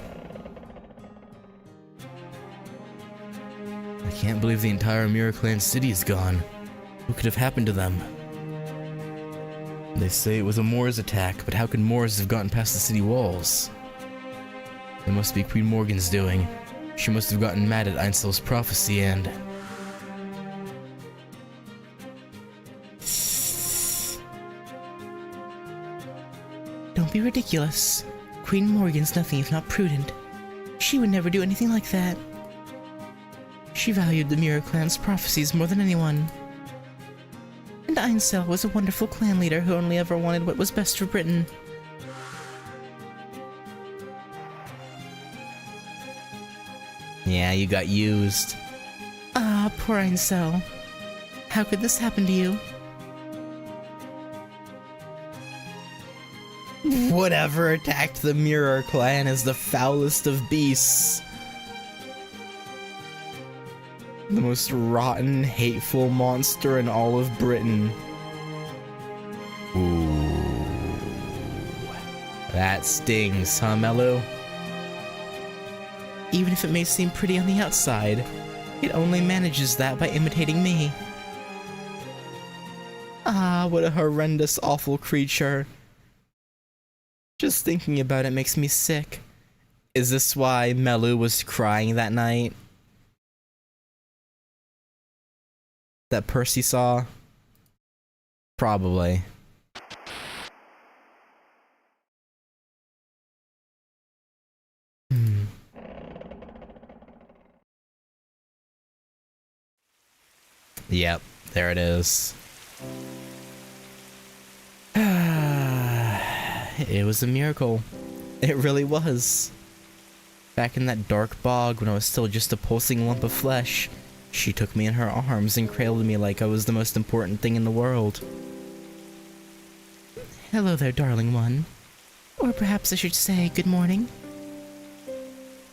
I can't believe the entire Mirror Clan city is gone. What could have happened to them? They say it was a Moors attack, but how could Moors have gotten past the city walls? It must be Queen Morgan's doing. She must have gotten mad at Einsel's prophecy and... Don't be ridiculous. Queen Morgan's nothing if not prudent. She would never do anything like that. She valued the Mirror Clan's prophecies more than anyone. And Einsel was a wonderful clan leader who only ever wanted what was best for Britain. Yeah, you got used. Ah, poor Einsel. How could this happen to you? Whatever attacked the Mirror Clan is the foulest of beasts. The most rotten, hateful monster in all of Britain. Ooh. That stings, huh, Melu? Even if it may seem pretty on the outside, it only manages that by imitating me. Ah, what a horrendous, awful creature. Just thinking about it makes me sick. Is this why Melu was crying that night? That Percy saw? Probably. Yep, there it is. It was a miracle. It really was. Back in that dark bog when I was still just a pulsing lump of flesh, she took me in her arms and cradled me like I was the most important thing in the world. Hello there, darling one. Or perhaps I should say good morning.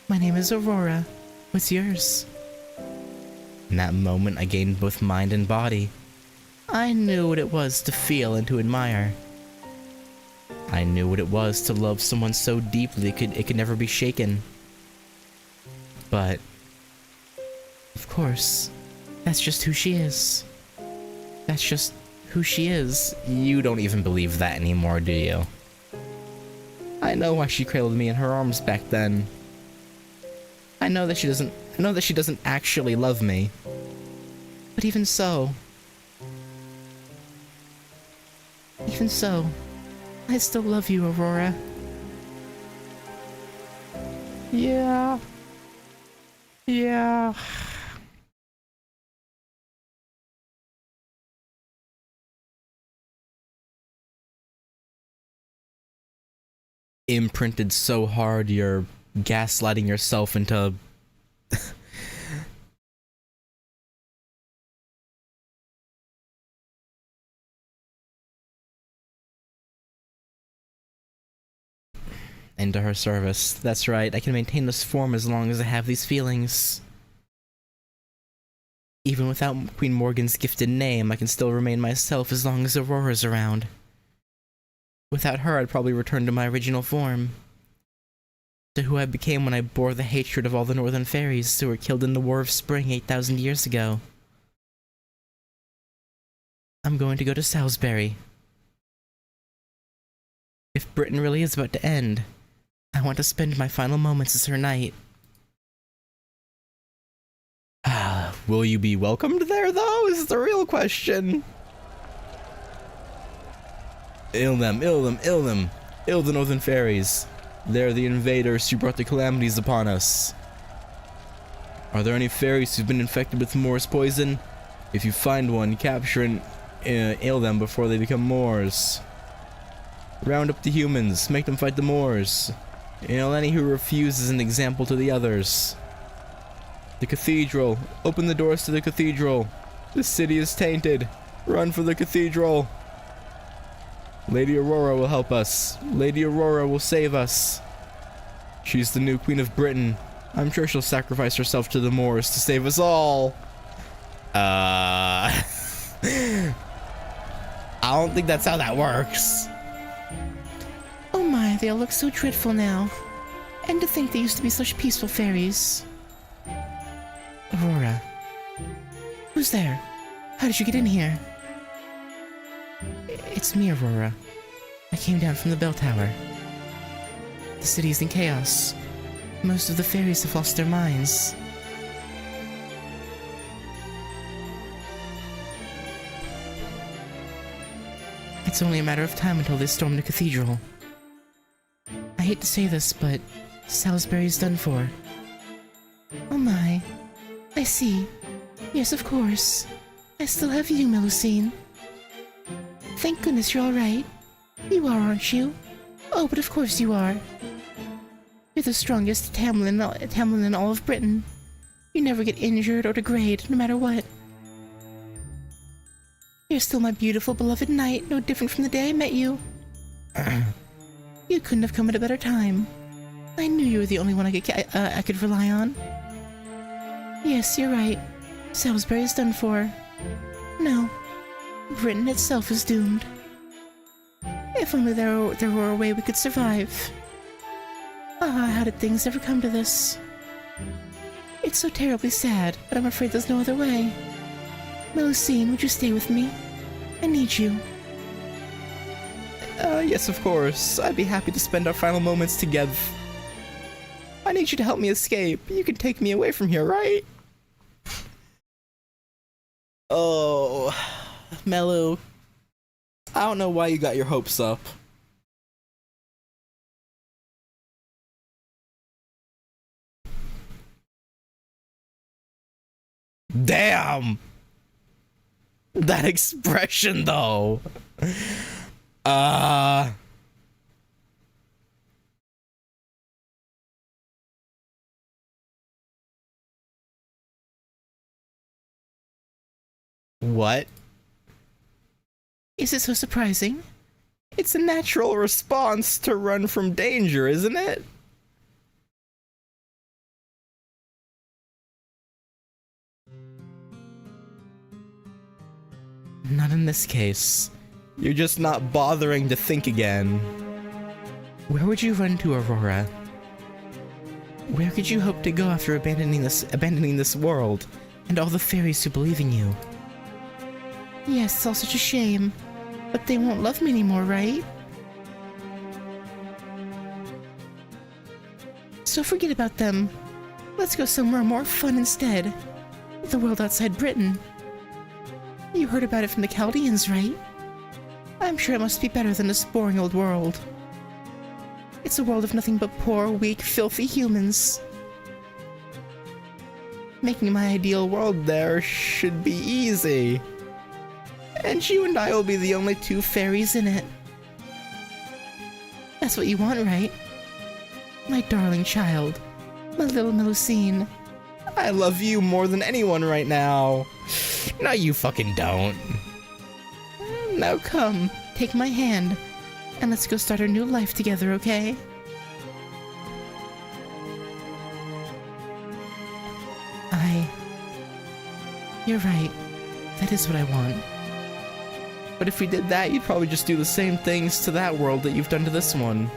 My name is Aurora. What's yours? In that moment, I gained both mind and body. I knew what it was to feel and to admire. I knew what it was to love someone so deeply it could never be shaken. But, of course, that's just who she is. That's just who she is. You don't even believe that anymore, do you? I know why she cradled me in her arms back then. I know that she doesn't actually love me. But even so, I still love you, Aurora. Yeah. Imprinted so hard you're gaslighting yourself into into her service. That's right, I can maintain this form as long as I have these feelings. Even without Queen Morgan's gifted name, I can still remain myself as long as Aurora's around. Without her, I'd probably return to my original form. To who I became when I bore the hatred of all the northern fairies who were killed in the War of Spring 8,000 years ago. I'm going to go to Salisbury. If Britain really is about to end, I want to spend my final moments as her knight. Will you be welcomed there, though, is the real question. Ill them. Ill the northern fairies. They're the invaders who brought the calamities upon us. Are there any fairies who've been infected with Moor's poison? If you find one, capture and ill them before they become Moors. Round up the humans, make them fight the Moors. Ill any who refuse as an example to the others. The cathedral. Open the doors to the cathedral. The city is tainted. Run for the cathedral. Lady Aurora will help us. Lady Aurora will save us. She's the new Queen of Britain. I'm sure she'll sacrifice herself to the Moors to save us all. I don't think that's how that works. Oh my, they all look so dreadful now. And to think they used to be such peaceful fairies. Aurora. Who's there? How did you get in here? It's me, Aurora. I came down from the bell tower. The city is in chaos. Most of the fairies have lost their minds. It's only a matter of time until they storm the cathedral. I hate to say this, but Salisbury's done for. Oh my. I see. Yes, of course. I still have you, Melusine. Thank goodness you're alright. You are, aren't you? Oh, but of course you are. You're the strongest Tamlin in all of Britain. You never get injured or degrade, no matter what. You're still my beautiful, beloved knight, no different from the day I met you. You couldn't have come at a better time. I knew you were the only one I could rely on. Yes, you're right. Salisbury is done for. No, Britain itself is doomed. If only there were a way we could survive. Ah, how did things ever come to this? It's so terribly sad, but I'm afraid there's no other way. Melusine, would you stay with me? I need you. Yes, of course. I'd be happy to spend our final moments together. I need you to help me escape. You can take me away from here, right? Oh, Melu. I don't know why you got your hopes up. Damn! That expression, though. What? Is it so surprising? It's a natural response to run from danger, isn't it? Not in this case. You're just not bothering to think again. Where would you run to, Aurora? Where could you hope to go after abandoning this world, and all the fairies who believe in you? Yes, it's all such a shame. But they won't love me anymore, right? So forget about them. Let's go somewhere more fun instead. The world outside Britain. You heard about it from the Chaldeans, right? I'm sure it must be better than this boring old world. It's a world of nothing but poor, weak, filthy humans. Making my ideal world there should be easy. And you and I will be the only two fairies in it. That's what you want, right? My darling child. My little Melusine. I love you more than anyone right now. No, you fucking don't. Now come, take my hand, and let's go start our new life together, okay? You're right. That is what I want. But if we did that, you'd probably just do the same things to that world that you've done to this one.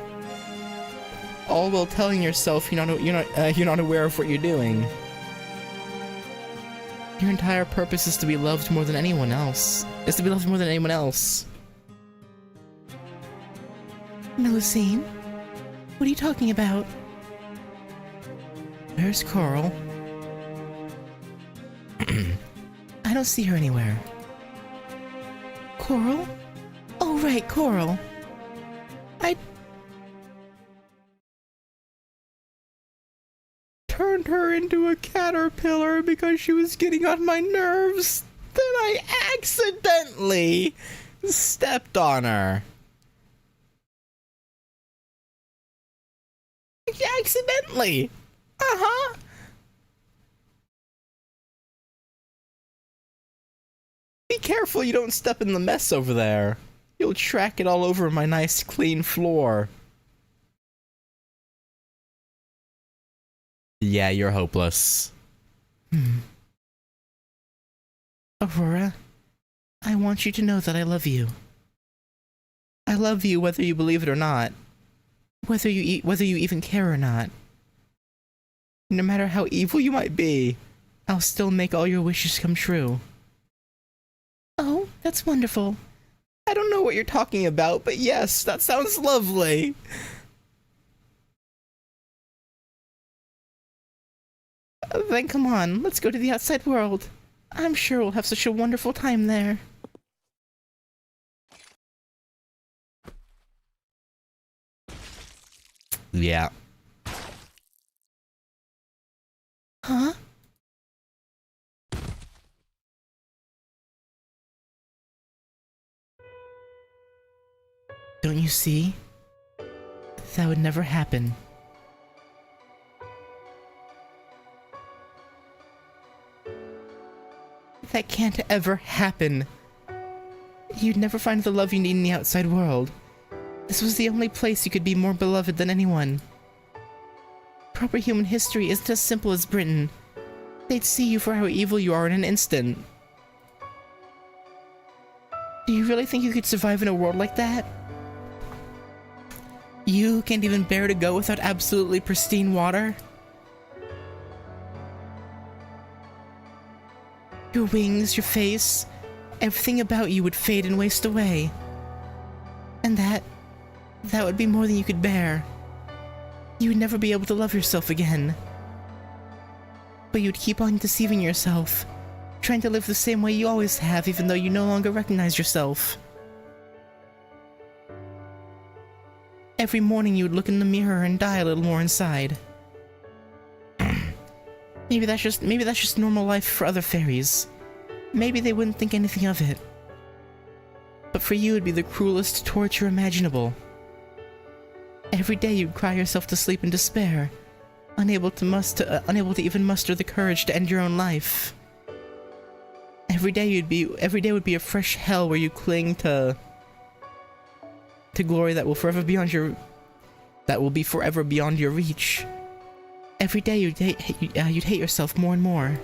All while telling yourself you're not aware of what you're doing. Your entire purpose is to be loved more than anyone else. Melusine? What are you talking about? Where's Coral? I don't see her anywhere. Coral? Oh, right, Coral. I turned her into a caterpillar because she was getting on my nerves. Then I accidentally stepped on her. Accidentally. Uh-huh. Be careful you don't step in the mess over there. You'll track it all over my nice clean floor. Yeah, you're hopeless. Aurora, I want you to know that I love you. I love you whether you believe it or not. Whether you even care or not. No matter how evil you might be, I'll still make all your wishes come true. Oh, that's wonderful. I don't know what you're talking about, but yes, that sounds lovely. Then come on, let's go to the outside world. I'm sure we'll have such a wonderful time there. Yeah. Huh? Don't you see? That would never happen. That can't ever happen. You'd never find the love you need in the outside world. This was the only place you could be more beloved than anyone. Proper human history isn't as simple as Britain. They'd see you for how evil you are in an instant. Do you really think you could survive in a world like that? You can't even bear to go without absolutely pristine water? Your wings, your face, everything about you would fade and waste away. And that would be more than you could bear. You would never be able to love yourself again. But you'd keep on deceiving yourself, trying to live the same way you always have even though you no longer recognize yourself. Every morning you would look in the mirror and die a little more inside. Maybe that's just normal life for other fairies. Maybe they wouldn't think anything of it. But for you it'd be the cruelest torture imaginable. Every day you'd cry yourself to sleep in despair, unable to even muster the courage to end your own life. Every day would be a fresh hell where you cling to glory that will be forever beyond your reach. Every day you'd hate yourself more and more.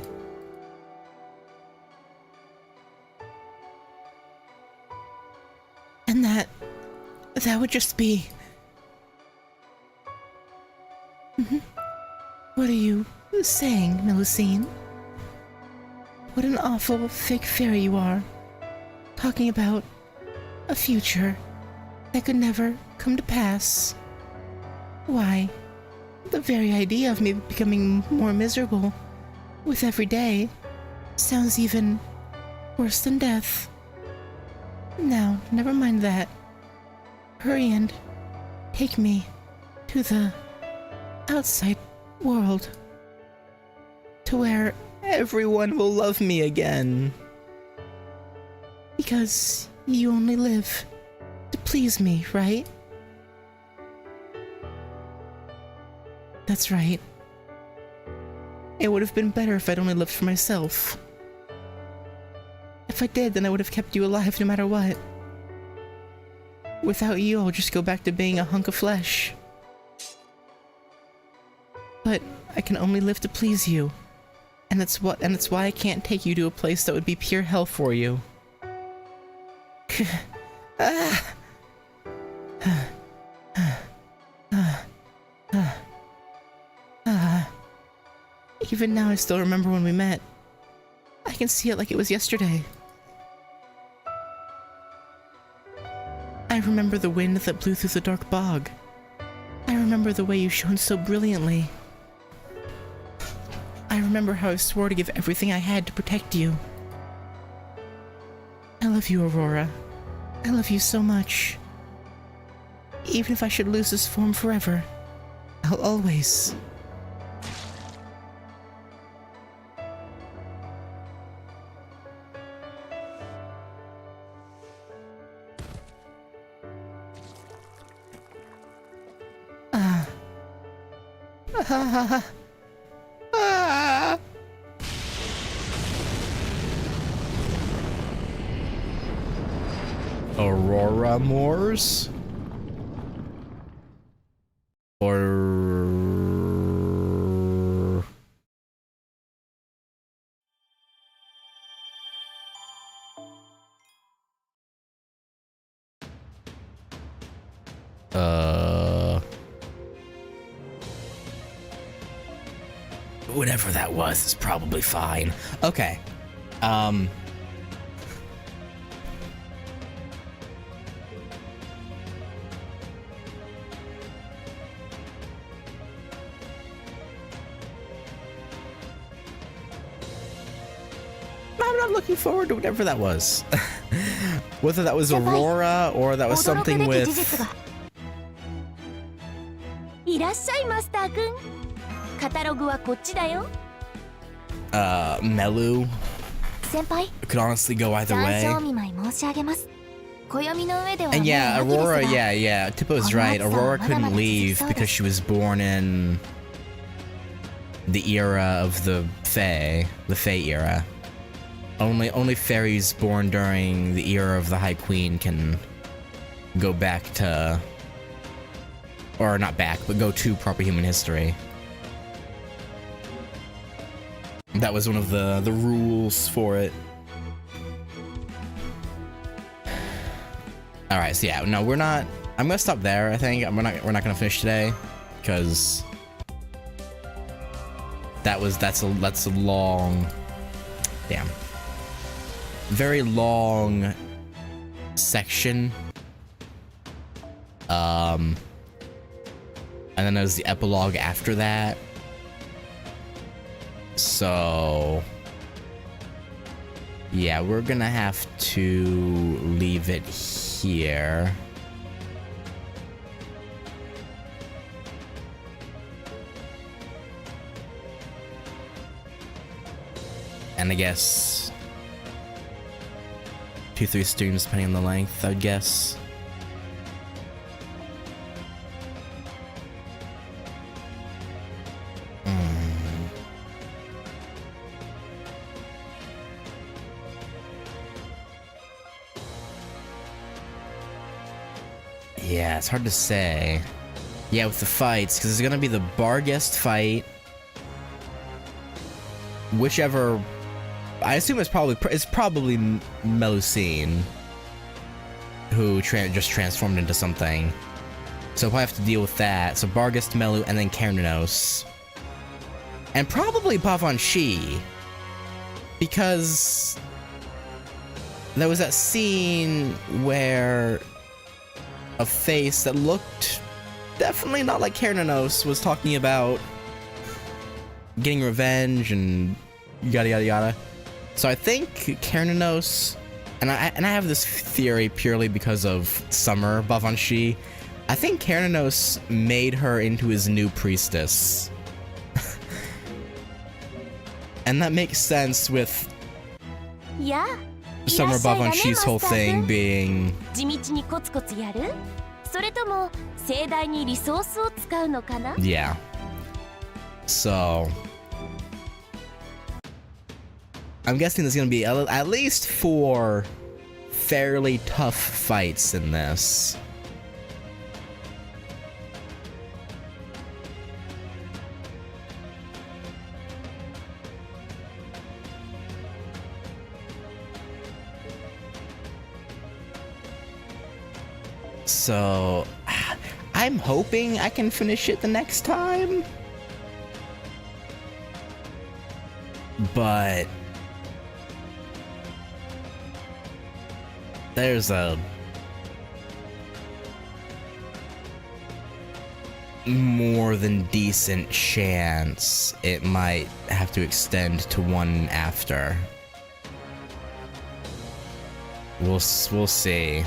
And that would just be... What are you saying, Melusine? What an awful fake fairy you are. Talking about a future that could never come to pass. Why, the very idea of me becoming more miserable with every day sounds even worse than death. Now, never mind that. Hurry and take me to the outside world, to where everyone will love me again. Because you only live to please me, right? That's right. It would have been better if I'd only lived for myself. If I did, then I would have kept you alive no matter what. Without you, I'll just go back to being a hunk of flesh. But I can only live to please you. And that's why I can't take you to a place that would be pure hell for you. Even now I still remember when we met. I can see it like it was yesterday. I remember the wind that blew through the dark bog. I remember the way you shone so brilliantly. I remember how I swore to give everything I had to protect you. I love you, Aurora. I love you so much. Even if I should lose this form forever, I'll always... Aurora Moors? Or... Whatever that was is probably fine. Okay. I'm not looking forward to whatever that was. Whether that was Aurora or that was something with いらっしゃいマスター君。カタログはこっちだよ。 Melu. 先輩、 It could honestly go either 残 way. 暑お見舞い申し上げます。暦の上では And yeah, もう秋 Aurora, ですが yeah. Tippo's right. Aurora couldn't leave because she was born in the era of the Fae era. Only fairies born during the era of the High Queen can go back to, or not back, but go to proper human history. That was one of the rules for it. All right, so yeah, no, we're not. I'm gonna stop there. I think we're not gonna finish today, because that's a long, damn, very long section. And then there's the epilogue after that. So yeah, we're gonna have to leave it here. And I guess 2-3 streams depending on the length, I'd guess. Yeah, it's hard to say. Yeah, with the fights, because there's gonna be the Barghest fight. Whichever, I assume it's probably Melusine, who just transformed into something. So we'll have to deal with that. So Barghest, Melu, and then Keranos. And probably Bavanshi, because there was that scene where a face that looked definitely not like Keranos was talking about getting revenge and yada yada yada. So I think Keranos, and I have this theory purely because of Summer Bavanshi. I think Keranos made her into his new priestess. And that makes sense with Summer Bavanshi's whole thing being, 地道にコツコツやる？それとも盛大にリソースを使うのかな？ yeah. So I'm guessing there's gonna be at least 4 fairly tough fights in this. So I'm hoping I can finish it the next time, but there's a more than decent chance it might have to extend to one after. We'll see.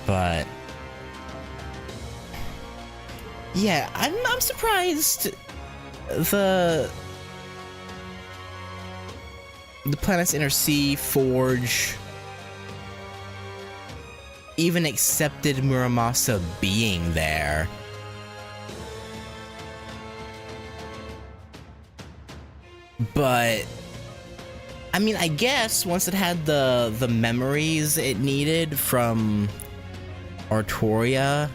But yeah, I'm surprised the planet's inner sea forge even accepted Muramasa being there. But I mean, I guess once it had the memories it needed from Artoria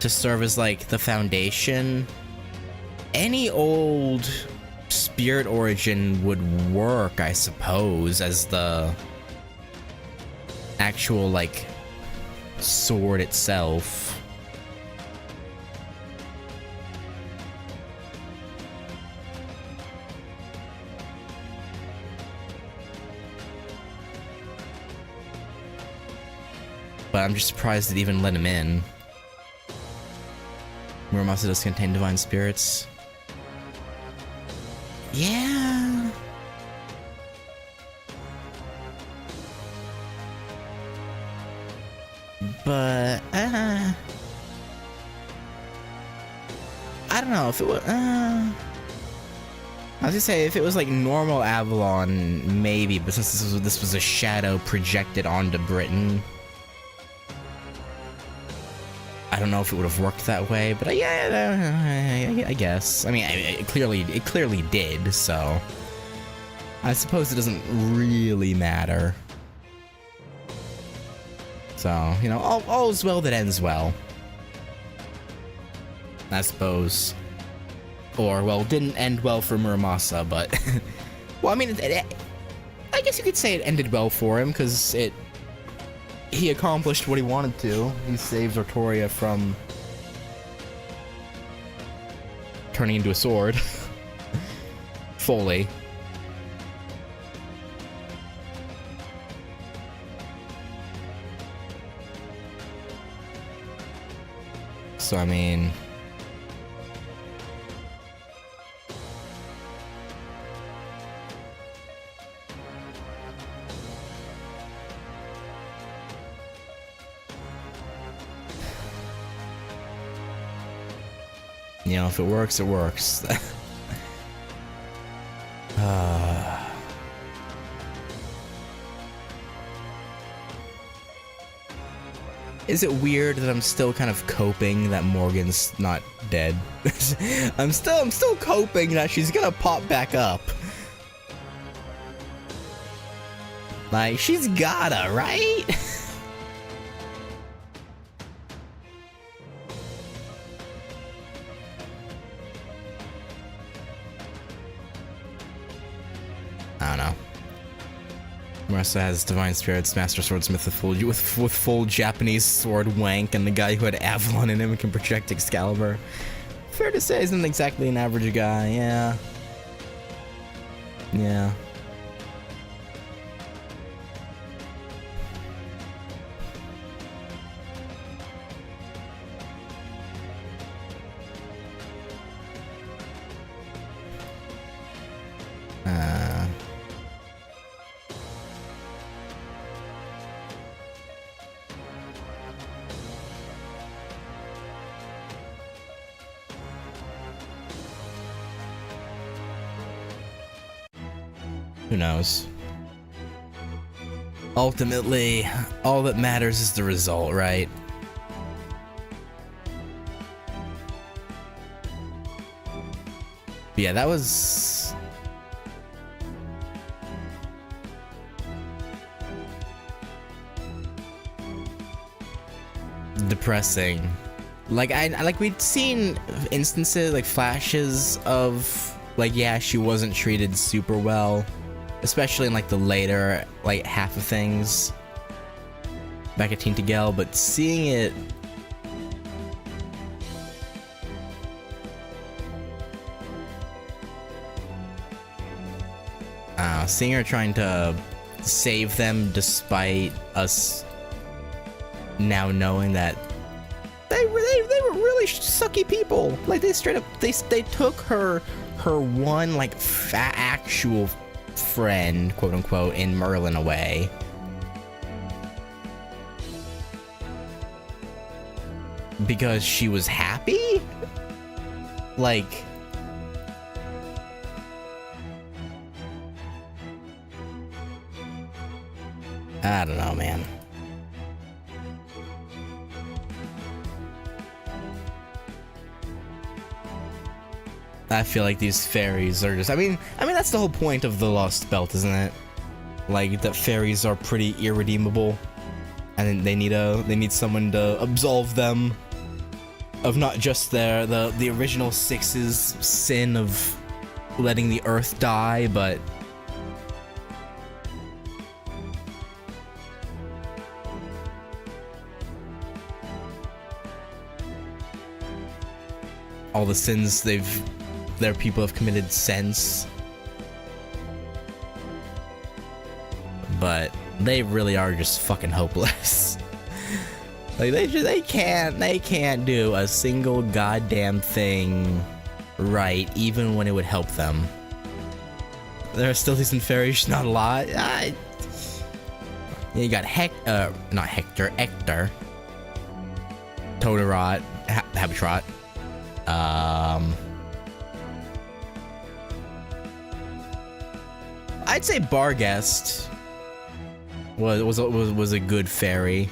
to serve as like the foundation, any old spirit origin would work, I suppose, as the actual like sword itself. But I'm just surprised it even let him in. Muramasa does contain divine spirits. Yeah. But I don't know if it was. I was gonna say if it was like normal Avalon, maybe. But since this was a shadow projected onto Britain, I don't know if it would have worked that way. But yeah, I guess. I mean, it clearly did. So I suppose it doesn't really matter. So, you know, all's well that ends well. I suppose. Or, well, didn't end well for Muramasa, but... well, I mean, I guess you could say it ended well for him, because he accomplished what he wanted to. He saved Artoria from... turning into a sword. Fully. So, I mean... you know, if it works, it works. Is it weird that I'm still kind of coping that Morgan's not dead? I'm still coping that she's gonna pop back up. Like, she's gotta, right? I don't know. Marissa has Divine Spirits, Master Swordsmith with full Japanese sword wank, and the guy who had Avalon in him can project Excalibur. Fair to say, isn't exactly an average guy, yeah. Yeah. Who knows? Ultimately, all that matters is the result, right? But yeah, that was... depressing. Like, we'd seen instances, like flashes of, like, yeah, she wasn't treated super well. Especially in, like, the later, like, half of things back at Tintagel, but seeing it... seeing her trying to save them despite us now knowing that they were really sucky people. Like, they straight up, they took her one, like, actual friend, quote unquote, in Merlin away. Because she was happy? Like... I don't know, man. I feel like these fairies are just... I mean that's the whole point of the Lost Belt, isn't it? Like, that fairies are pretty irredeemable, and they need someone to absolve them of not just the original Six's sin of letting the Earth die, but all the sins their people have committed since. But they really are just fucking hopeless. Like they can't do a single goddamn thing right, even when it would help them. There are still decent fairies, just not a lot. You got not Hector, Totodrot, Habitrot. I'd say Barghest was a good fairy.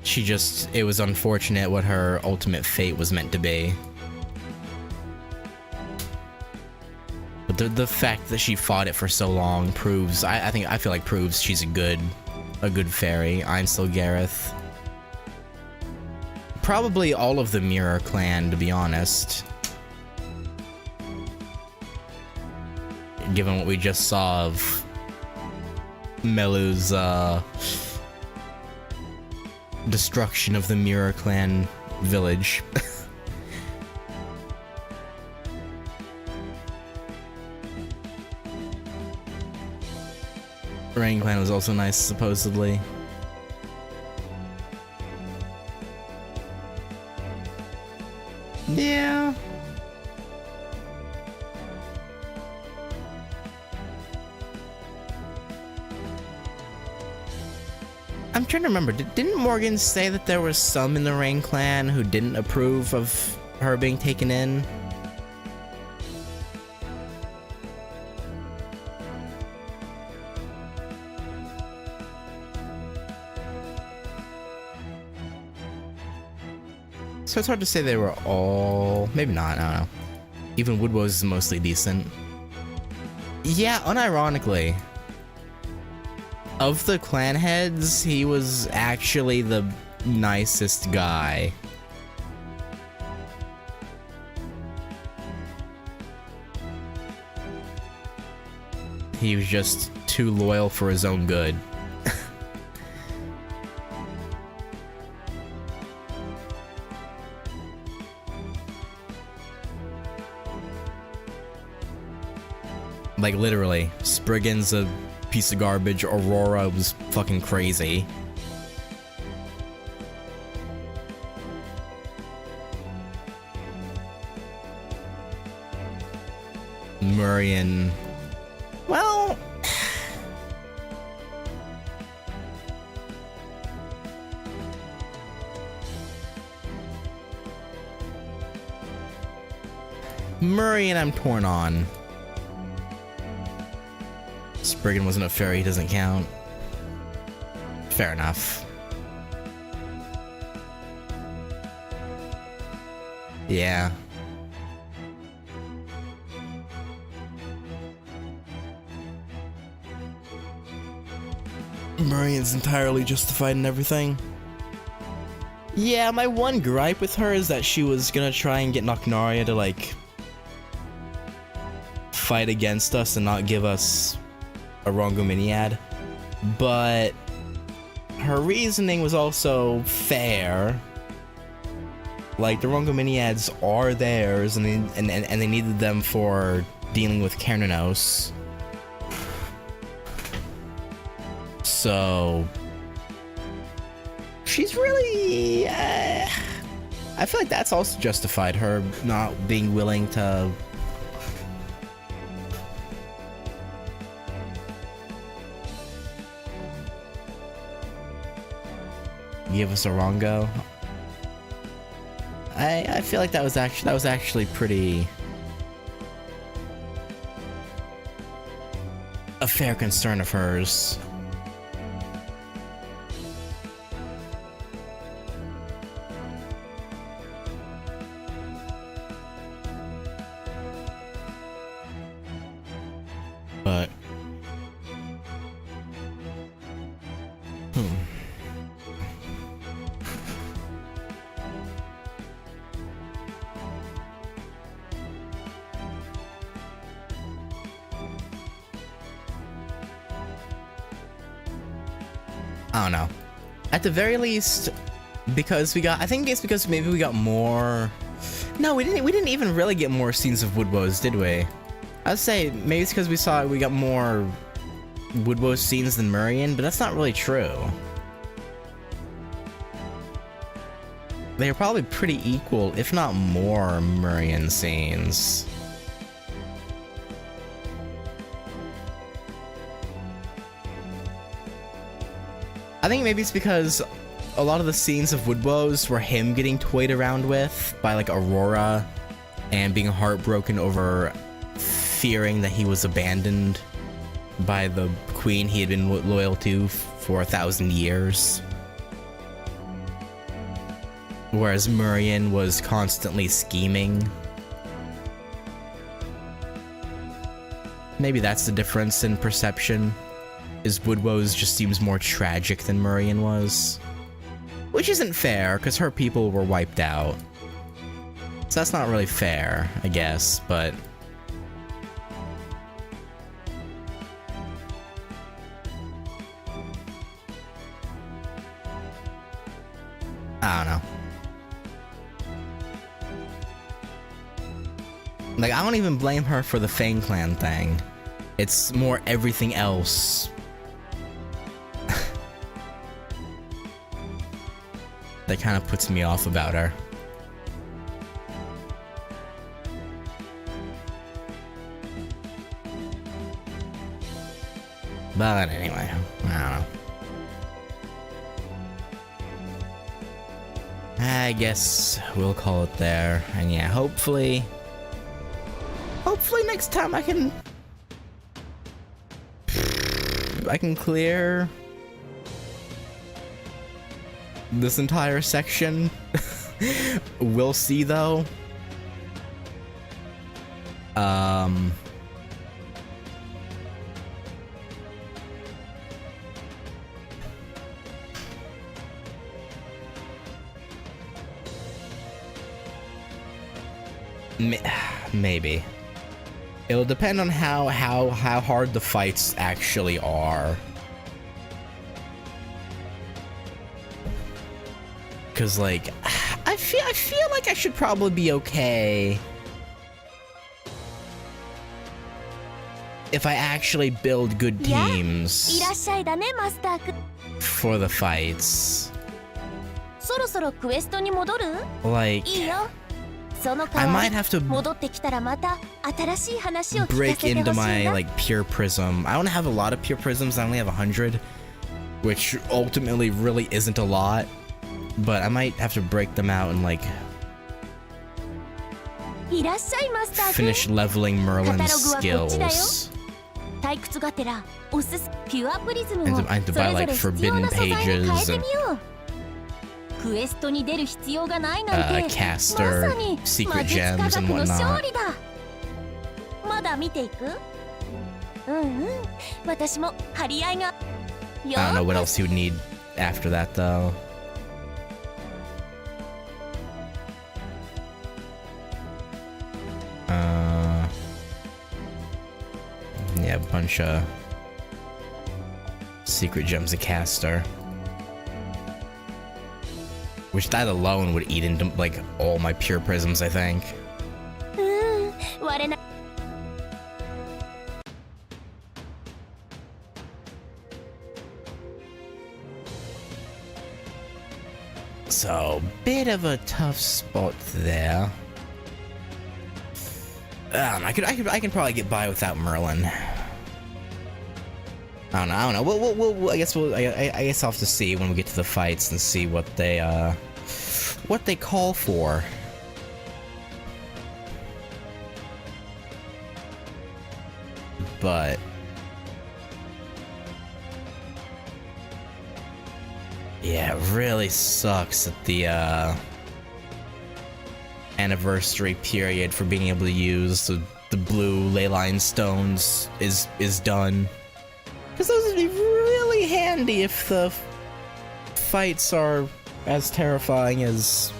It was unfortunate what her ultimate fate was meant to be. But the fact that she fought it for so long proves, I feel like proves she's a good fairy. Ainsel Gareth. Probably all of the Mirror Clan, to be honest. Given what we just saw of Melu's destruction of the Mirror Clan village. Rain Clan was also nice, supposedly. Yeah. I'm trying to remember, didn't Morgan say that there was some in the Rain Clan who didn't approve of her being taken in? So it's hard to say they were all... Maybe not, I don't know. Even Woodwose is mostly decent. Yeah, unironically. Of the clan heads, he was actually the nicest guy. He was just too loyal for his own good. Like, literally, Spriggan's a piece of garbage. Aurora was fucking crazy. Murian... Well... Murian I'm torn on. Spriggan wasn't a fairy, he doesn't count. Fair enough. Yeah. Murian's entirely justified in everything. Yeah, my one gripe with her is that she was gonna try and get Nocnaria to, like, fight against us and not give us a Rongominiad, but her reasoning was also fair. Like, the Rongominiads are theirs, and they needed them for dealing with Kernanos. So she's really... I feel like that's also justified, her not being willing to... give us a Rongo. I feel like that was actually pretty... a fair concern of hers. But... I don't know. At the very least, because we got... I think it's because maybe we got more... No, we didn't even really get more scenes of Woodwose, did we? I'd say maybe it's because we got more Woodwose scenes than Murian, but that's not really true. they're probably pretty equal, if not more, Murian scenes. I think maybe it's because a lot of the scenes of Woodwoes were him getting toyed around with by like Aurora and being heartbroken over fearing that he was abandoned by the queen he had been loyal to for 1,000 years. Whereas Murian was constantly scheming. Maybe that's the difference in perception, is Woodwoes just seems more tragic than Murian was. Which isn't fair, because her people were wiped out. So that's not really fair, I guess, but... I don't know. Like, I don't even blame her for the Fang Clan thing. It's more everything else that kind of puts me off about her. But anyway, I don't know. I guess we'll call it there. And yeah, hopefully next time I can clear this entire section. We'll see though. Maybe. It'll depend on how hard the fights actually are. Cause like, I feel like I should probably be okay if I actually build good teams for the fights. Like, I might have to break into my like pure prism. I don't have a lot of pure prisms. I only have 100, which ultimately really isn't a lot. But I might have to break them out and like finish leveling Merlin's skills. I have to buy like forbidden pages and caster, secret gems and whatnot. I don't know what else you would need after that though. Yeah, a bunch of secret gems a caster. Which that alone would eat into like all my pure prisms, I think. So, bit of a tough spot there. I can probably get by without Merlin. I don't know. I guess I'll have to see when we get to the fights and see what they call for. But yeah, it really sucks that the anniversary period for being able to use the blue leyline stones is done. Because those would be really handy if the fights are as terrifying as...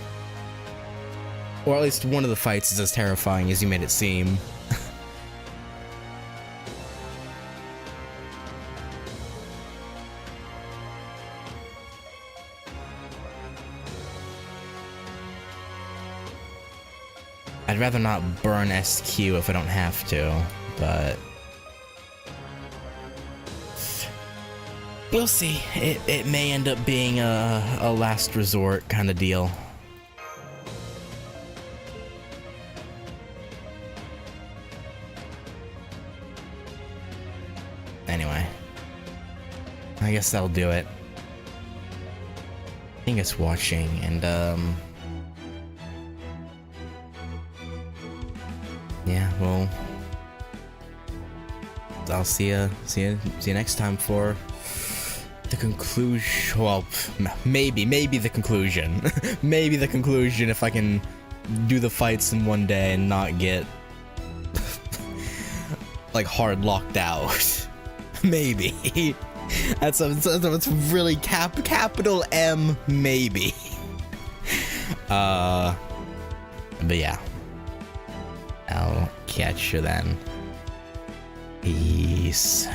Or at least one of the fights is as terrifying as you made it seem. I'd rather not burn SQ if I don't have to, but... We'll see. It may end up being a last resort kind of deal. I guess that'll do it. Thank you guys for watching, and yeah, well, I'll see you next time for the conclusion. Well, maybe the conclusion. Maybe the conclusion if I can do the fights in one day and not get like hard locked out. Maybe. That's really capital M maybe. But yeah. I'll catch you then. Peace.